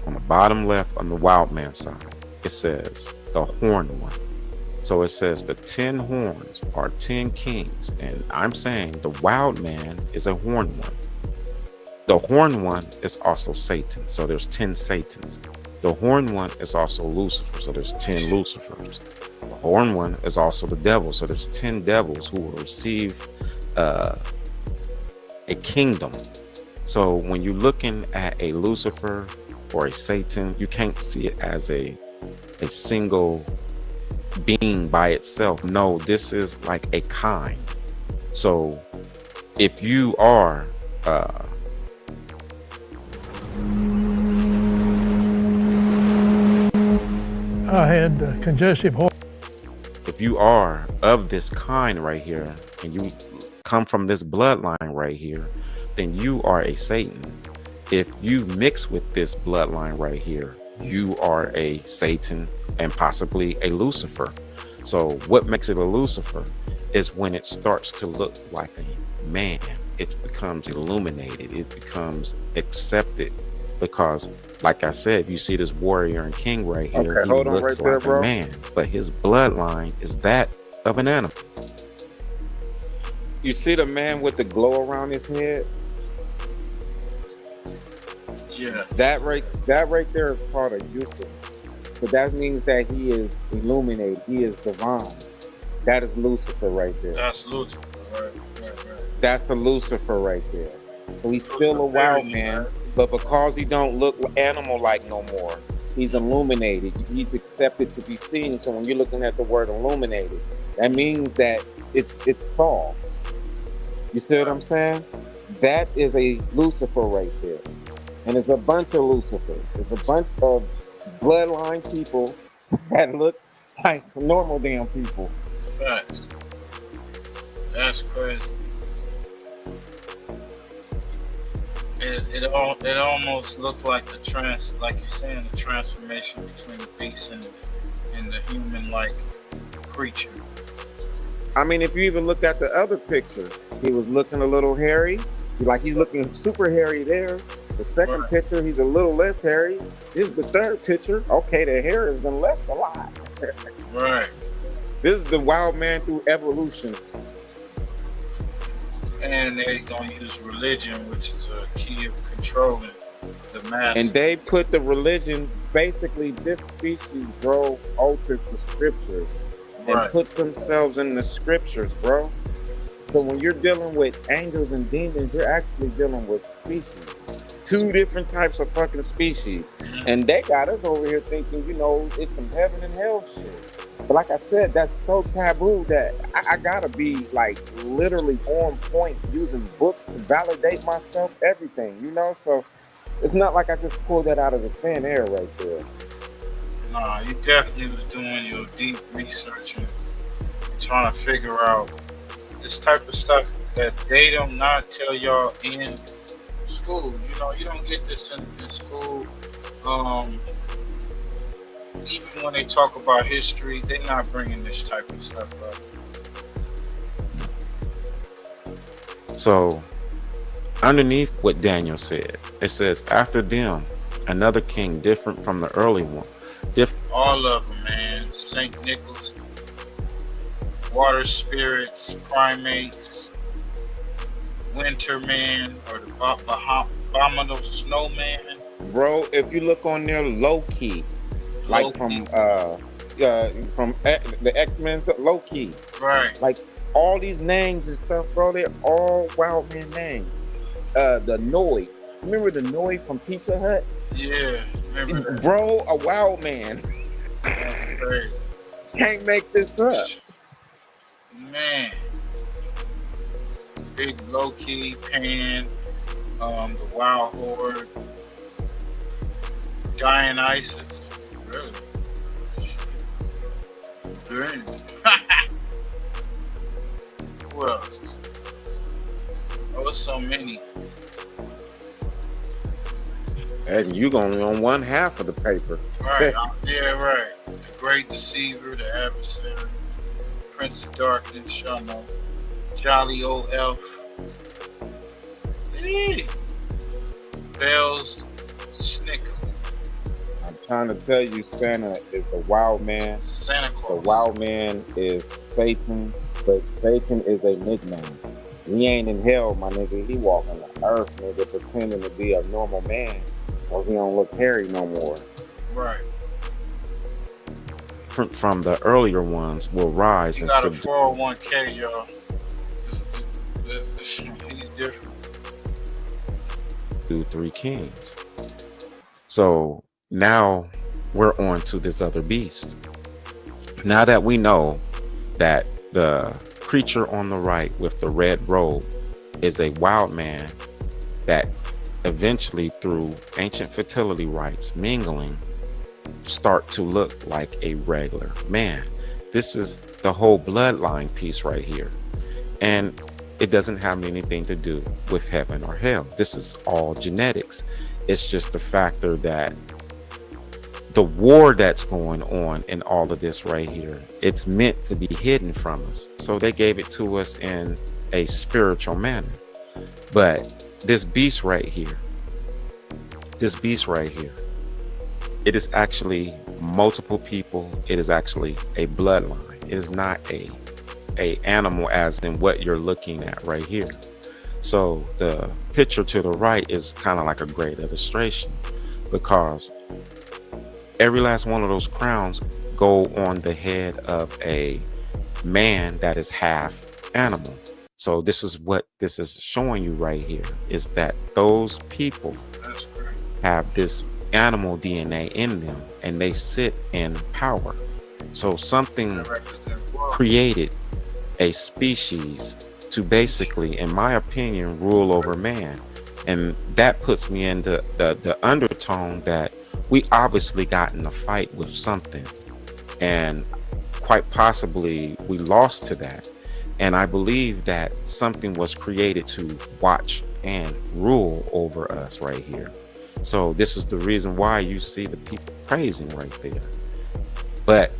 Speaker 10: on the bottom left on the wild man side, it says the horn one. So it says the 10 horns are 10 kings. And I'm saying the wild man is a horn one. The horn one is also Satan. So there's 10 Satans. The horn one is also Lucifer. So there's 10 Lucifers. The horn one is also the devil. So there's 10 devils who will receive a kingdom. So when you're looking at a Lucifer or a Satan, you can't see it as a single being by itself. No, this is like a kind. So if you are
Speaker 4: I had congestive heart.
Speaker 10: If you are of this kind right here, and you come from this bloodline right here, then you are a Satan. If you mix with this bloodline right here, you are a Satan and possibly a Lucifer. So what makes it a Lucifer is when it starts to look like a man. It becomes illuminated. It becomes accepted because, like I said, you see this warrior and king right here. Okay, he hold on looks right there, like bro. a man, but his bloodline is that of an animal. You see the man with the glow around his head?
Speaker 8: Yeah.
Speaker 10: That right there is called a Yusuf. So that means that he is illuminated. He is divine. That is Lucifer right there.
Speaker 8: That's Lucifer, right.
Speaker 10: That's a Lucifer right there. So he's still a wild man, but because he don't look animal-like no more, he's illuminated. He's accepted to be seen. So when you're looking at the word illuminated, that means that it's Saul. You see what I'm saying? That is a Lucifer right there. And it's a bunch of Lucifers. It's a bunch of bloodline people that look like normal damn people.
Speaker 8: Facts. That's crazy. It almost looked like like you're saying, the transformation between the beast and the human-like creature.
Speaker 10: I mean, if you even look at the other picture, he was looking a little hairy. He's looking super hairy there. The second picture, he's a little less hairy. This is the third picture. Okay, the hair has been left a lot.
Speaker 8: Right.
Speaker 10: This is the wild man through evolution.
Speaker 8: And they're going to use religion, which is a key of controlling the mass.
Speaker 10: And they put the religion, basically this species, bro, altered the scriptures and put themselves in the scriptures, bro. So when you're dealing with angels and demons, you're actually dealing with species. 2 different types of fucking species. And they got us over here thinking, it's some heaven and hell shit. But like I said, that's so taboo that I gotta be like literally on point using books to validate myself, everything, So it's not like I just pulled that out of the thin air right there.
Speaker 8: Nah, you definitely was doing your deep research and trying to figure out this type of stuff that they do not tell y'all in school. You don't get this in school. Even when they talk about history, they're not bringing this type of stuff up.
Speaker 10: So underneath what Daniel said, it says, after them, another king different from the early one.
Speaker 8: All of them, man. St. Nicholas, water spirits, primates, winter man, or the abominable snowman.
Speaker 10: Bro, if you look on there, Loki. Like from the X-Men, Loki.
Speaker 8: Right.
Speaker 10: Like all these names and stuff, bro, they're all wild man names. The Noid. remember the noise from Pizza Hut?
Speaker 8: Yeah, remember that.
Speaker 10: Bro, a wild man.
Speaker 8: That's crazy.
Speaker 10: Can't make this up.
Speaker 8: Man. Big low-key Pan, the Wild Horde, Dionysus. Really? Shit. What else? Oh, it's so many.
Speaker 10: And you only on one half of the paper.
Speaker 8: Right. Yeah, right. The Great Deceiver, the Adversary, Prince of Darkness, Shamo, Jolly Old Elf. Hey. Bells, Snicker.
Speaker 10: I'm trying to tell you, Santa is the wild man.
Speaker 8: Santa Claus.
Speaker 10: The wild man is Satan, but Satan is a nickname. He ain't in hell, my nigga. He walking the earth, nigga, pretending to be a normal man, or he don't look hairy no more.
Speaker 8: Right.
Speaker 10: From the earlier ones will rise
Speaker 8: He
Speaker 10: and
Speaker 8: got a
Speaker 10: subdue
Speaker 8: 401k, y'all. He's different.
Speaker 10: 3 kings. So now we're on to this other beast. Now that we know that the creature on the right with the red robe is a wild man that eventually, through ancient fertility rites mingling, start to look like a regular man. This is the whole bloodline piece right here. And it doesn't have anything to do with heaven or hell. This is all genetics. It's just the factor that the war that's going on in all of this right here, it's meant to be hidden from us. So they gave it to us in a spiritual manner. But this beast right here, it is actually multiple people. It is actually a bloodline. It is not a animal as in what you're looking at right here. So the picture to the right is kind of like a great illustration, because every last one of those crowns go on the head of a man that is half animal. So this is what this is showing you right here, is that those people have this animal DNA in them and they sit in power. So something created a species to basically, in my opinion, rule over man. And that puts me into the undertone that we obviously got in a fight with something, and quite possibly we lost to that. And I believe that something was created to watch and rule over us right here. So this is the reason why you see the people praising right there. But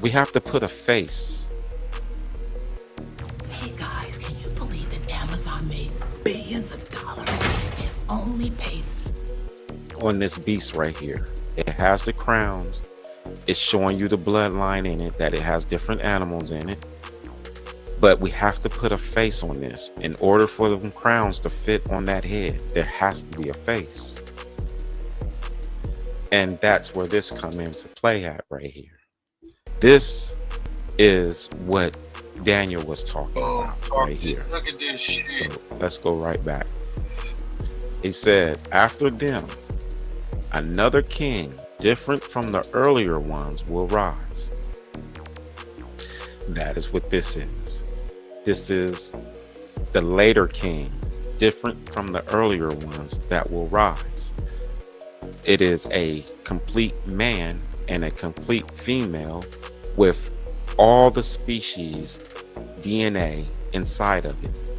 Speaker 10: we have to put a face.
Speaker 15: Hey guys, can you believe that Amazon made billions of dollars and only paid
Speaker 10: On this beast right here? It has the crowns. It's showing you the bloodline in it, that it has different animals in it. But we have to put a face on this. In order for the crowns to fit on that head, there has to be a face. And that's where this come into play at right here. This is what Daniel was talking about right here.
Speaker 8: Look at this shit.
Speaker 10: So let's go right back. He said, after them, another king different from the earlier ones will rise. That is what this is. This is the later king, different from the earlier ones that will rise. It is a complete man and a complete female with all the species DNA inside of it.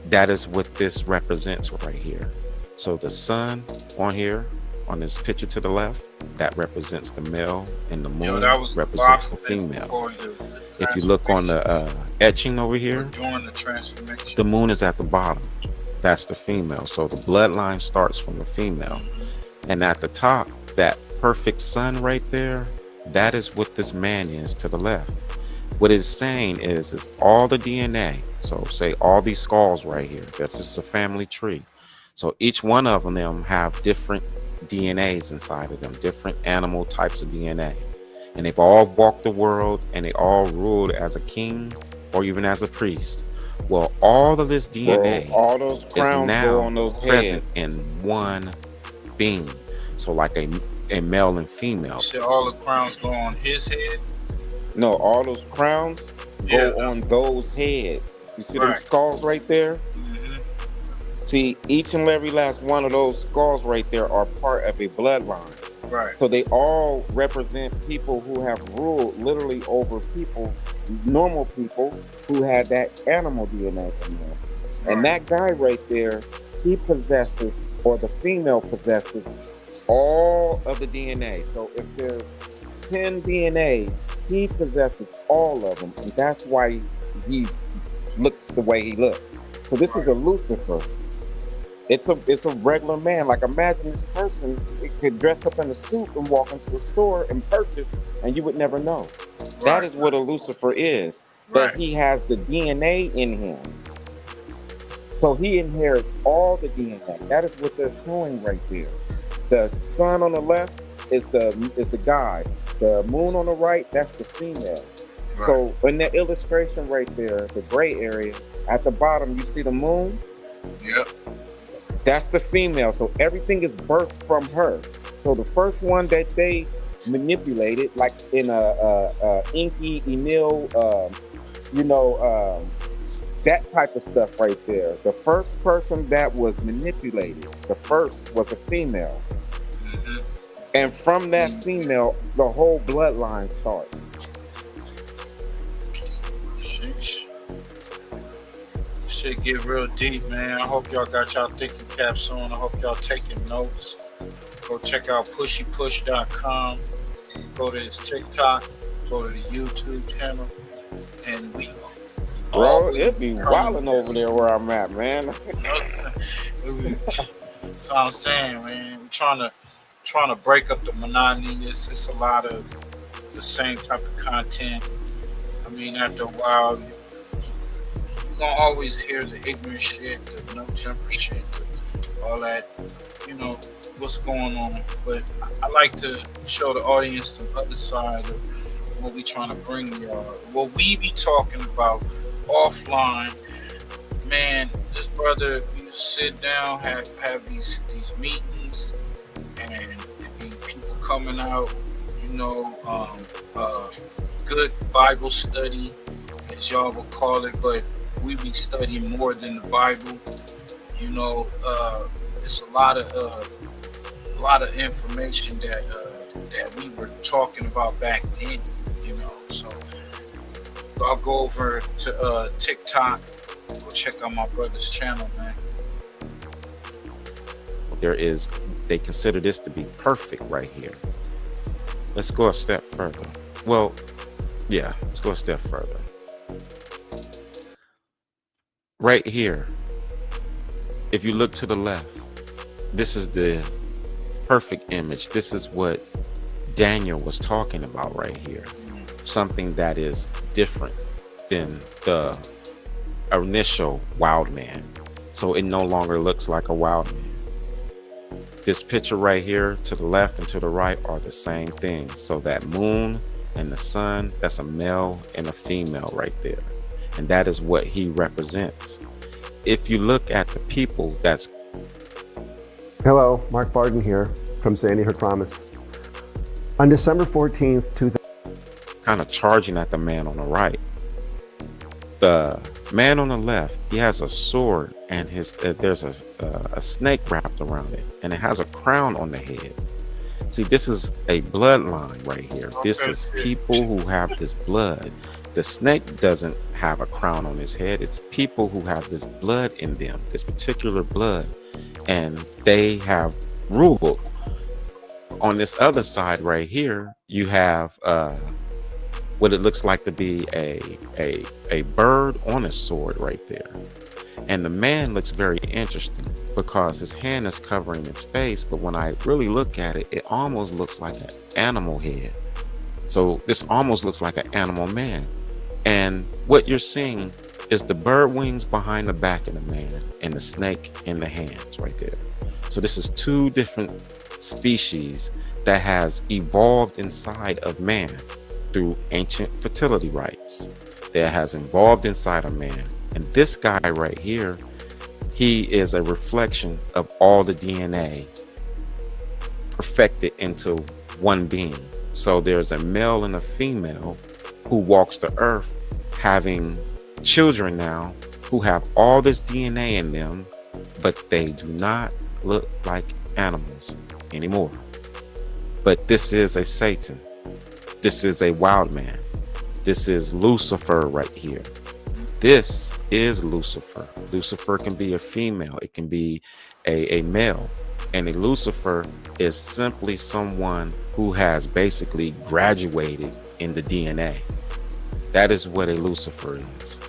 Speaker 10: That is what this represents right here. So the sun on here, on this picture to the left, that represents the male, and the moon represents the female. If you look on the etching over here, the moon is at the bottom. That's the female. So the bloodline starts from the female. And at the top, that perfect sun right there, that is what this man is to the left. What it's saying is all the DNA. So say all these skulls right here, that's just a family tree. So each one of them have different DNAs inside of them, different animal types of DNA. And they've all walked the world, and they all ruled as a king or even as a priest. Well, all of this
Speaker 7: Bro,
Speaker 10: DNA
Speaker 7: all those
Speaker 10: is
Speaker 7: crowns go
Speaker 10: now
Speaker 7: on those
Speaker 10: present
Speaker 7: heads.
Speaker 10: in one being. So like a male and female.
Speaker 8: You said all the crowns go on his head?
Speaker 7: No, all those crowns
Speaker 8: Yeah.
Speaker 7: go on those heads. You see them
Speaker 8: Right.
Speaker 7: skulls right there?
Speaker 8: Mm-hmm.
Speaker 7: See, each and every last one of those skulls right there are part of a bloodline.
Speaker 8: Right.
Speaker 7: So they all represent people who have ruled literally over people, normal people who had that animal DNA in there. And
Speaker 8: Right.
Speaker 7: that guy right there, he possesses, or the female possesses, all of the DNA. So if there's 10 DNA, he possesses all of them. And that's why he looks the way he looks. So this is a Lucifer. It's a regular man. Like imagine this person could dress up in a suit and walk into a store and purchase, and you would never know.
Speaker 8: Right.
Speaker 7: That is what a Lucifer is.
Speaker 8: Right.
Speaker 7: But he has the DNA in him. So he inherits all the DNA. That is what they're showing right there. The sun on the left is the guy. The moon on the right, that's the female.
Speaker 8: Right.
Speaker 7: So in that illustration right there, the gray area, at the bottom you see the moon?
Speaker 8: Yep.
Speaker 7: That's the female. So everything is birthed from her. So the first one that they manipulated, like in Inky, Enil, that type of stuff right there. The first person that was manipulated, the first was a female.
Speaker 8: Mm-hmm.
Speaker 7: And from that female, the whole bloodline starts.
Speaker 8: Sheesh. Shit get real deep, man. I hope y'all got y'all thinking caps on. I hope y'all taking notes. Go check out pushypush.com. Go to his TikTok. Go to the YouTube channel. And we
Speaker 7: Bro, it be wilding over there where I'm at, man.
Speaker 8: That's what I'm saying, man. We're trying to break up the monotony. It's a lot of the same type of content. I mean, after a while, you're gonna always hear the ignorant shit, the no jumper shit, all that, what's going on. But I like to show the audience the other side of what we trying to bring y'all. What we be talking about offline, man. This brother, you sit down, have these meetings, and people coming out, good Bible study, as y'all will call it, but we be studying more than the Bible. It's a lot of information that we were talking about back then. So I'll go over to TikTok. Go check out my brother's channel, man.
Speaker 10: They consider this to be perfect right here. Let's go a step further. Well, yeah, let's go a step further. Right here, if you look to the left, this is the perfect image. This is what Daniel was talking about right here. Something that is different than the initial wild man. So it no longer looks like a wild man. This picture right here to the left and to the right are the same thing. So that moon and the sun, that's a male and a female right there. And that is what he represents. If you look at the people that's...
Speaker 18: Hello, Mark Barden here from Sandy Hook Promise. On December 14th, 2000...
Speaker 10: kind of charging at the man on the right. The man on the left, he has a sword and there's a snake wrapped around it, and it has a crown on the head. See, this is a bloodline right here. This is people who have this blood. The snake doesn't have a crown on his head. It's people who have this blood in them, this particular blood, and they have ruled. On this other side right here, you have what it looks like to be a bird on a sword right there. And the man looks very interesting because his hand is covering his face, but when I really look at it, it almost looks like an animal head. So this almost looks like an animal man. And what you're seeing is the bird wings behind the back of the man and the snake in the hands right there. So this is two different species that has evolved inside of man through ancient fertility rites. That has evolved inside of man,
Speaker 7: And this guy right here, he is a reflection of all the DNA perfected into one being. So there's a male and a female who walks the earth having children now who have all this DNA in them, but they do not look like animals anymore. But this is a Satan. This is a wild man. This is Lucifer right here. This is Lucifer. Lucifer can be a female. It can be a male. And a Lucifer is simply someone who has basically graduated in the DNA. That is what a Lucifer is.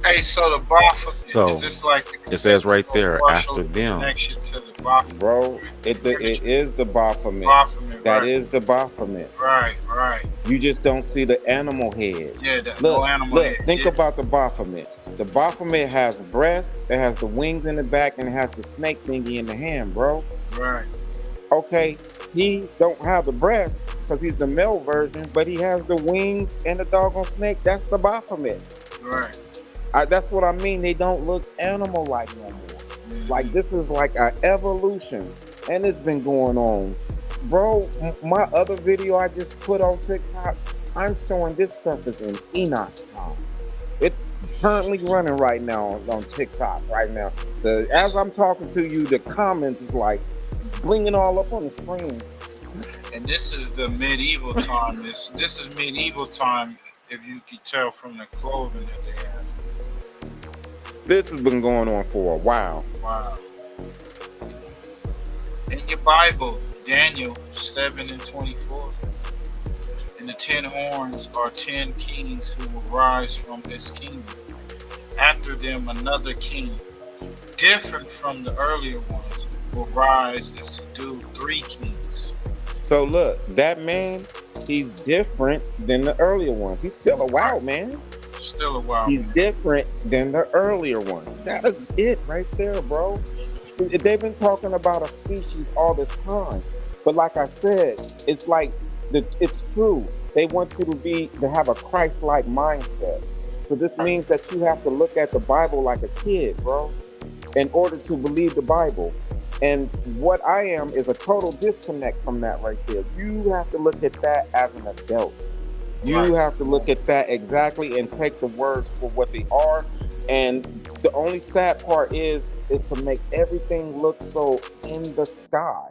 Speaker 8: Hey, so the Baphomet,
Speaker 7: So
Speaker 8: is this like
Speaker 7: it says right there,
Speaker 8: partial
Speaker 7: after them,
Speaker 8: connection to the Baphomet?
Speaker 7: bro, it is the Baphomet.
Speaker 8: Baphomet,
Speaker 7: That
Speaker 8: right.
Speaker 7: is the Baphomet.
Speaker 8: Right, right.
Speaker 7: You just don't see the animal head.
Speaker 8: Yeah, the
Speaker 7: Look,
Speaker 8: no animal
Speaker 7: look,
Speaker 8: head.
Speaker 7: think
Speaker 8: Yeah.
Speaker 7: about the Baphomet. The Baphomet has breasts, it has the wings in the back, and it has the snake thingy in the hand, bro.
Speaker 8: Right.
Speaker 7: Okay, he don't have the breasts because he's the male version, but he has the wings and the doggone snake. That's the Baphomet.
Speaker 8: Right.
Speaker 7: That's what I mean. They don't look animal-like no more. Like, this is like an evolution, and it's been going on. Bro, my other video I just put on TikTok, I'm showing this stuff is in Enoch's time. It's currently running right now on TikTok right now. As I'm talking to you, the comments is like blinging all up on the screen.
Speaker 8: And this is the medieval time. This is medieval time, if you can tell from the clothing that they have.
Speaker 7: This has been going on for a while.
Speaker 8: Wow. In your Bible, Daniel 7:24. And the 10 horns are 10 kings who will rise from this kingdom. After them, another king, different from the earlier ones, will rise and subdue 3 kings.
Speaker 7: So look, that man, he's different than the earlier ones. He's still a wild man.
Speaker 8: Still a wild
Speaker 7: He's
Speaker 8: man.
Speaker 7: different than the earlier ones. That is it right there, bro. They've been talking about a species all this time. But like I said, it's like, it's true. They want you to have a Christ-like mindset. So this means that you have to look at the Bible like a kid, bro, in order to believe the Bible. And what I am is a total disconnect from that right there. You have to look at that as an adult. You have to look at that exactly and take the words for what they are. And the only sad part is to make everything look so in the sky.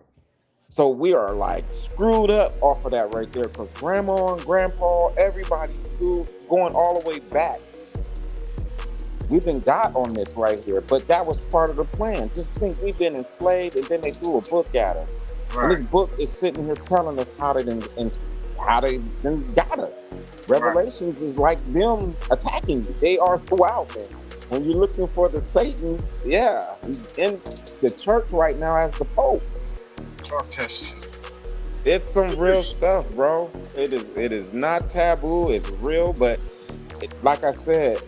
Speaker 7: So we are like screwed up off of that right there, because grandma and grandpa, everybody going all the way back. We've been got on this right here, but that was part of the plan. Just think, we've been enslaved, and then they threw a book at us.
Speaker 8: Right.
Speaker 7: And this book is sitting here telling us how they then got us. Revelations is like them attacking you. They are throughout there. When you're looking for the Satan, yeah, he's in the church right now as the Pope.
Speaker 8: Talk test.
Speaker 7: It's some real stuff, bro. It is not taboo. It's real, but like I said,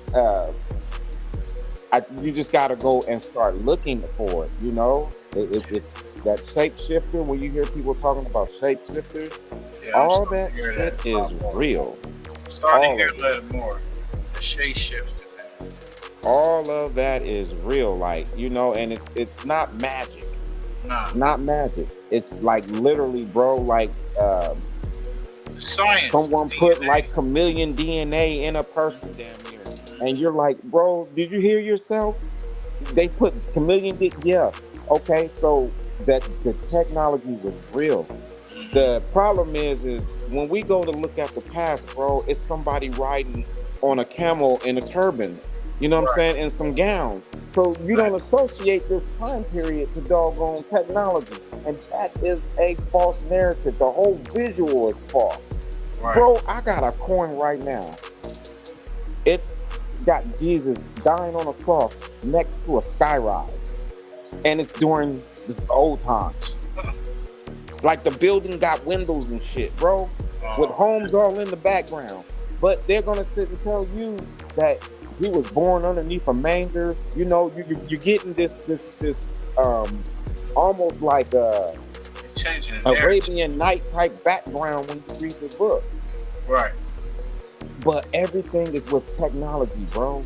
Speaker 7: you just got to go and start looking for it. You know, it's that shapeshifter. When you hear people talking about shapeshifters, all that shit is real.
Speaker 8: Starting to hear a little more. The shape shifter, man.
Speaker 7: All of that is real, like, you know, and it's not magic.
Speaker 8: Nah.
Speaker 7: It's not magic. It's like literally, bro, like
Speaker 8: science.
Speaker 7: Someone put like chameleon DNA in a person damn near. And you're like, bro, did you hear yourself? They put chameleon DNA. Yeah. Okay, so that the technology was real. The problem is when we go to look at the past, bro, it's somebody riding on a camel in a turban. You know what I'm saying? In some gowns. So you don't associate this time period to doggone technology. And that is a false narrative. The whole visual is false.
Speaker 8: Right.
Speaker 7: Bro, I got a coin right now. It's got Jesus dying on a cross next to a sky ride. And it's during the old times. Like the building got windows and shit, bro. With homes all in the background. But they're gonna sit and tell you that he was born underneath a manger. You know, you're getting this almost like a Arabian Night type background when you read the book.
Speaker 8: Right.
Speaker 7: But everything is with technology, bro.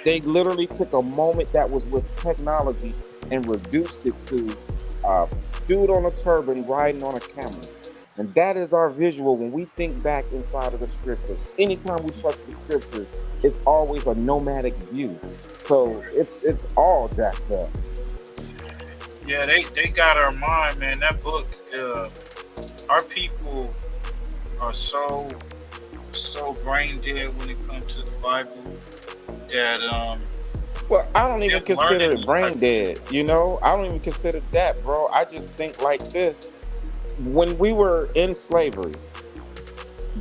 Speaker 7: They literally took a moment that was with technology and reduced it to a dude on a turban riding on a camel. And that is our visual when we think back inside of the scriptures. Anytime we touch the scriptures, it's always a nomadic view. So it's all jacked up.
Speaker 8: Yeah, they got our mind, man. That book, our people are so brain dead when it comes to the Bible that
Speaker 7: Well, I don't even
Speaker 8: they're
Speaker 7: consider
Speaker 8: learning
Speaker 7: it
Speaker 8: these type
Speaker 7: brain
Speaker 8: of shit.
Speaker 7: dead, I don't even consider that, bro. I just think like this. When we were in slavery,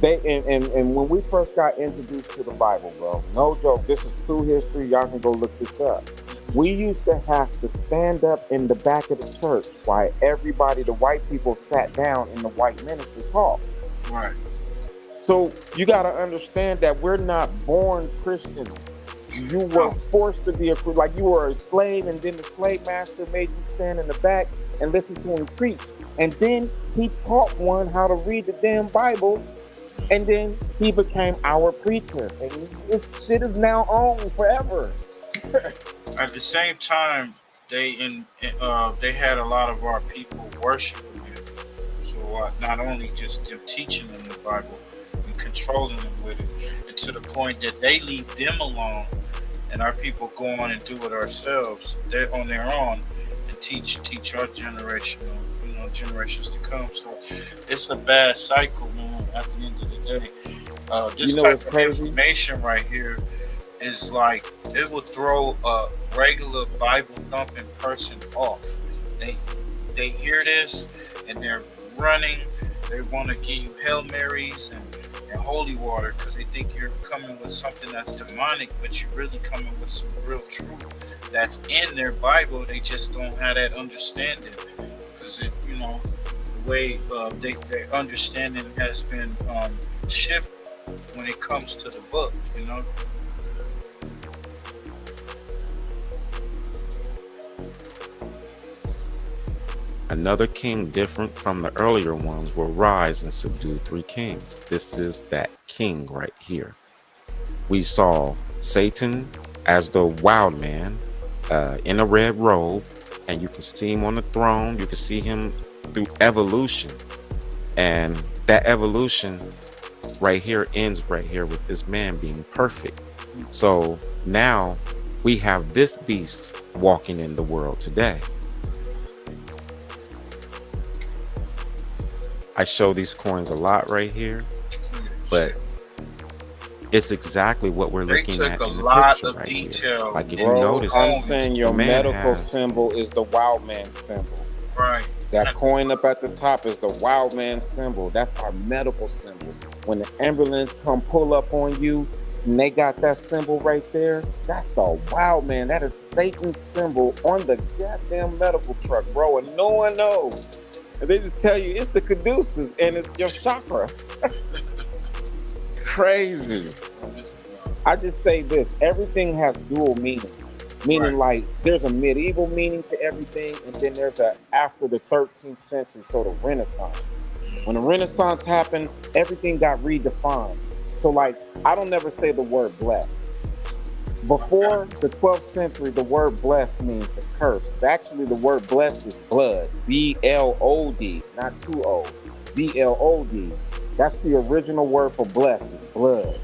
Speaker 7: and when we first got introduced to the Bible, bro, no joke, this is true history. Y'all can go look this up. We used to have to stand up in the back of the church while everybody, the white people, sat down in the white minister's hall.
Speaker 8: Right.
Speaker 7: So you got to understand that we're not born Christians. You were
Speaker 8: No.
Speaker 7: forced to be like you were a slave, and then the slave master made you stand in the back and listen to him preach. And then he taught one how to read the damn Bible, and then he became our preacher. And this shit is now on forever.
Speaker 8: At the same time, they had a lot of our people worshiping him. So not only just them teaching them the Bible and controlling them with it, and to the point that they leave them alone, and our people go on and do it ourselves. They're on their own and teach our generation, generations to come. So it's a bad cycle, man. At the end of the day, this type
Speaker 7: What's
Speaker 8: of
Speaker 7: crazy?
Speaker 8: information right here is like it will throw a regular Bible thumping person off. They hear this and they're running. They want to give you Hail Marys and holy water because they think you're coming with something that's demonic, but you're really coming with some real truth that's in their Bible. They just don't have that understanding because the way their understanding has been shifted when it comes to the book.
Speaker 10: Another king different from the earlier ones will rise and subdue 3 kings. This is that king right here. We saw Satan as the wild man in a red robe, and you can see him on the throne. You can see him through evolution. And that evolution right here ends right here with this man being perfect. So now we have this beast walking in the world today. I show these coins a lot right here, but it's exactly what we're looking at in the picture right here. Like if you notice,
Speaker 7: I'm saying your
Speaker 10: the man
Speaker 7: medical
Speaker 10: has
Speaker 7: symbol is the wild man symbol.
Speaker 8: Right.
Speaker 7: That coin up at the top is the wild man symbol. That's our medical symbol. When the ambulance come pull up on you and they got that symbol right there, that's the wild man. That is Satan's symbol on the goddamn medical truck, bro. And no one knows. And they just tell you it's the caduceus and it's your chakra. Crazy. I just say this, everything has dual meaning. Meaning like there's a medieval meaning to everything, and then there's a after the 13th century, so the Renaissance. When the Renaissance happened, everything got redefined. So like I don't never say the word blessed. Before the 12th century, the word blessed means a curse. Actually, the word blessed is blood. B-L-O-D, not 2 O's. B-L-O-D. That's the original word for blessed, is blood.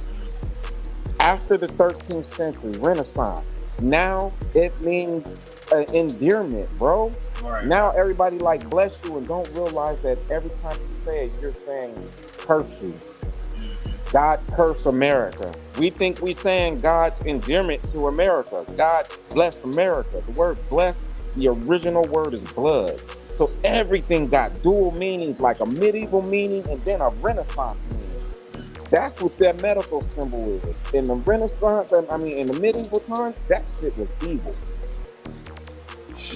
Speaker 7: After the 13th century, Renaissance, now it means endearment, bro.
Speaker 8: Right.
Speaker 7: Now everybody like bless you and don't realize that every time you say it, you're saying curse you. God curse America. We think we saying God's endearment to America. God bless America. The word bless, the original word is blood. So everything got dual meanings, like a medieval meaning and then a Renaissance meaning. That's what that medical symbol is. In the Renaissance, in the medieval times, that shit was evil.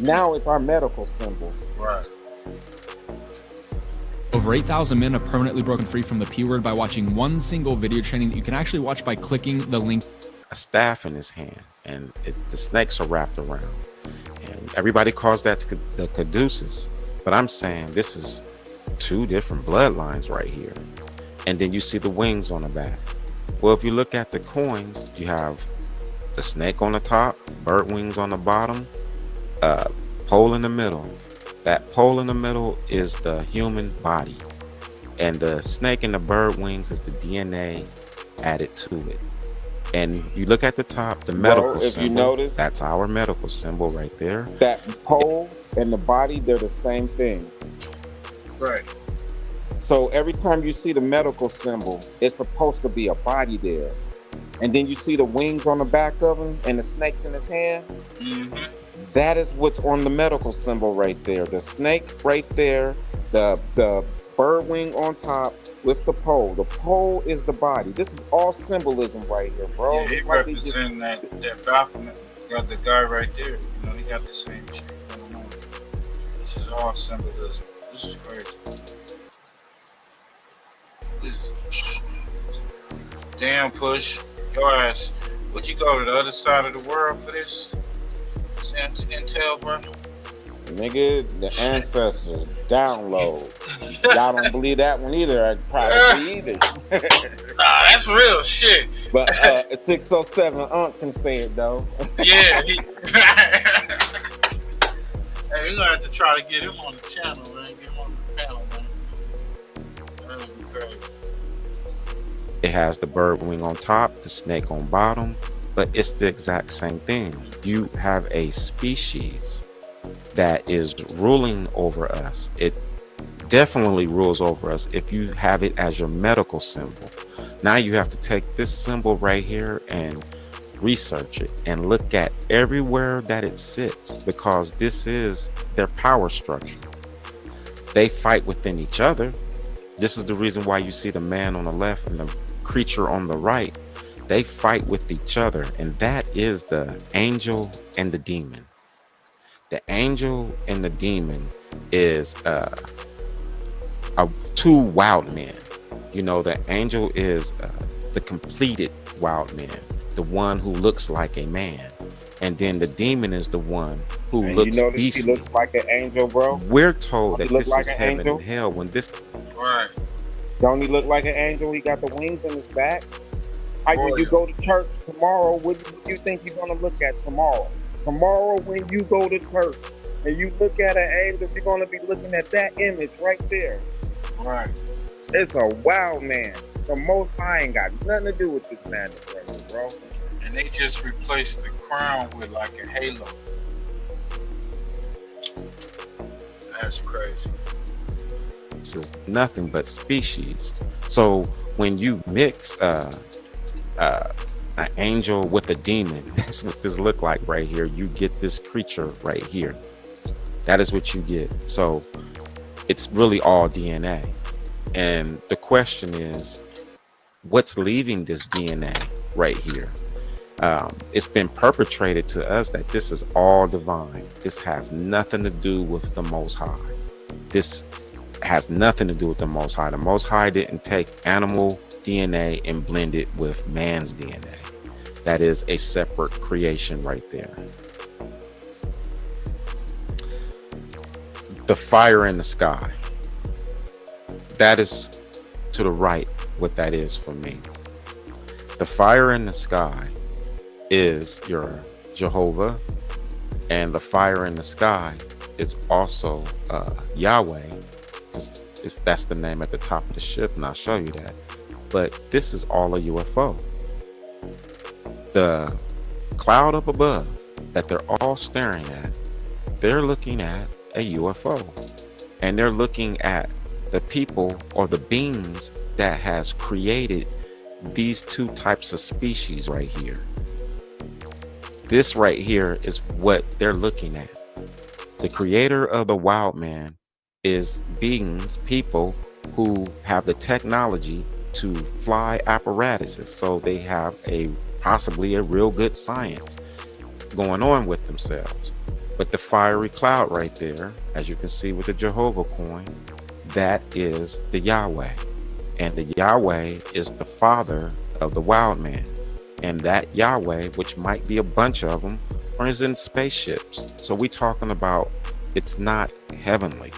Speaker 7: Now it's our medical symbol.
Speaker 8: Right.
Speaker 2: Over 8,000 men have permanently broken free from the P word by watching one single video training that you can actually watch by clicking the link.
Speaker 10: A staff in his hand, and the snakes are wrapped around. And everybody calls that the caduceus. But I'm saying this is 2 different bloodlines right here. And then you see the wings on the back. Well, if you look at the coins, you have the snake on the top, bird wings on the bottom, pole in the middle. That pole in the middle is the human body, and the snake and the bird wings is the DNA added to it. And you look at the top, the medical
Speaker 7: Bro, if you
Speaker 10: symbol,
Speaker 7: notice,
Speaker 10: that's our medical symbol right there.
Speaker 7: that pole and the body, they're the same thing.
Speaker 8: Right.
Speaker 7: So every time you see the medical symbol, it's supposed to be a body there. And then you see the wings on the back of him and the snakes in his hand. That is what's on the medical symbol right there. The snake right there, the bird wing on top with the pole. The pole is the body. This is all symbolism right here, bro.
Speaker 8: Yeah, he
Speaker 7: It's like they just,
Speaker 8: representing that Baphomet. Got the guy right there. You know, he got the same shit going on. This is all symbolism. This is crazy. This damn Push. Your ass. Would you go to the other side of the world for this? Intel, bro?
Speaker 7: nigga, the ancestors, download. Y'all don't believe that one either. I probably either.
Speaker 8: Nah, that's real shit.
Speaker 7: But 607 Unc can say it though.
Speaker 8: Yeah. Hey, we're gonna have to try to get him on the channel, man. Get him on the panel, man. That would be crazy.
Speaker 10: It has the bird wing on top, the snake on bottom, but it's the exact same thing. You have a species that is ruling over us. It definitely rules over us if you have it as your medical symbol. Now you have to take this symbol right here and research it and look at everywhere that it sits, because this is their power structure. They fight within each other. This is the reason why you see the man on the left and the creature on the right. They fight with each other, and that is the angel and the demon. The angel and the demon is two wild men. You know, the angel is the completed wild man, the one who looks like a man, and then the demon is the one who looks beastly.
Speaker 7: He looks like an angel, bro.
Speaker 10: We're told that
Speaker 7: look
Speaker 10: this
Speaker 7: like
Speaker 10: is
Speaker 7: an
Speaker 10: heaven
Speaker 7: angel?
Speaker 10: and hell. When this,
Speaker 8: right?
Speaker 7: Don't he look like an angel? He got the wings in his back. When you go to church tomorrow, what do you think you're gonna look at tomorrow? Tomorrow, when you go to church and you look at an angel, you're gonna be looking at that image right there.
Speaker 8: Right.
Speaker 7: It's a wild man. The Most High ain't got nothing to do with this man, bro.
Speaker 8: And they just replaced the crown with like a halo. That's crazy.
Speaker 10: this is nothing but species. So when you mix an angel with a demon, that's what this look like right here. You get this creature right here. That is what you get. So it's really all DNA. And the question is, what's leaving this DNA right here? It's been perpetrated to us that this is all divine. This has nothing to do with the Most High. This has nothing to do with the Most High. The Most High didn't take animal DNA and blend it with man's DNA. That is a separate creation right there. The fire in the sky. That is to the right what that is for me. The fire in the sky is your Jehovah, and the fire in the sky is also Yahweh. That's the name at the top of the ship, and I'll show you that. But this is all a UFO. The cloud up above that they're all staring at, they're looking at a UFO, and they're looking at the people or the beings that has created these two types of species right here. This right here is what they're looking at. The creator of the wild man is beings, people who have the technology to fly apparatuses. So they have possibly a real good science going on with themselves. But the fiery cloud right there, as you can see with the Jehovah coin, that is the Yahweh. And the Yahweh is the father of the wild man. And that Yahweh, which might be a bunch of them, or is in spaceships. So we're talking about, it's not heavenly.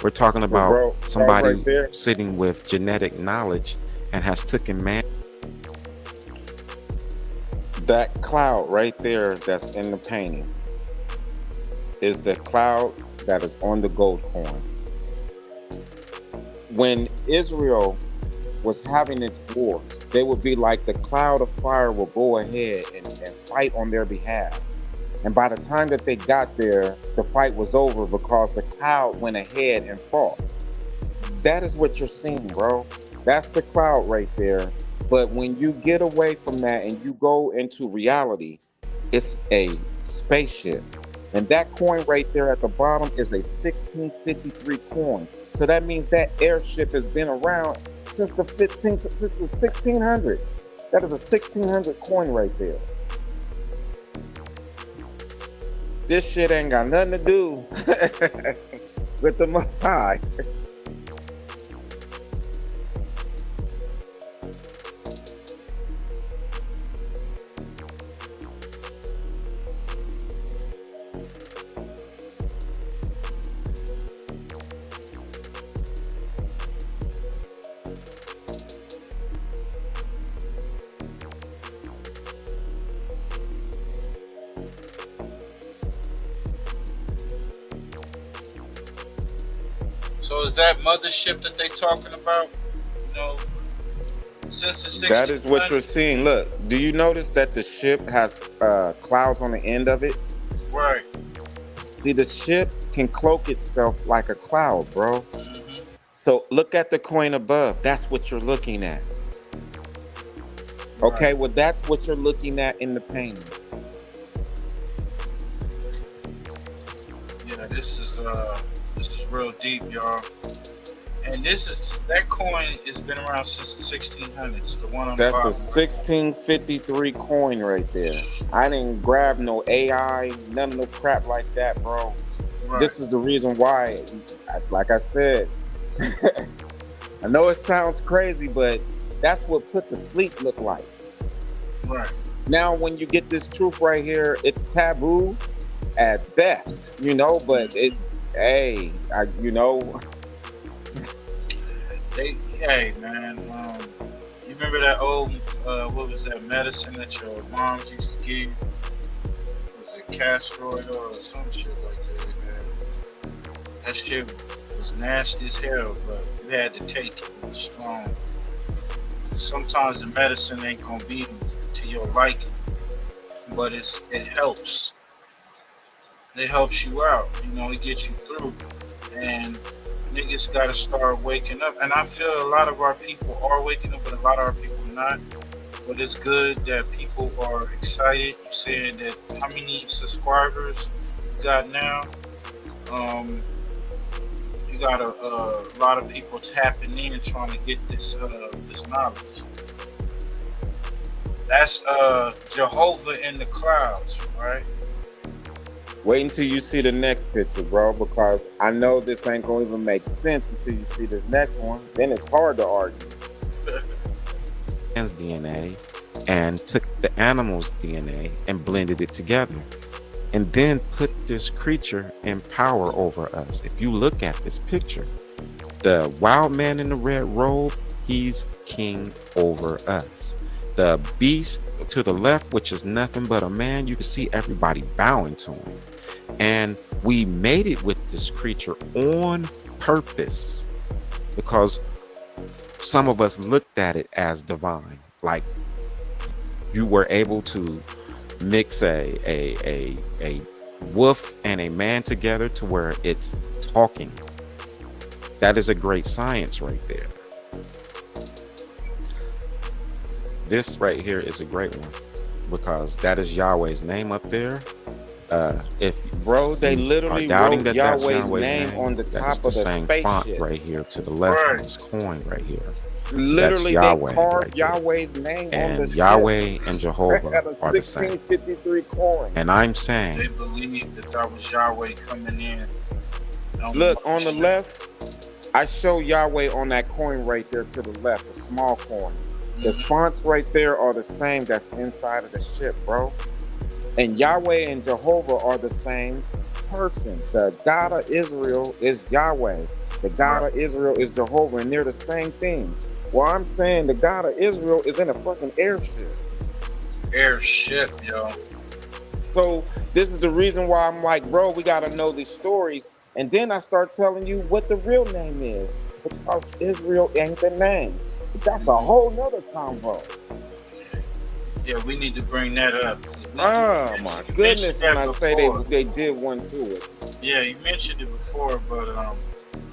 Speaker 10: We're talking about somebody
Speaker 7: right
Speaker 10: sitting with genetic knowledge and has taken man.
Speaker 7: That cloud right there that's in the painting is the cloud that is on the gold coin. When Israel was having its wars, they would be like the cloud of fire will go ahead and fight on their behalf. And by the time that they got there, the fight was over because the cloud went ahead and fought. That is what you're seeing, bro. That's the cloud right there. But when you get away from that and you go into reality, it's a spaceship. And that coin right there at the bottom is a 1653 coin. So that means that airship has been around since the 1600s. That is a 1600 coin right there. This shit ain't got nothing to do with the Most High.
Speaker 8: So is that mothership that they talking about? You know, since the
Speaker 7: That is what you're
Speaker 8: 1600s?
Speaker 7: seeing. Look, do you notice that the ship has clouds on the end of it?
Speaker 8: Right.
Speaker 7: See, the ship can cloak itself like a cloud, bro. So look at the coin above. That's what you're looking at. Okay, well, that's what you're looking at in the painting.
Speaker 8: Yeah, this is real deep, y'all. And that coin has been around since the 1600s. The one on the
Speaker 7: That's a
Speaker 8: bottom.
Speaker 7: 1653 coin right there. I didn't grab no AI, none of no crap like that, bro. This is the reason why, like I said, I know it sounds crazy, but that's what put to sleep look like.
Speaker 8: Right.
Speaker 7: Now, when you get this truth right here, it's taboo at best, but you know.
Speaker 8: Hey, man, you remember that old, what was that medicine that your moms used to give? Was it castor oil or some shit like that? That shit was nasty as hell, but you had to take it. It was strong. Sometimes the medicine ain't gonna be to your liking, but it helps. It helps you out. It gets you through. And niggas gotta start waking up. And I feel a lot of our people are waking up, but a lot of our people not. But it's good that people are excited. You saying that how many subscribers you got now? You got a lot of people tapping in trying to get this knowledge. That's Jehovah in the clouds, right?
Speaker 7: Wait until you see the next picture, bro, because I know this ain't gonna even make sense until you see this next one. Then it's hard to argue. Man's DNA and took the animal's DNA and blended it together, and then put this creature in power over us. If you look at this picture, the wild man in the red robe, he's king over us. The beast to the left, which is nothing but a man, you can see everybody bowing to him. And we made it with this creature on purpose because some of us looked at it as divine. Like you were able to mix a wolf and a man together to where it's talking. That is a great science right there. This right here is a great one because that is Yahweh's name up there. If bro, they literally wrote Yahweh's name on the top of the same font right here to the left of this coin right here. Literally, they carved Yahweh's name on the Yahweh and Jehovah are the same. 1653 coin. And I'm saying
Speaker 8: they believe that was Yahweh coming in.
Speaker 7: Look on the left, I show Yahweh on that coin right there to the left, a small coin. The fonts right there are the same that's inside of the ship, bro. And Yahweh and Jehovah are the same person. The God of Israel is Yahweh. The God of Israel is Jehovah, and they're the same thing. Well, I'm saying the God of Israel is in a fucking airship.
Speaker 8: airship, yo.
Speaker 7: So this is the reason why I'm like, bro, we gotta know these stories. And then I start telling you what the real name is. Because Israel ain't the name. But that's a whole nother convo.
Speaker 8: Yeah, we need to bring that up.
Speaker 7: Oh my
Speaker 8: You
Speaker 7: goodness,
Speaker 8: mentioned
Speaker 7: when
Speaker 8: that
Speaker 7: I say
Speaker 8: before.
Speaker 7: they did one to it.
Speaker 8: Yeah, you mentioned it before, but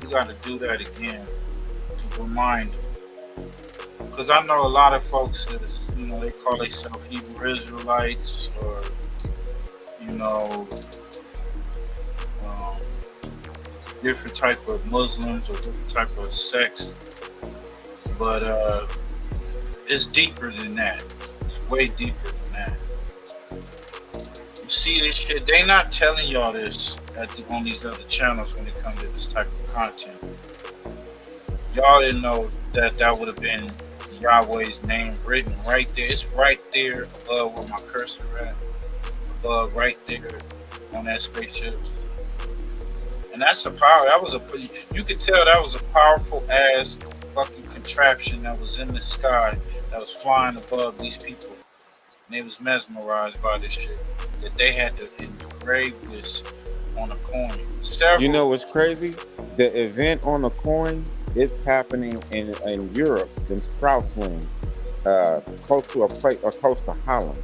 Speaker 8: we got to do that again to remind them. Because I know a lot of folks that, you know, they call themselves Hebrew Israelites or, you know, um, different type of Muslims or different type of sects. But it's deeper than that. It's way deeper than that. You see this shit, they not telling y'all this on these other channels when it comes to this type of content. Y'all didn't know that that would have been Yahweh's name written right there. It's right there above where my cursor at. Above, right there on that spaceship. And that's a power. That was a pretty. You could tell that was a powerful ass fucking contraption that was in the sky that was flying above these people. And they was mesmerized by this shit. That they had to engrave this on a coin.
Speaker 7: You know what's crazy? The event on the coin is happening in Europe, in Straussland, close to a place, or close to Holland.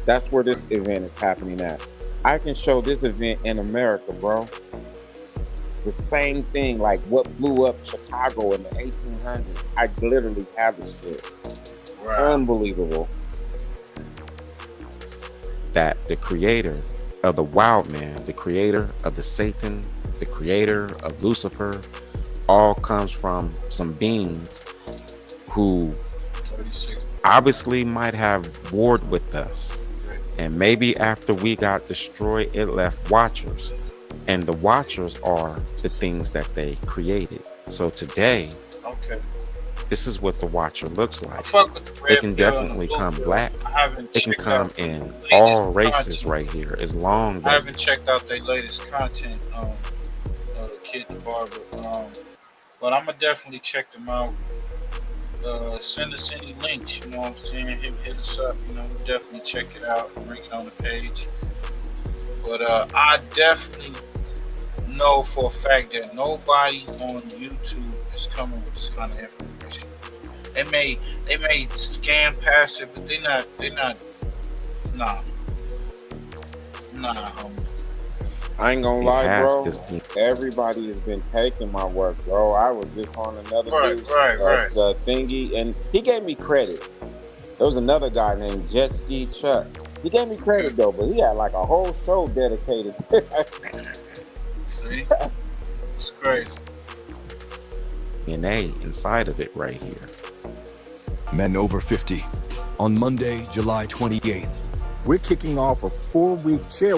Speaker 7: That's where this event is happening at. I can show this event in America, bro. The same thing, like what blew up Chicago in the 1800s. I literally have this shit.
Speaker 8: Right.
Speaker 7: Unbelievable. That the creator of the wild man, the creator of the Satan, the creator of Lucifer, all comes from some beings who obviously might have warred with us. And maybe after we got destroyed, it left watchers. And the watchers are the things that they created. So today, this is what the watcher looks like. It can definitely come black. It can come in all races right here, as long as
Speaker 8: I haven't checked out their latest content, Kid the Barber. But I'm gonna definitely check them out. Send us any links, you know what I'm saying? Hit us up, you know, we'll definitely check it out, bring it on the page. But I definitely know for a fact that nobody on YouTube is coming with this kind of information. They may scan past it, but they not nah, homie.
Speaker 7: I ain't gonna lie, bro. Everybody has been taking my work, bro. I was just on another dude's the thingy, and he gave me credit. There was another guy named Jet Ski Chuck. He gave me credit though, but he had like a whole show dedicated to it.
Speaker 8: See? It's crazy.
Speaker 7: DNA inside of it right here.
Speaker 6: Men over 50. On Monday, July 28th, we're kicking off a 4-week chair.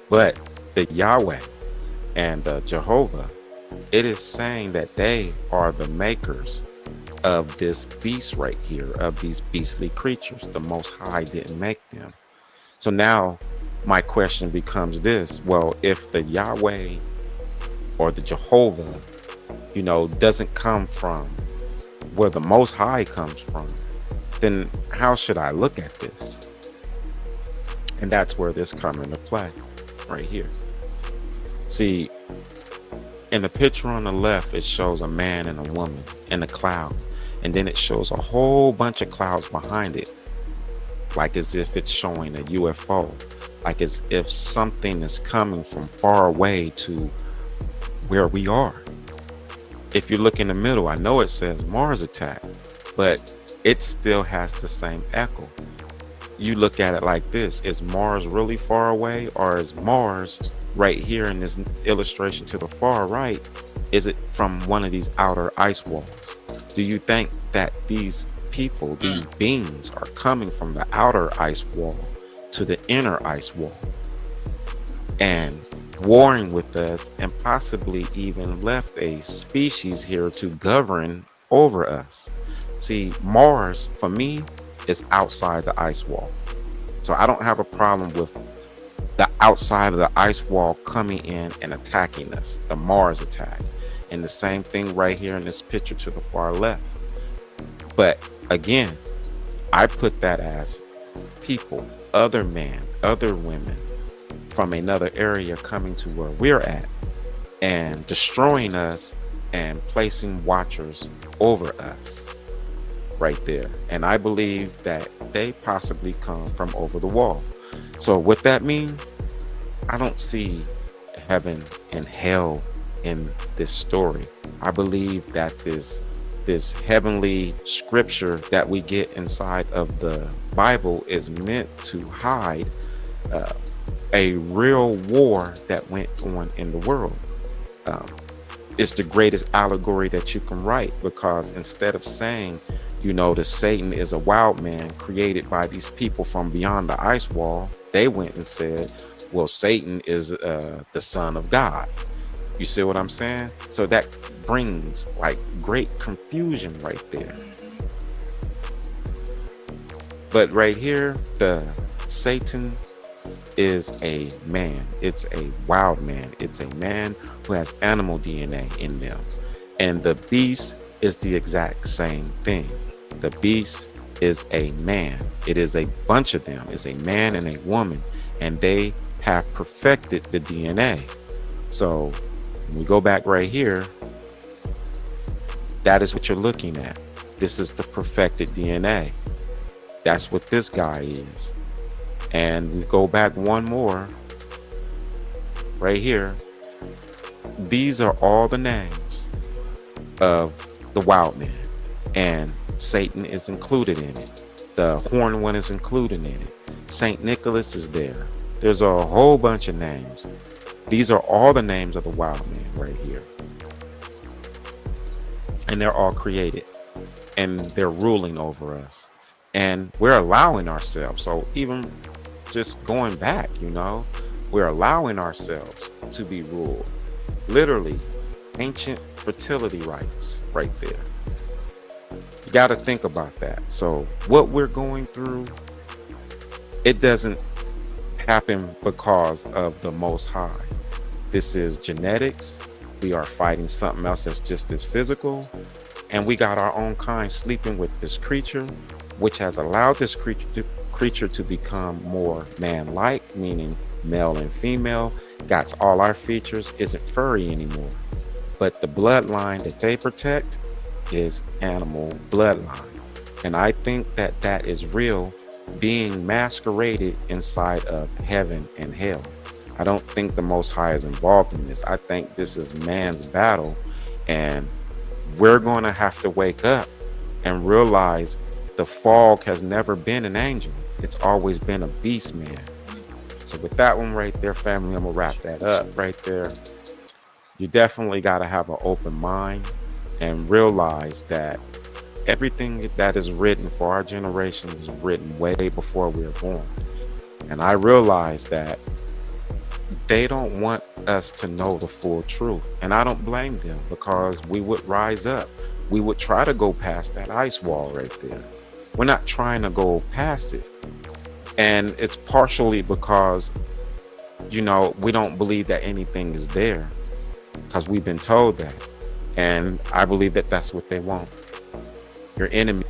Speaker 7: But the Yahweh and the Jehovah, it is saying that they are the makers of this beast right here, of these beastly creatures. The Most High didn't make them. So now my question becomes this. Well, if the Yahweh or the Jehovah, you know, doesn't come from where the Most High comes from, then how should I look at this? And that's where this comes into play. Right here. See, in the picture on the left, it shows a man and a woman in a cloud, and then it shows a whole bunch of clouds behind it, like as if it's showing a UFO, like as if something is coming from far away to where we are. If you look in the middle, I know it says Mars attack, but it still has the same echo. You look at it like this: is Mars really far away, or is Mars right here in this illustration to the far right, is it from one of these outer ice walls? Do you think that these people, these beings, are coming from the outer ice wall to the inner ice wall and warring with us, and possibly even left a species here to govern over us? See, Mars, for me, is outside the ice wall. So I don't have a problem with the outside of the ice wall coming in and attacking us, the Mars attack. And the same thing right here in this picture to the far left. But again,
Speaker 10: I put that as people, other men, other women from another area coming to where we're at and destroying us and placing watchers over us right there. And I believe that they possibly come from over the wall. So what that means, I don't see heaven and hell in this story. I believe that this heavenly scripture that we get inside of the Bible is meant to hide a real war that went on in the world. It's the greatest allegory that you can write, because instead of saying, you know, that Satan is a wild man created by these people from beyond the ice wall, they went and said, well, Satan is the son of God. You see what I'm saying? So that brings like great confusion right there. But right here, the Satan is a man. It's a wild man. It's a man who has animal DNA in them. And the beast is the exact same thing. The beast is a man. It is a bunch of them. It's a man and a woman, and they have perfected the DNA. So when we go back right here, that is what you're looking at. This is the perfected DNA. That's what this guy is. And we go back one more right here. These are all the names of the wild man, and Satan is included in it. The horned one is included in it. Saint Nicholas is there. There's a whole bunch of names. These are all the names of the wild man right here. And they're all created, and they're ruling over us, and we're allowing ourselves. So even just going back, you know, we're allowing ourselves to be ruled. Literally, ancient fertility rites right there. You got to think about that. So what we're going through, it doesn't happen because of the Most High. This is genetics. We are fighting something else that's just as physical. And we got our own kind sleeping with this creature, which has allowed this creature to become more man-like, meaning male and female. Got all our features, isn't furry anymore. But the bloodline that they protect is animal bloodline. And I think that that is real, being masqueraded inside of heaven and hell. I don't think the Most High is involved in this. I think this is man's battle, and we're going to have to wake up and realize the fog has never been an angel. It's always been a beast man. So with that one right there, family, I'm gonna wrap that up right there. You definitely got to have an open mind and realize that everything that is written for our generation was written way before we were born. And I realize that they don't want us to know the full truth. And I don't blame them, because we would rise up. We would try to go past that ice wall right there. We're not trying to go past it. And it's partially because, you know, we don't believe that anything is there, because we've been told that. And I believe that that's what they want. Your enemy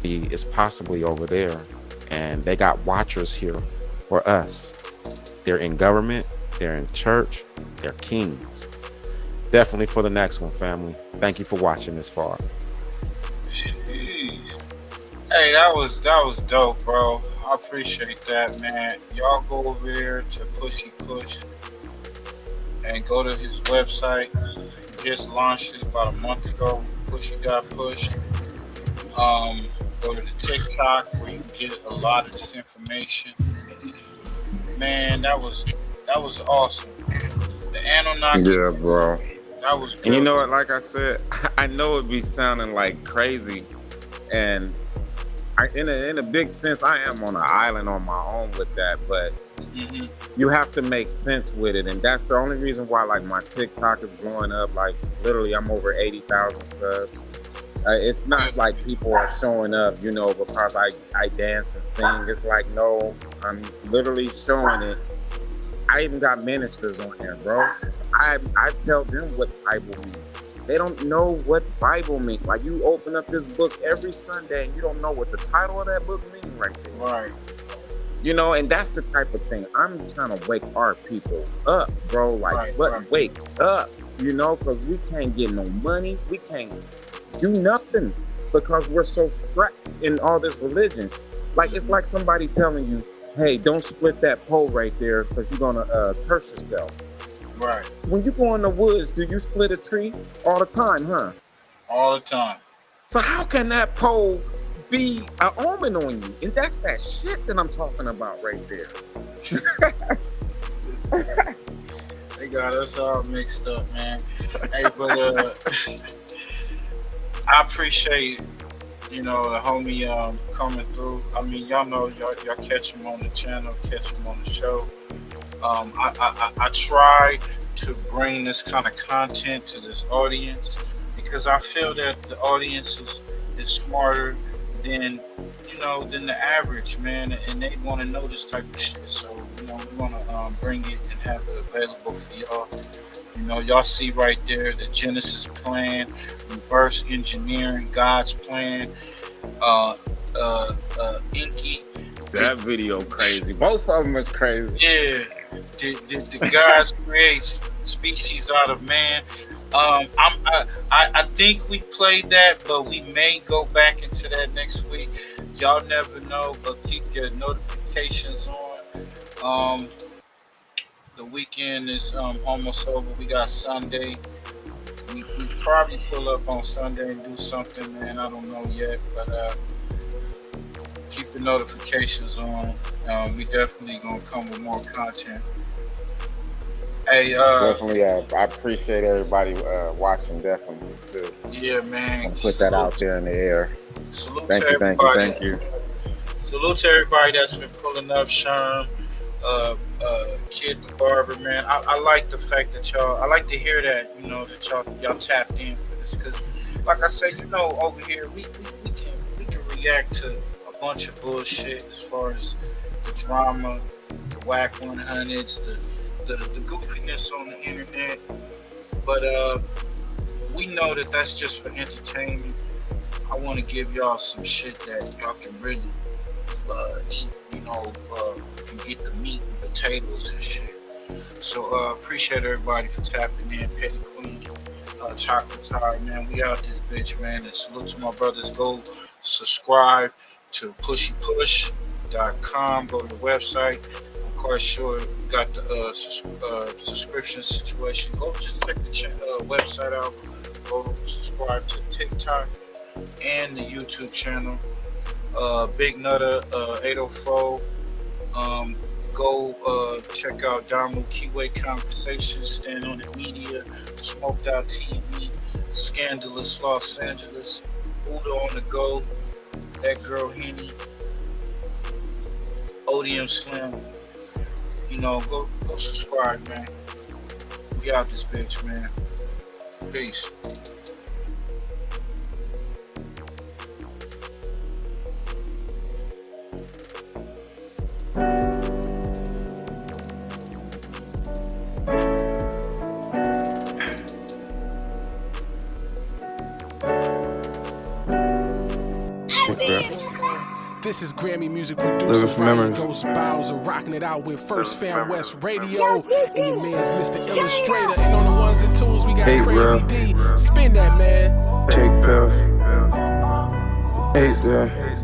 Speaker 10: is possibly over there, and they got watchers here for us. They're in government, they're in church, they're kings. Definitely for the next one, family. Thank you for watching this far.
Speaker 8: Jeez. Hey, that was dope, bro. I appreciate that, man. Y'all go over there to Pushy Push and go to his website. He just launched it about a month ago. Pushy.push. Go to the TikTok where you can get a lot of this information. Man, that was awesome. The Anunnaki.
Speaker 10: Yeah, bro.
Speaker 8: That was.
Speaker 10: And you know what? Like I said, I know it'd be sounding like crazy, and in a big sense, I am on an island on my own with that. But you have to make sense with it, and that's the only reason why, like, my TikTok is blowing up. Like, literally, I'm over 80,000 subs. It's not like people are showing up, you know, because I dance and sing. It's like, no, I'm literally showing it. I even got ministers on there, bro. I tell them what the Bible means.
Speaker 7: They don't know what Bible means. Like you open up this book every Sunday and you don't know what the title of that book means right there.
Speaker 8: Right.
Speaker 7: You know, and that's the type of thing I'm trying to wake our people up, bro. Like,
Speaker 8: Right.
Speaker 7: but
Speaker 8: Right.
Speaker 7: wake up, you know, because we can't get no money. We can't do nothing because we're so strapped in all this religion. Like, it's like somebody telling you, hey, don't split that pole right there because you're going to curse yourself.
Speaker 8: Right.
Speaker 7: When you go in the woods, do you split a tree all the time, huh?
Speaker 8: All the time.
Speaker 7: So how can that pole be an omen on you? And that's that shit that I'm talking about right there.
Speaker 8: They got us all mixed up, man. Hey, but I appreciate, you know, the homie coming through. I mean, y'all know y'all catch him on the channel, catch him on the show. I try to bring this kind of content to this audience because I feel that the audience is smarter than than the average, man, and they want to know this type of shit. So we want to bring it and have it available for y'all. You know, y'all see right there the Genesis plan, reverse engineering God's plan, Inky.
Speaker 7: That video crazy. Both of them is crazy.
Speaker 8: Yeah, the guys create species out of man. I think we played that, but we may go back into that next week. Y'all never know, but keep your notifications on. The weekend is almost over. We got Sunday. We probably pull up on Sunday and do something, man. I don't know yet, but keep the notifications on. We definitely gonna come with more content. Hey,
Speaker 7: definitely. I appreciate everybody watching. Definitely too.
Speaker 8: Yeah, man.
Speaker 7: I'll put that out there in the air.
Speaker 8: Salute
Speaker 7: Thank
Speaker 8: to
Speaker 7: you, thank you,
Speaker 8: everybody.
Speaker 7: thank you.
Speaker 8: Salute to everybody that's been pulling up, Sherm, Kid the Barber, man. I like the fact that y'all. I like to hear that, you know, that y'all tapped in for this, because, like I said, you know, over here we can react to a bunch of bullshit as far as the drama, the whack 100s, the goofiness on the internet, but we know that that's just for entertainment. I want to give y'all some shit that y'all can really eat, you know, can get the meat and potatoes and shit. So appreciate everybody for tapping in. Petty Queen, Chocolate Tire, man. We out this bitch, man. And salute to my brothers. Go subscribe to pushypush.com. Go to the website. I'm quite sure you got the subscription situation. Go just check the website out. Go subscribe to TikTok and the YouTube channel. Big Nutter 804. Go check out Damu Kiwi Conversations, Stand on the Media, Smoked Out TV, Scandalous Los Angeles, Buddha on the Go, That Girl Henny, Odium Slim. You know, go subscribe, man. We out this bitch, man. Peace.
Speaker 12: This is Grammy music producer Ryan Ghost Bowser rocking it out with First Fam West Radio and your man's Mr. Illustrator. And on the ones and twos we got Crazy D. Spin that, man.
Speaker 19: Take pills. Hey,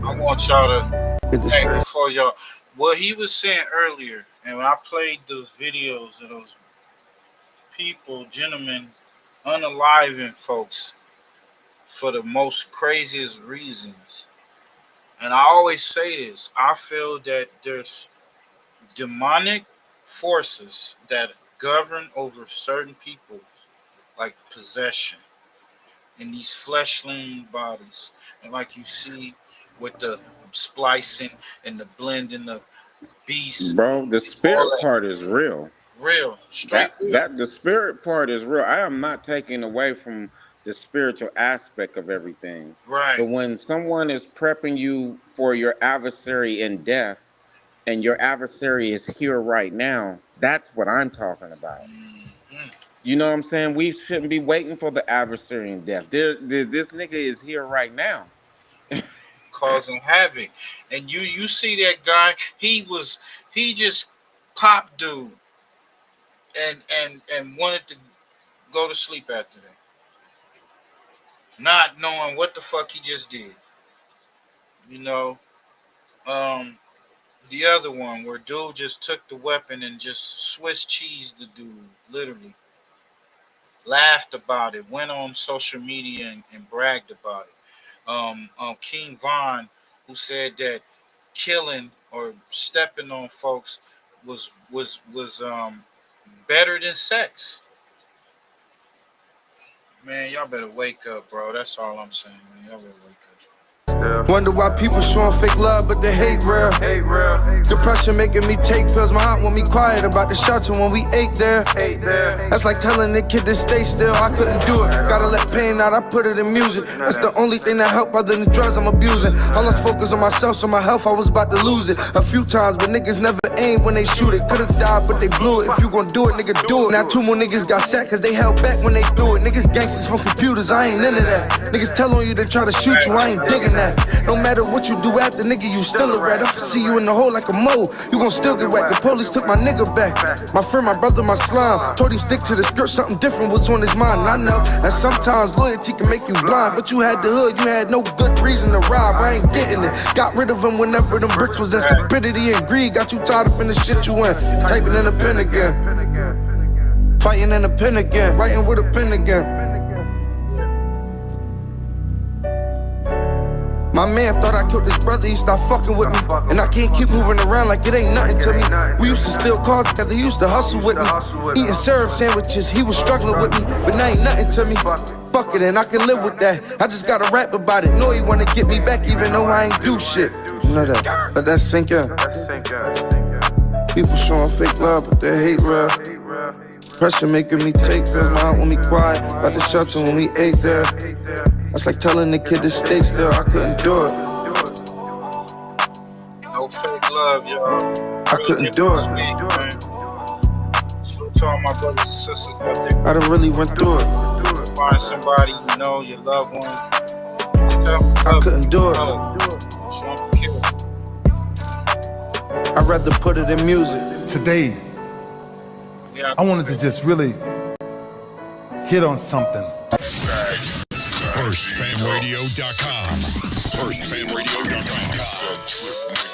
Speaker 8: I want y'all to hey, before y'all. What he was saying earlier, and when I played those videos of those people, gentlemen, unaliving folks for the most craziest reasons. And I always say this, I feel that there's demonic forces that govern over certain people, like possession, in these fleshly bodies. And like you see with the splicing and the blending of beasts.
Speaker 7: Bro, the spirit part is real.
Speaker 8: Real. Straight real.
Speaker 7: That the spirit part is real. I am not taking away from the spiritual aspect of everything.
Speaker 8: Right.
Speaker 7: But when someone is prepping you for your adversary in death and your adversary is here right now, that's what I'm talking about.
Speaker 8: Mm-hmm.
Speaker 10: You know what I'm saying? We shouldn't be waiting for the adversary in death. This nigga is here right now.
Speaker 8: Causing havoc. And you see that guy, he just popped dude and wanted to go to sleep after that. Not knowing what the fuck he just did. You know, the other one where dude just took the weapon and just Swiss cheesed the dude, literally. Laughed about it, went on social media and bragged about it. King Von, who said that killing or stepping on folks was better than sex. Man, y'all better wake up, bro. That's all I'm saying, man. Y'all better wake up.
Speaker 19: Wonder why people showing fake love, but they hate real. Depression making me take pills. My aunt want me quiet about the shelter when we ate there. That's like telling the kid to stay still. I couldn't do it. Gotta let pain out. I put it in music. That's the only thing that help other than the drugs I'm abusing. All I focus on myself, so my health, I was about to lose it a few times, but niggas never aim when they shoot it. Could've died, but they blew it. If you gon' do it, nigga, do it. Now 2 more niggas got sacked cause they held back when they threw it. Niggas gangsters from computers, I ain't into that. Niggas tell on you to try to shoot you, I ain't digging that. No matter what you do after, nigga, you still a rat. If I see you in the hole like a mole, you gon' still get whacked. The police took my nigga back. My friend, my brother, my slime. Told him stick to the script, something different was on his mind. I know that sometimes loyalty can make you blind, but you had the hood, you had no good reason to rob. I ain't getting it. Got rid of him whenever them bricks was in stupidity and greed. Got you tied up in the shit you in. Typing in a pen again. Fighting in a pen again. Writing with a pen again. My man thought I killed his brother, he stopped fucking with me. And I can't keep moving around like it ain't nothing to me. We used to steal cars together, he used to hustle with me. Eating syrup sandwiches, he was struggling with me. But now ain't nothing to me. Fuck it, and I can live with that. I just gotta rap about it. Know he wanna get me back even though I ain't do shit. You know that, let that sink in. People showing fake love, but they hate real. Pressure making me take pills, my aunt want me quiet. About the shelter when we ate there. That's like telling the kid to stay still, I couldn't do it.
Speaker 8: No fake love, y'all.
Speaker 19: I couldn't do it.
Speaker 8: So to all my brothers and sisters out there,
Speaker 19: I done really went through it.
Speaker 8: find somebody you know, your loved one.
Speaker 19: I couldn't do it. I'd rather put it in music.
Speaker 21: Today, I wanted to just really hit on something.
Speaker 23: FirstFamRadio.com. FirstFamRadio.com.